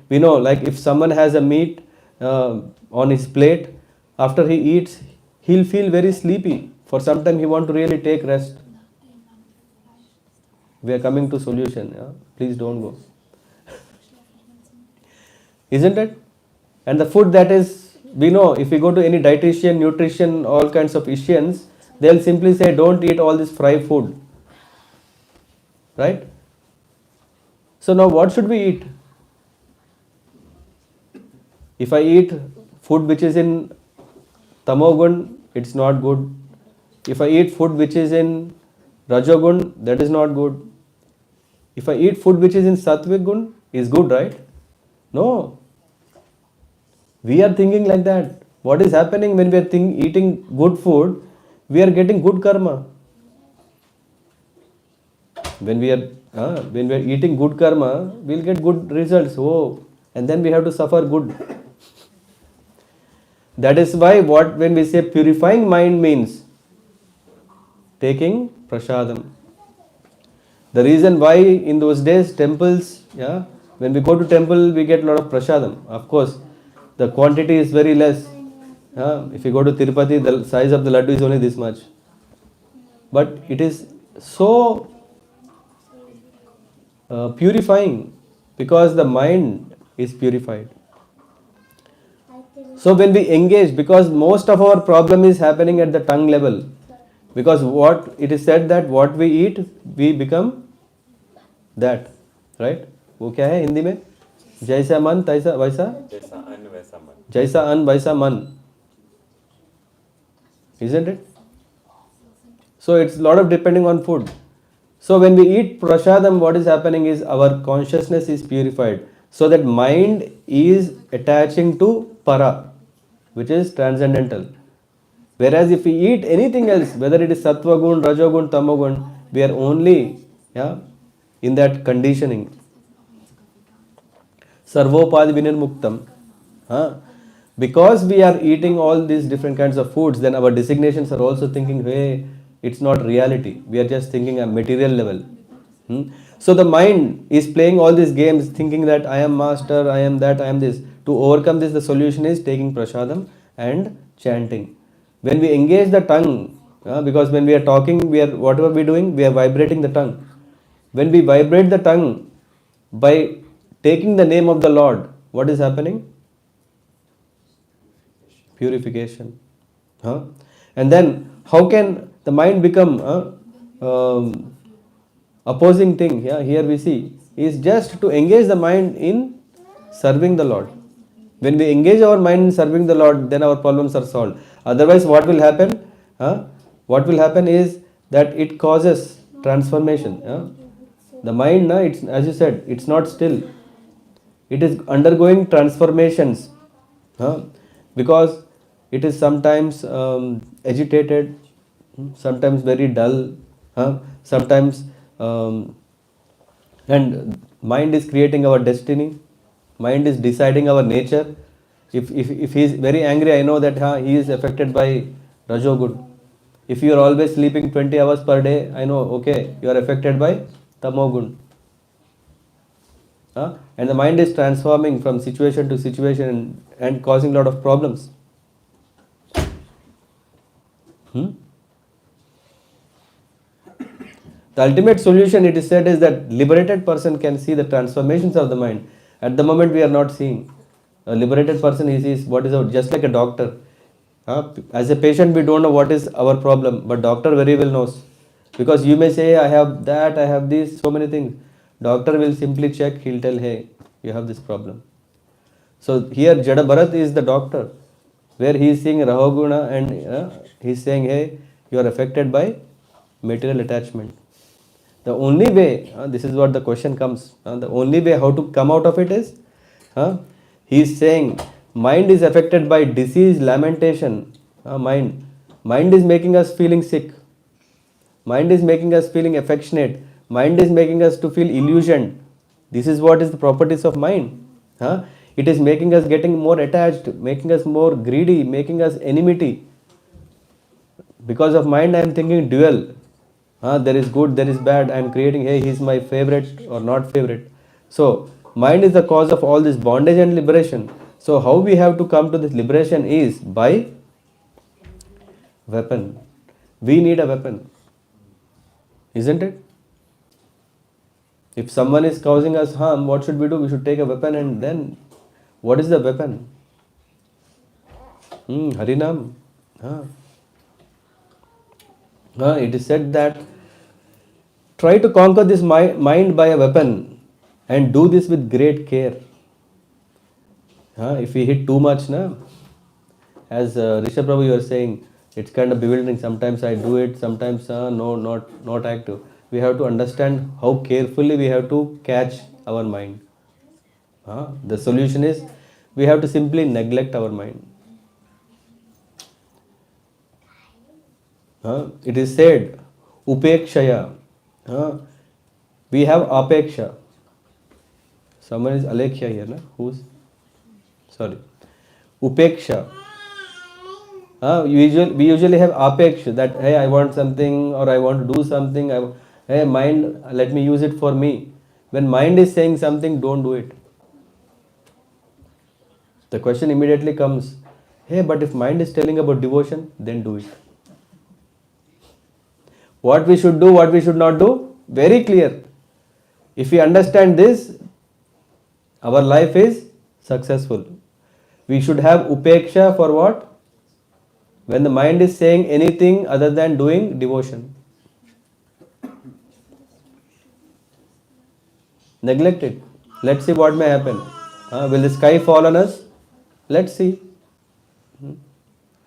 we know, like if someone has a meat on his plate, after he eats, he'll feel very sleepy. For some time he want to really take rest. We are coming to solution. Please don't go. Isn't it? And the food that is, we know, if we go to any dietitian, nutrition, all kinds of Asians, they'll simply say, don't eat all this fried food. Right? So now what should we eat? If I eat food which is in Tamogun, it's not good. If I eat food which is in Rajogun, that is not good. If I eat food which is in Sattvic Gun, is good, right? No. We are thinking like that. What is happening when we are eating good food? We are getting good karma. When we are eating good karma, we will get good results. And then we have to suffer good. That is why when we say purifying mind means taking prasadam. The reason why in those days temples, when we go to temple we get a lot of prasadam. Of course, the quantity is very less. If you go to Tirupati, the size of the laddu is only this much. But it is so purifying because the mind is purified. So when we engage, because most of our problem is happening at the tongue level, because what it is said that what we eat, we become that, right? वो क्या है हिंदी में? जैसा मन तैसा वैसा? जैसा अन्न वैसा मन. जैसा अन्न वैसा मन. Isn't it? So it's a lot of depending on food. So when we eat prasadam, what is happening is our consciousness is purified. So that mind is attaching to para, which is transcendental. Whereas if we eat anything else, whether it is sattva gun, rajogun, tamogun, we are only in that conditioning. Sarvopadi vinirmuktam. Huh? Because we are eating all these different kinds of foods, then our designations are also thinking, hey, it's not reality. We are just thinking a material level. So the mind is playing all these games, thinking that I am master, I am that, I am this. To overcome this, the solution is taking prasadam and chanting. When we engage the tongue, because when we are talking, we are whatever we are doing, we are vibrating the tongue. When we vibrate the tongue by taking the name of the Lord, what is happening? Purification. And then how can the mind become opposing thing? Here we see is just to engage the mind in serving the Lord. When we engage our mind in serving the Lord, then our problems are solved. Otherwise, what will happen? What will happen is that it causes transformation. The mind, it's as you said, it's not still. It is undergoing transformations, because it is sometimes agitated, sometimes very dull, sometimes and mind is creating our destiny, mind is deciding our nature. If he is very angry, I know that he is affected by rajogun. If you are always sleeping 20 hours per day, I know, okay, you are affected by tamogun. And the mind is transforming from situation to situation and causing a lot of problems. The ultimate solution, it is said, is that liberated person can see the transformations of the mind. At the moment, we are not seeing. A liberated person, he sees what is out, just like a doctor. As a patient, we don't know what is our problem, but doctor very well knows. Because you may say, I have that, I have this, so many things. Doctor will simply check, he'll tell, hey, you have this problem. So here Jada Bharat is the doctor, where he is seeing Rahoguna and he is saying, hey, you are affected by material attachment. The only way, this is what the question comes, the only way how to come out of it is, he is saying, mind is affected by disease, lamentation, mind is making us feeling sick, mind is making us feeling affectionate, mind is making us to feel illusioned. This is what is the properties of mind. It is making us getting more attached, making us more greedy, making us enmity. Because of mind, I am thinking dual. There is good, there is bad. I am creating, hey, he is my favorite or not favorite. So, mind is the cause of all this bondage and liberation. So, how we have to come to this liberation is by weapon. We need a weapon. Isn't it? If someone is causing us harm, what should we do? We should take a weapon, and then what is the weapon? Harinam. It is said that try to conquer this mind by a weapon and do this with great care. If we hit too much, as Rishabh Prabhu you are saying, it's kind of bewildering. Sometimes I do it, sometimes no, not active. We have to understand how carefully we have to catch our mind. The solution is we have to simply neglect our mind. It is said, upekshaya. We have apeksha. Someone is alekhya here, who's? Sorry. Upeksha. We usually have apeksha, that hey, I want something or I want to do something. Hey, mind, let me use it for me. When mind is saying something, don't do it. The question immediately comes, hey, but if mind is telling about devotion, then do it. What we should do, what we should not do, very clear. If we understand this, our life is successful. We should have upeksha for what? When the mind is saying anything other than doing devotion. Neglect it. Let's see what may happen. Will the sky fall on us? Let's see.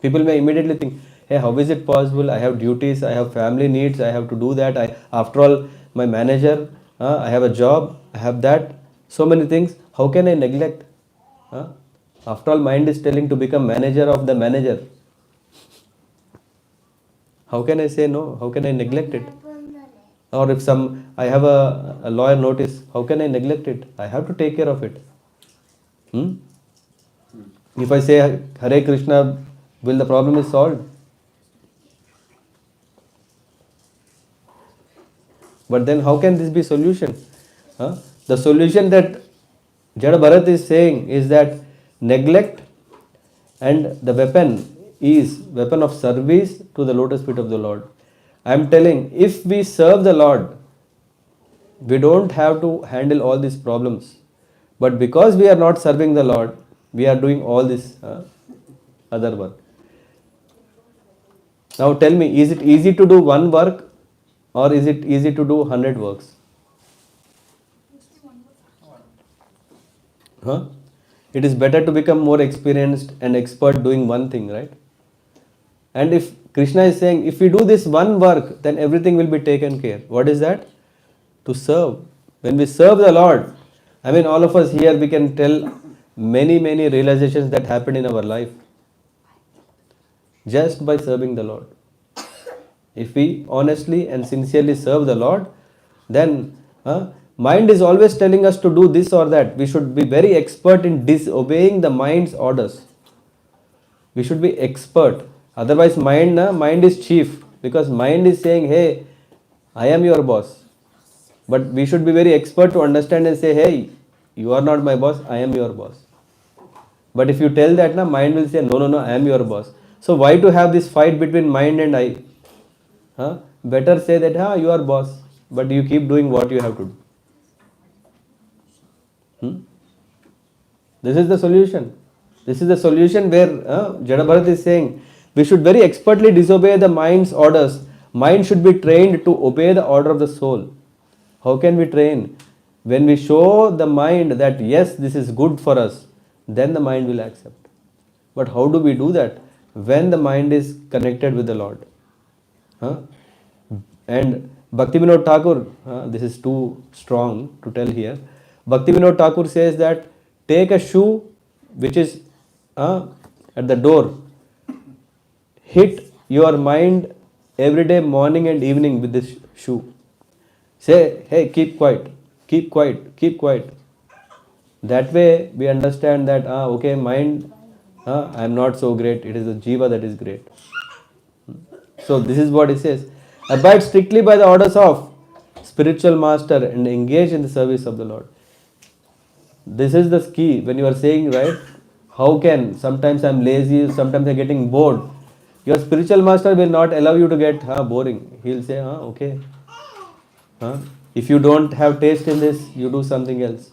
People may immediately think, hey, how is it possible? I have duties, I have family needs, I have to do that. After all, my manager, I have a job, I have that. So many things. How can I neglect? After all, mind is telling to become manager of the manager. How can I say no? How can I neglect it? Or if I have a lawyer notice, how can I neglect it? I have to take care of it. Hmm? If I say Hare Krishna, will the problem is solved? But then how can this be solution? Huh? The solution that Jada Bharat is saying is that neglect and the weapon of service to the lotus feet of the Lord. I am telling, if we serve the Lord, we don't have to handle all these problems. But because we are not serving the Lord, we are doing all this other work. Now tell me, is it easy to do one work or is it easy to do 100 works? Huh? It is better to become more experienced and expert doing one thing, right? And if Krishna is saying, if we do this one work, then everything will be taken care. What is that? To serve. When we serve the Lord, I mean, all of us here, we can tell many realizations that happened in our life just by serving the Lord. If we honestly and sincerely serve the Lord, then mind is always telling us to do this or that. We should be very expert in disobeying the mind's orders. We should be expert. Otherwise, mind is chief, because mind is saying, hey, I am your boss. But we should be very expert to understand and say, hey, you are not my boss, I am your boss. But if you tell that, mind will say, no, I am your boss. So why to have this fight between mind and I? Better say that, you are boss, but you keep doing what you have to do. This is the solution. This is the solution where Jada Bharat is saying, we should very expertly disobey the mind's orders. Mind should be trained to obey the order of the soul. How can we train? When we show the mind that yes, this is good for us, then the mind will accept. But how do we do that? When the mind is connected with the Lord. And Bhaktivinoda Thakur, this is too strong to tell here. Bhaktivinoda Thakur says that take a shoe which is at the door, hit your mind every day, morning and evening, with this shoe. Say, hey, keep quiet, keep quiet, keep quiet. That way we understand that, okay, mind, I am not so great, it is the Jiva that is great. So this is what he says. Abide strictly by the orders of spiritual master and engage in the service of the Lord. This is the key. When you are saying, right, how can, sometimes I am lazy, sometimes I am getting bored. Your spiritual master will not allow you to get boring. He will say, okay. If you don't have taste in this, you do something else.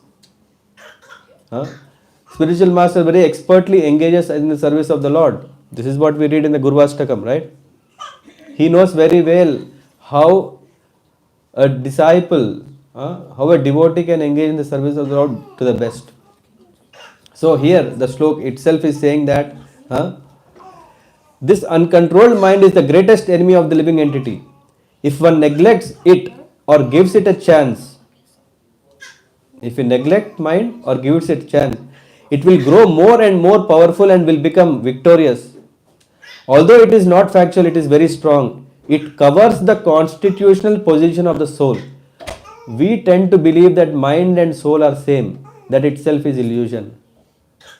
Spiritual master very expertly engages in the service of the Lord. This is what we read in the Gurvashtakam, right? He knows very well how a disciple, how a devotee can engage in the service of the Lord to the best. So here the slok itself is saying that this uncontrolled mind is the greatest enemy of the living entity. If one neglects it or gives it a chance, if you neglect mind or gives it a chance, it will grow more and more powerful and will become victorious. Although it is not factual, it is very strong. It covers the constitutional position of the soul. We tend to believe that mind and soul are same. That itself is illusion.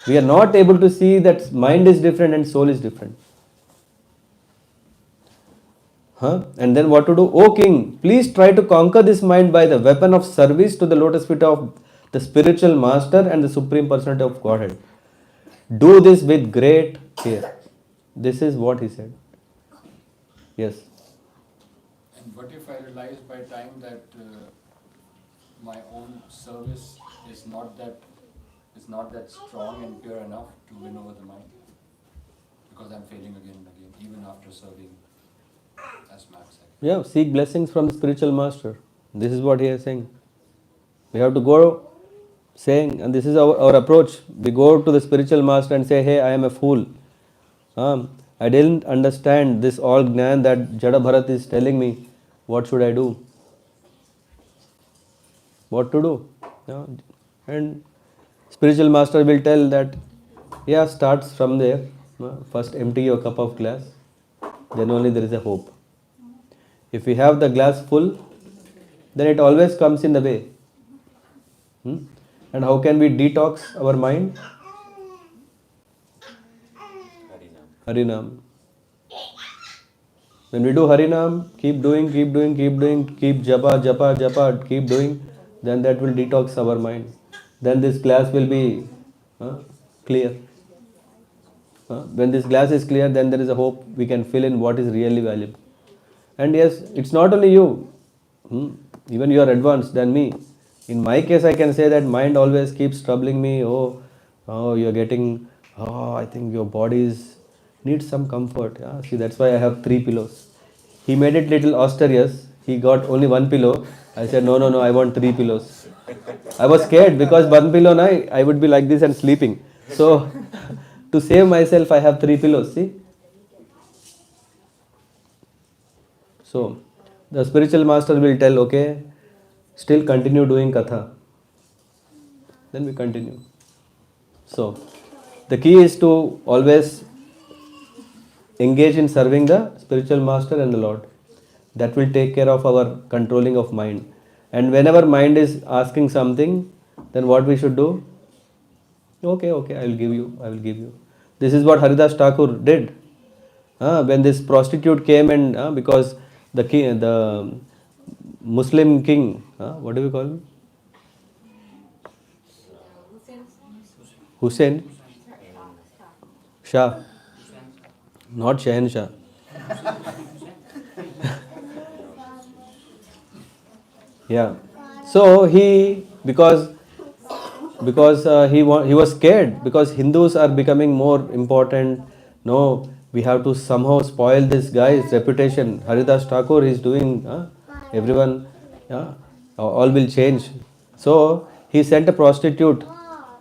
We are not able to see that mind is different and soul is different. And then what to do? O king, please try to conquer this mind by the weapon of service to the lotus feet of the spiritual master and the supreme personality of Godhead. Do this with great care. This is what he said. Yes. And what if I realize by time that my own service is not that strong and pure enough to win over the mind? Because I'm failing again and again, even after serving as Max said. Yeah, seek blessings from the spiritual master. This is what he is saying. We have to go saying, and this is our approach. We go to the spiritual master and say, hey, I am a fool. I didn't understand this all Gnan that Jada Bharat is telling me. What should I do? What to do? And spiritual master will tell that, starts from there. First empty your cup of glass. Then only there is a hope. If we have the glass full, then it always comes in the way. And how can we detox our mind? Harinam. When we do Harinam, keep doing, keep japa, japa, japa, keep doing, then that will detox our mind. Then this glass will be clear. When this glass is clear, then there is a hope we can fill in what is really valuable. And yes, it's not only you. Even you are advanced than me. In my case, I can say that mind always keeps troubling me. You're getting, I think your body needs some comfort. Yeah, see, that's why I have 3 pillows. He made it little austerious. He got only 1 pillow. I said, no, I want 3 pillows. I was scared because 1 pillow, I would be like this and sleeping. So, to save myself, I have 3 pillows. See? So, the spiritual master will tell, okay, still continue doing katha. Then we continue. So, the key is to always engage in serving the spiritual master and the Lord. That will take care of our controlling of mind. And whenever mind is asking something, then what we should do? Okay, I will give you. This is what Haridas Thakur did. When this prostitute came and because the Muslim king, what do we call him? Hussein Shah, not Shahenshah. Yeah. So because he was scared because Hindus are becoming more important. No, we have to somehow spoil this guy's reputation. Haridas Thakur is doing everyone, all will change. So he sent a prostitute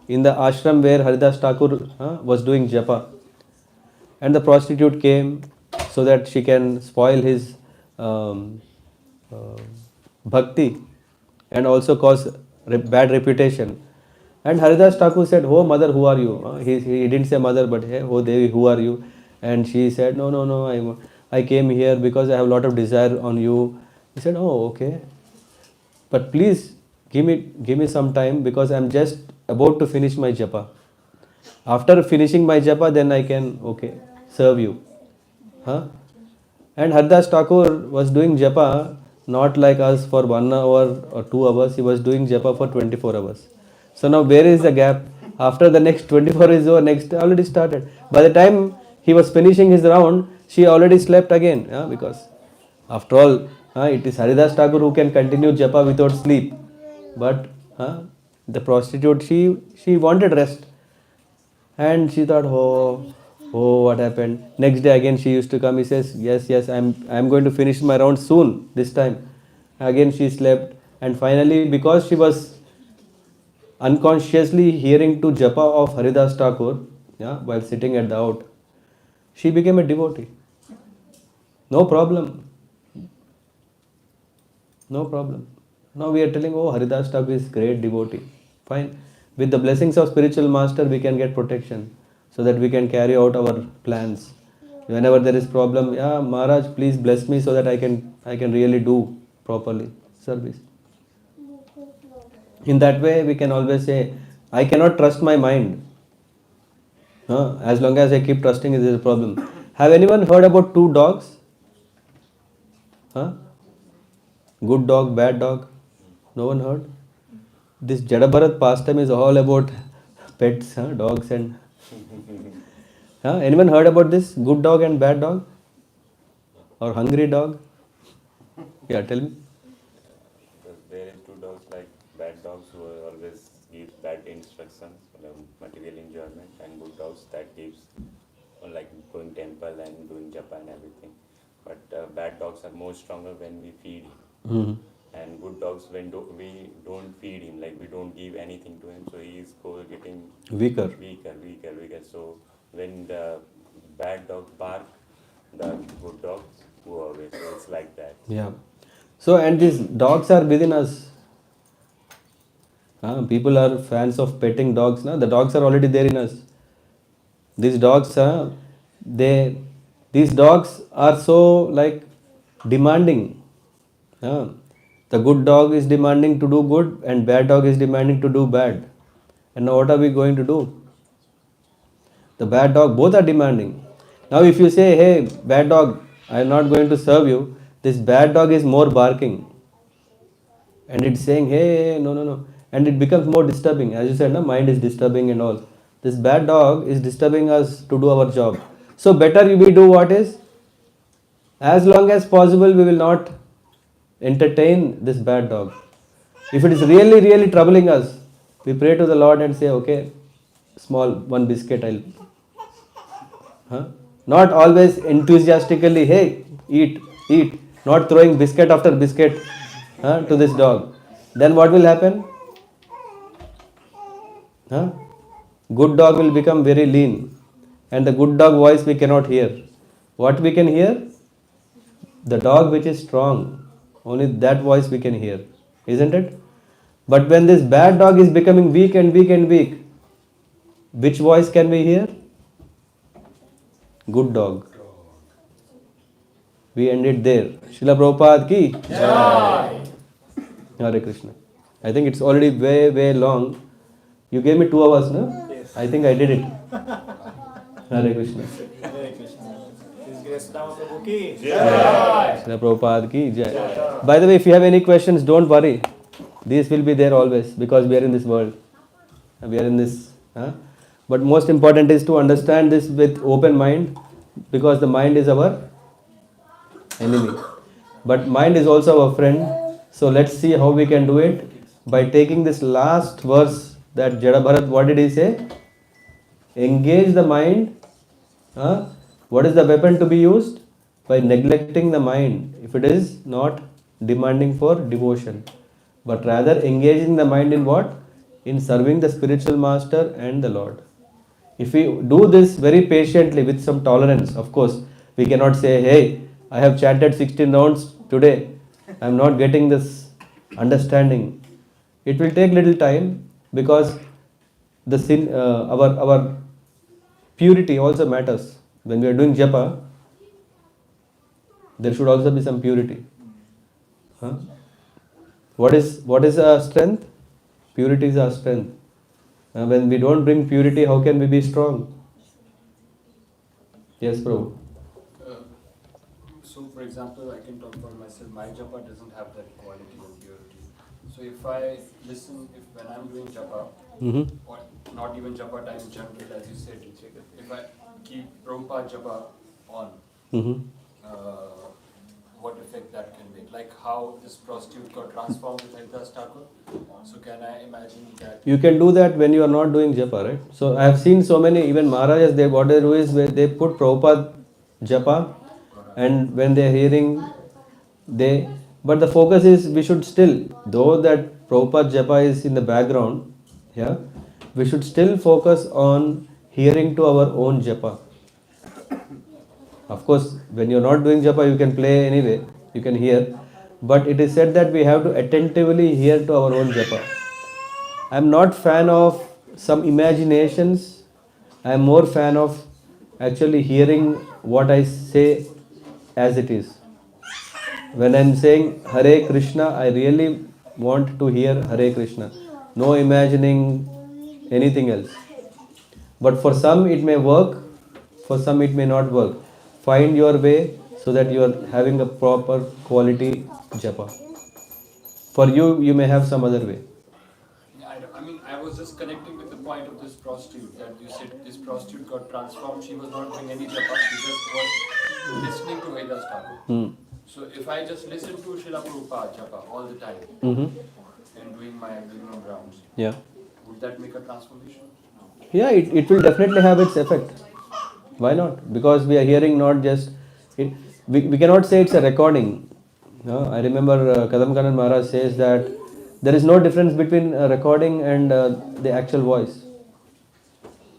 in the ashram where Haridas Thakur was doing japa, and the prostitute came so that she can spoil his uh, bhakti and also cause bad reputation. And Haridas Thakur said, "Oh mother, who are you?" He didn't say mother, but hey, oh Devi, who are you? And she said, No, I came here because I have a lot of desire on you. He said, oh, okay. But please give me some time because I'm just about to finish my japa. After finishing my japa, then I can, serve you. And Haridas Thakur was doing japa not like us for 1 hour or 2 hours. He was doing japa for 24 hours. So now where is the gap? After the next 24 is over, next already started. By the time he was finishing his round, she already slept again. Because after all, it is Haridas Thakur who can continue japa without sleep. But the prostitute, she wanted rest. And she thought, what happened? Next day again she used to come. He says, yes, I'm going to finish my round soon, this time. Again she slept. And finally, because she was unconsciously hearing to japa of Haridas Thakur, while sitting at the out, she became a devotee. No problem. Now we are telling, Haridas Thakur is great devotee. Fine. With the blessings of spiritual master, we can get protection so that we can carry out our plans. Whenever there is problem, Maharaj, please bless me so that I can really do properly service. In that way, we can always say, I cannot trust my mind. As long as I keep trusting, it is a problem. Have anyone heard about 2 dogs? Good dog, bad dog? No one heard? This Jada Bharat pastime is all about pets, dogs and... Anyone heard about this? Good dog and bad dog? Or hungry dog? Yeah, tell me. Because there is 2 dogs like bad dogs who always give bad instructions, material enjoyment, and good dogs that gives like going temple and doing japa and everything. But bad dogs are more stronger when we feed him. And good dogs when we don't feed him, like we don't give anything to him, so he is getting Weaker. So when the bad dog bark, the good dogs go away. So it's like that. Yeah. So, and these dogs are within us. People are fans of petting dogs. The dogs are already there in us. These dogs, these dogs are so like demanding. The good dog is demanding to do good and bad dog is demanding to do bad. And now what are we going to do? The bad dog, both are demanding. Now if you say, hey, bad dog, I am not going to serve you, this bad dog is more barking. And it's saying, hey, no, no, no. And it becomes more disturbing. As you said, no, mind is disturbing and all. This bad dog is disturbing us to do our job. So better we do what is? As long as possible, we will not entertain this bad dog. If it is really, really troubling us, we pray to the Lord and say, okay, small one biscuit, I'll. Huh? Not always enthusiastically, hey, eat, eat. Not throwing biscuit after biscuit to this dog. Then what will happen? Huh? Good dog will become very lean. And the good dog voice we cannot hear. What we can hear? The dog which is strong. Only that voice we can hear. Isn't it? But when this bad dog is becoming weak and weak and weak, which voice can we hear? Good dog. We end it there. Srila Prabhupada ki Jai. Hare Krishna. I think it's already way, way long. You gave me 2 hours, no? Yes. I think I did it. Hare Krishna. Hare Krishna. His Grace Rama Prabhu ki Jai. Srila Prabhupada ki Jai. By the way, if you have any questions, don't worry. These will be there always because we are in this world. We are in this. But most important is to understand this with open mind because the mind is our enemy. But mind is also our friend. So let's see how we can do it by taking this last verse that Jada Bharat, what did he say? Engage the mind. What is the weapon to be used? By neglecting the mind if it is not demanding for devotion. But rather engaging the mind in what? In serving the spiritual master and the Lord. If we do this very patiently with some tolerance, of course, we cannot say, hey, I have chanted 16 rounds today. I am not getting this understanding. It will take little time because the sin, our purity also matters. When we are doing japa, there should also be some purity. What is our strength? Purity is our strength. When we don't bring purity, how can we be strong? Yes, Prabhu. So, for example, I can talk for myself. My japa doesn't have that quality of purity. So, if I listen, when I'm doing japa, or not even japa time in general, as you said, if I keep Prabhupada japa on, what effect that can make? Like how this prostitute got transformed with Haridas Thakur. So, can I imagine that? You can do that when you are not doing japa, right? So, I have seen so many, even Maharajas, what they do is they put Prabhupada japa, and when they are hearing, but the focus is we should still, though that Prabhupada japa is in the background, we should still focus on hearing to our own japa. Of course, when you are not doing japa, you can play anyway, you can hear. But it is said that we have to attentively hear to our own japa. I am not fan of some imaginations. I am more fan of actually hearing what I say as it is. When I am saying Hare Krishna, I really want to hear Hare Krishna. No imagining anything else. But for some it may work, for some it may not work. Find your way so that you are having a proper quality japa. For you, you may have some other way. I was just connecting with the point of this prostitute that you said this prostitute got transformed. She was not doing any japa. She just was listening to Haridas Thakur. So if I just listen to Srila Prabhupada japa all the time and doing my minimum rounds, would that make a transformation? Yeah, it will definitely have its effect. Why not? Because we are hearing not just... we cannot say it's a recording. I remember Kadamkanan Maharaj says that there is no difference between a recording and the actual voice.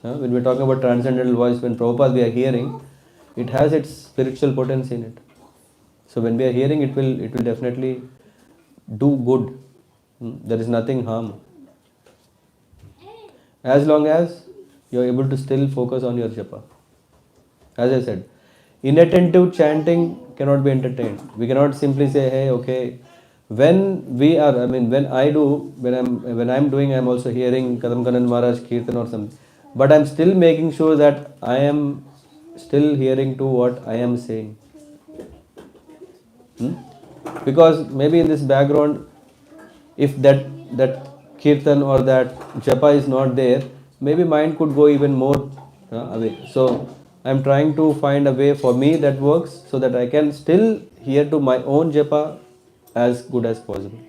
When we are talking about transcendental voice, when Prabhupada we are hearing, it has its spiritual potency in it. So when we are hearing, it will definitely do good. There is nothing harm. As long as you are able to still focus on your japa. As I said, inattentive chanting cannot be entertained. We cannot simply say, hey, okay, when we are, I mean, when I do, when I'm doing, I'm also hearing Kadam Kanan Maharaj Kirtan or something. But I'm still making sure that I am still hearing to what I am saying. Hmm? Because maybe in this background, if that kirtan or that japa is not there, maybe mind could go even more away. So I'm trying to find a way for me that works so that I can still hear to my own japa as good as possible.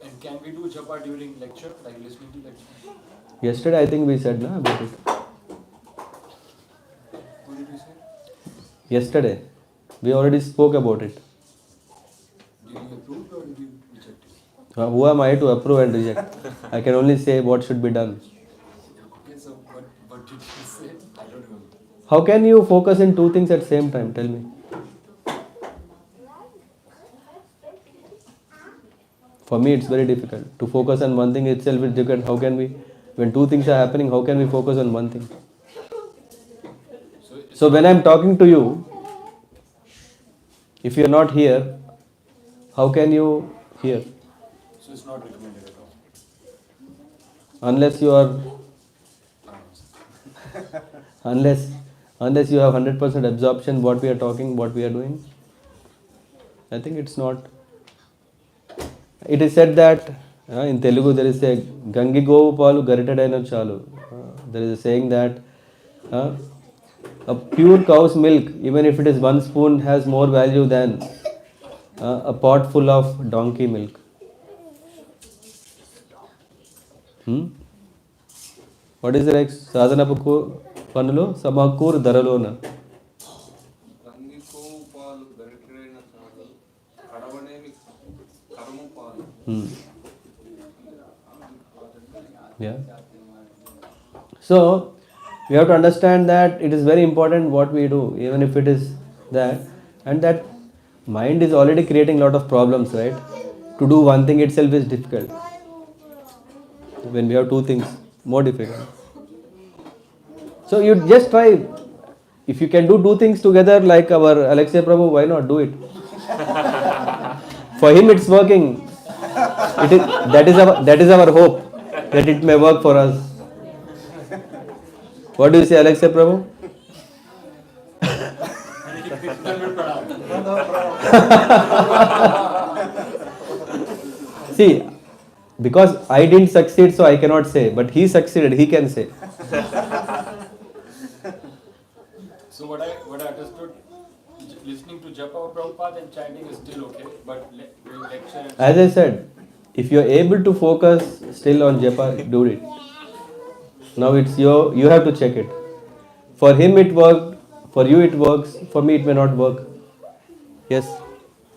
And can we do japa during lecture, like listening to lecture? Yesterday I think we said na about it. What did we say? Yesterday we already spoke about it. Did you approve or did you reject it? Who am I to approve and reject? I can only say what should be done. Okay, so what did you say? I don't remember. How can you focus in two things at the same time? Tell me. For me, it's very difficult. To focus on one thing itself is difficult. How can we, when two things are happening, how can we focus on one thing? So when I'm talking to you, if you're not here, how can you hear? So it's not recommended at all. Unless you are, unless you have 100% absorption, what we are talking, what we are doing. I think it's not. It is said that in Telugu there is a Gangi Govu Palu Garitadaina Chalu. There is a saying that a pure cow's milk, even if it is 1 spoon, has more value than a pot full of donkey milk. What is the next? Sadhana Panulo Samakur Daralona. Yeah. So we have to understand that it is very important what we do, even if it is that, and that mind is already creating a lot of problems, right? To do one thing itself is difficult. When we have two things, more difficult. So you just try. If you can do two things together, like our Alexei Prabhu, why not do it? For him, it's working. That is our hope that it may work for us. What do you say, Alexei Prabhu? See, because I didn't succeed, so I cannot say, but he succeeded, he can say. So what I understood, listening to Japa or Prabhupada and chanting is still okay, but doing lecture and... As I said, if you are able to focus still on Japa, do it. Now it's you have to check it. For him it worked, for you it works, for me it may not work. Yes?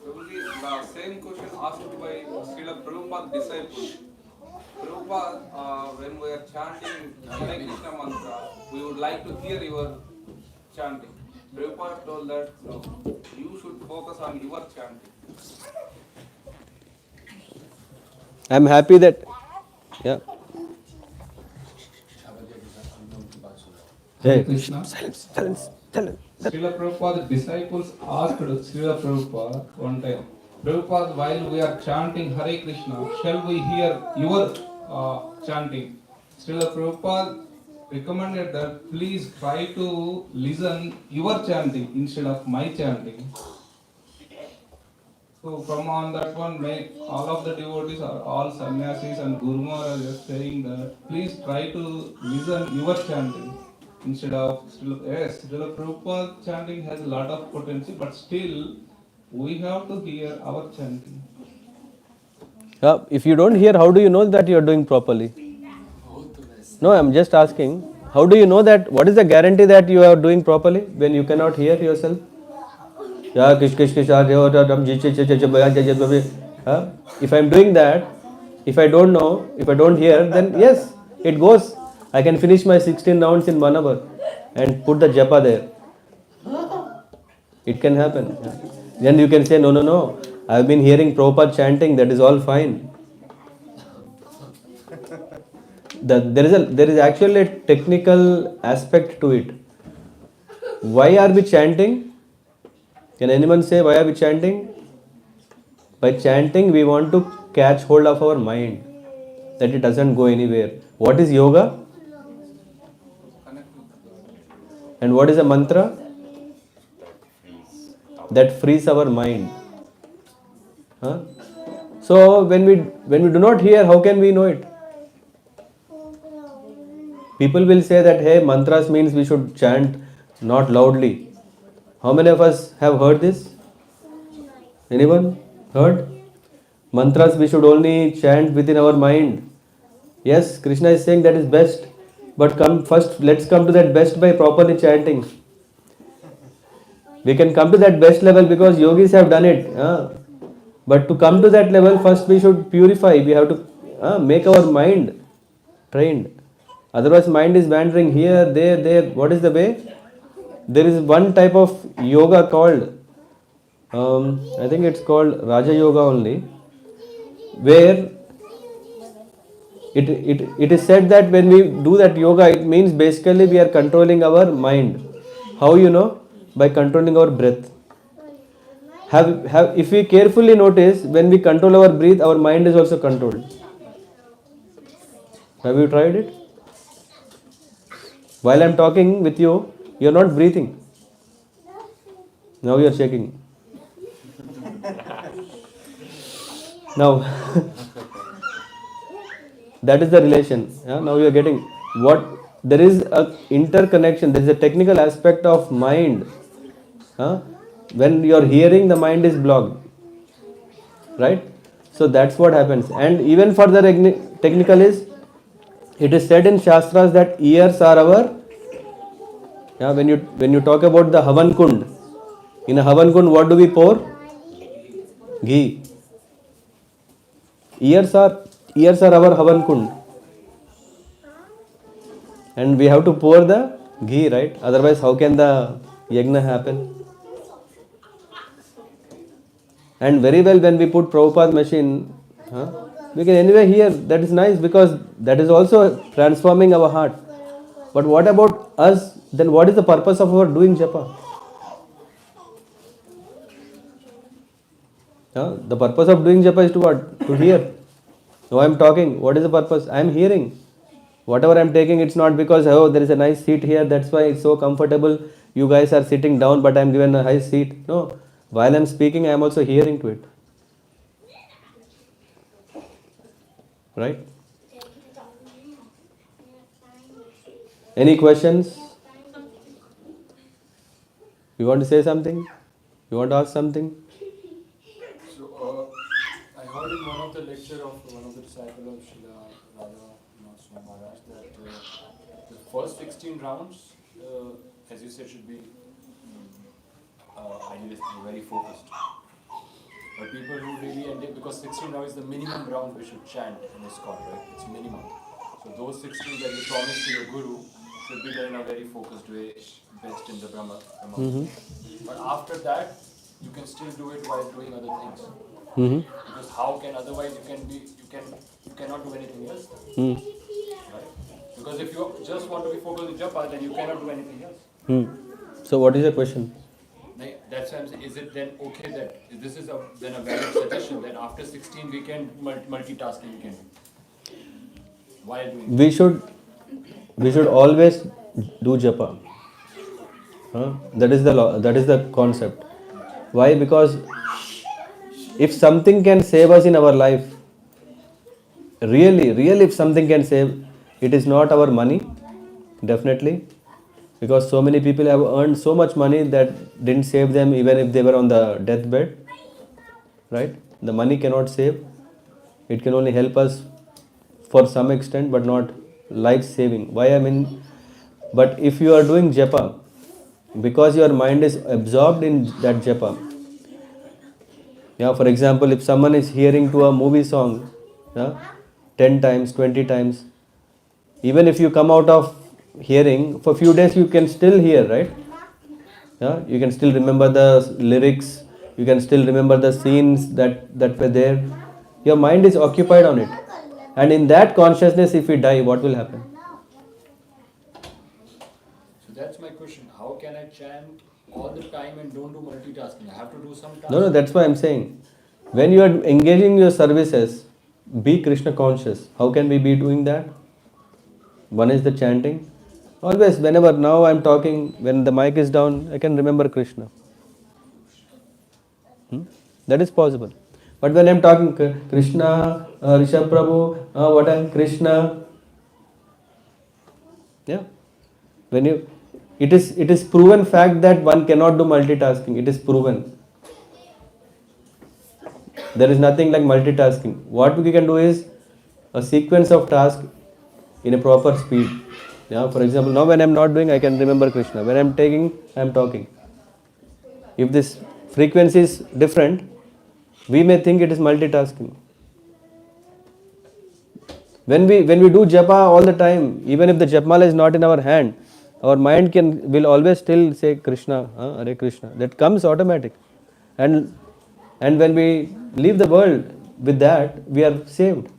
The same question asked by Srila Prabhupada disciples. Prabhupada, when we are chanting Hare Krishna mantra, we would like to hear your chanting. Prabhupada told that no, you should focus on your chanting. I'm happy that, yeah. Hare Krishna. Silence. Srila Prabhupada disciples asked Srila Prabhupada one time, Prabhupada, while we are chanting Hare Krishna, shall we hear your chanting? Srila Prabhupada recommended that please try to listen your chanting instead of my chanting. So from on that one, all of the devotees are all sannyasis and Guru Maharaj are saying that please try to listen your chanting instead of yes, Srila Prabhupada chanting has a lot of potential, but still we have to hear our chanting. If you don't hear, how do you know that you are doing properly? No, I'm just asking. How do you know that? What is the guarantee that you are doing properly when you cannot hear yourself? If I'm doing that, if I don't know, if I don't hear, then yes, it goes. I can finish my 16 rounds in 1 hour and put the japa there. It can happen. Then you can say, no. I've been hearing Prabhupada chanting, that is all fine. There is actually a technical aspect to it. Why are we chanting? Can anyone say why are we chanting? By chanting, we want to catch hold of our mind, that it doesn't go anywhere. What is yoga? And what is a mantra? That frees our mind. Huh? So when we do not hear, how can we know it? People will say that, hey, mantras means we should chant not loudly. How many of us have heard this? Anyone heard? Mantras we should only chant within our mind. Yes, Krishna is saying that is best. But let's come to that best by properly chanting. We can come to that best level because yogis have done it. But to come to that level, first we should purify. We have to make our mind trained. Otherwise, mind is wandering here, there. What is the way? There is one type of yoga called, I think it's called Raja Yoga only, where it is said that when we do that yoga, it means basically we are controlling our mind. How you know? By controlling our breath. If we carefully notice, when we control our breath, our mind is also controlled. Have you tried it? While I am talking with you, you are not breathing. Now you are shaking. Now, that is the relation. Now you are getting what there is a interconnection. There is a technical aspect of mind. When you are hearing, the mind is blocked. Right? So that's what happens. And even further technical is, it is said in Shastras that ears are our. When you talk about the Havan Kund, in a Havan Kund, what do we pour? Ghee. Ears are our Havan Kund. And we have to pour the ghee, right? Otherwise, how can the yajna happen? And very well, when we put Prabhupada machine, we can anyway hear. That is nice because that is also transforming our heart. But what about us? Then what is the purpose of our doing japa? The purpose of doing japa is to what? To hear. Now I am talking. What is the purpose? I am hearing. Whatever I am taking, it's not because, oh, there is a nice seat here, that's why it's so comfortable. You guys are sitting down, but I am given a high seat. No. While I am speaking, I am also hearing to it. Right? Any questions? You want to say something? You want to ask something? So, I heard in one of the lecture of one of the disciples of Srila Radha Maharaj that the first 16 rounds, as you said, should be idealistic, very focused. But people who really end it, because 16 rounds is the minimum round we should chant in ISKCON, right? It's minimum. So those 16 that you promised to your guru should be done in a very focused way, best in the Brahma. But after that, you can still do it while doing other things. Because how can otherwise you cannot do anything else. Right? Because if you just want to be focused on japa, then you cannot do anything else. So what is your question? That's why I'm saying, is it then okay that this is then a valid suggestion that after 16 we can multitasking we can do? While doing We should always do japa. That is the concept. Why? Because if something can save us in our life, really if something can save, it is not our money, definitely. Because so many people have earned so much money that didn't save them even if they were on the deathbed. Right? The money cannot save. It can only help us for some extent, but not life-saving. Why? But if you are doing japa, because your mind is absorbed in that japa. For example, if someone is hearing to a movie song 10 times, 20 times, even if you come out of hearing, for a few days you can still hear, right? You can still remember the lyrics, you can still remember the scenes that were there. Your mind is occupied on it. And in that consciousness, if we die, what will happen? So that's my question. How can I chant all the time and don't do multitasking? I have to do some tasks. No, that's why I'm saying. When you are engaging your services, be Krishna conscious. How can we be doing that? One is the chanting. Always, whenever now I am talking, when the mic is down, I can remember Krishna. That is possible. But when I am talking Krishna, Rishabh Prabhu, what am Krishna? Yeah. When you, it is proven fact that one cannot do multitasking. It is proven. There is nothing like multitasking. What we can do is a sequence of tasks in a proper speed. Yeah, for example, now when I am not doing, I can remember Krishna. When I am taking, I am talking. If this frequency is different, we may think it is multitasking. When we do japa all the time, even if the japmala is not in our hand, our mind will always still say Krishna, Hare Krishna. That comes automatic. And when we leave the world with that, we are saved.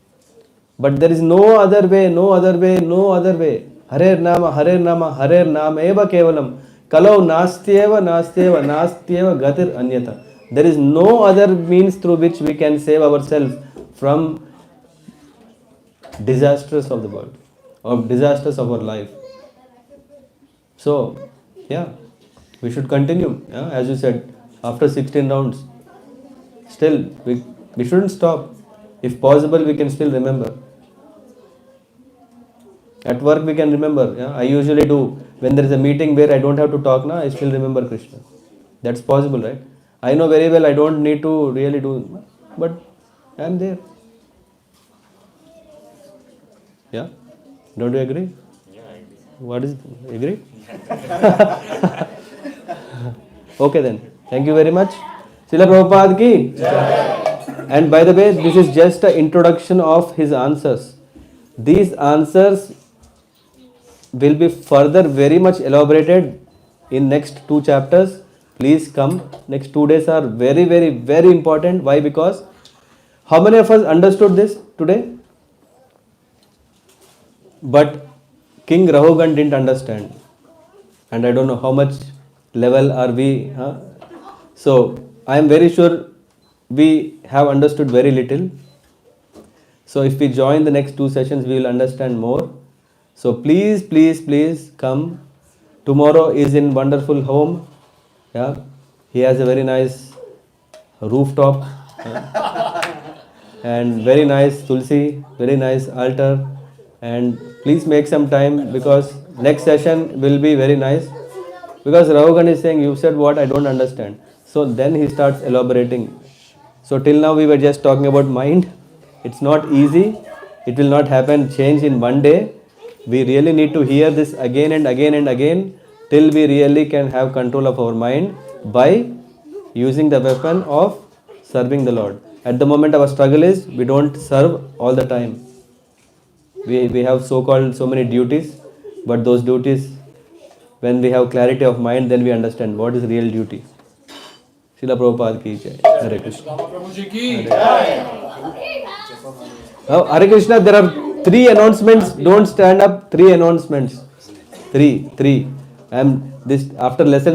But there is no other way, no other way, no other way. Hare Nama, Hare Nama, Hare Nama eva kevalam. Kalau nastyeva, nastyeva, nastyeva gatir anyata. There is no other means through which we can save ourselves from disasters of the world or disasters of our life. So, yeah, we should continue. Yeah, as you said, after 16 rounds, still we shouldn't stop. If possible, we can still remember. At work, we can remember. Yeah, I usually do. When there is a meeting where I don't have to talk, I still remember Krishna. That's possible, right? I know very well I don't need to really do, but I am there. Yeah? Don't you agree? Yeah, I agree. What is agree? Okay then. Thank you very much. Srila Prabhupada ki. And by the way, this is just an introduction of his answers. These answers will be further very much elaborated in next 2 chapters. Please come. Next 2 days are very, very, very important. Why? Because how many of us understood this today? But King Rahugan didn't understand. And I don't know how much level are we. So I am very sure we have understood very little. So if we join the next 2 sessions, we will understand more. So please, please, please come. Tomorrow is in wonderful home. Yeah, he has a very nice rooftop and very nice tulsi, very nice altar. And please make some time because next session will be very nice. Because Rahugan is saying, you said what I don't understand. So then he starts elaborating. So till now we were just talking about mind. It's not easy. It will not happen, change in one day. We really need to hear this again and again and again till we really can have control of our mind by using the weapon of serving the Lord. At the moment our struggle is we don't serve all the time. We have so-called so many duties, but those duties, when we have clarity of mind, then we understand what is real duty. Srila Prabhupada ki jai. Hare Krishna. Now, Hare Krishna, there are 3 announcements. Don't stand up. 3 announcements. 3. This after lesson.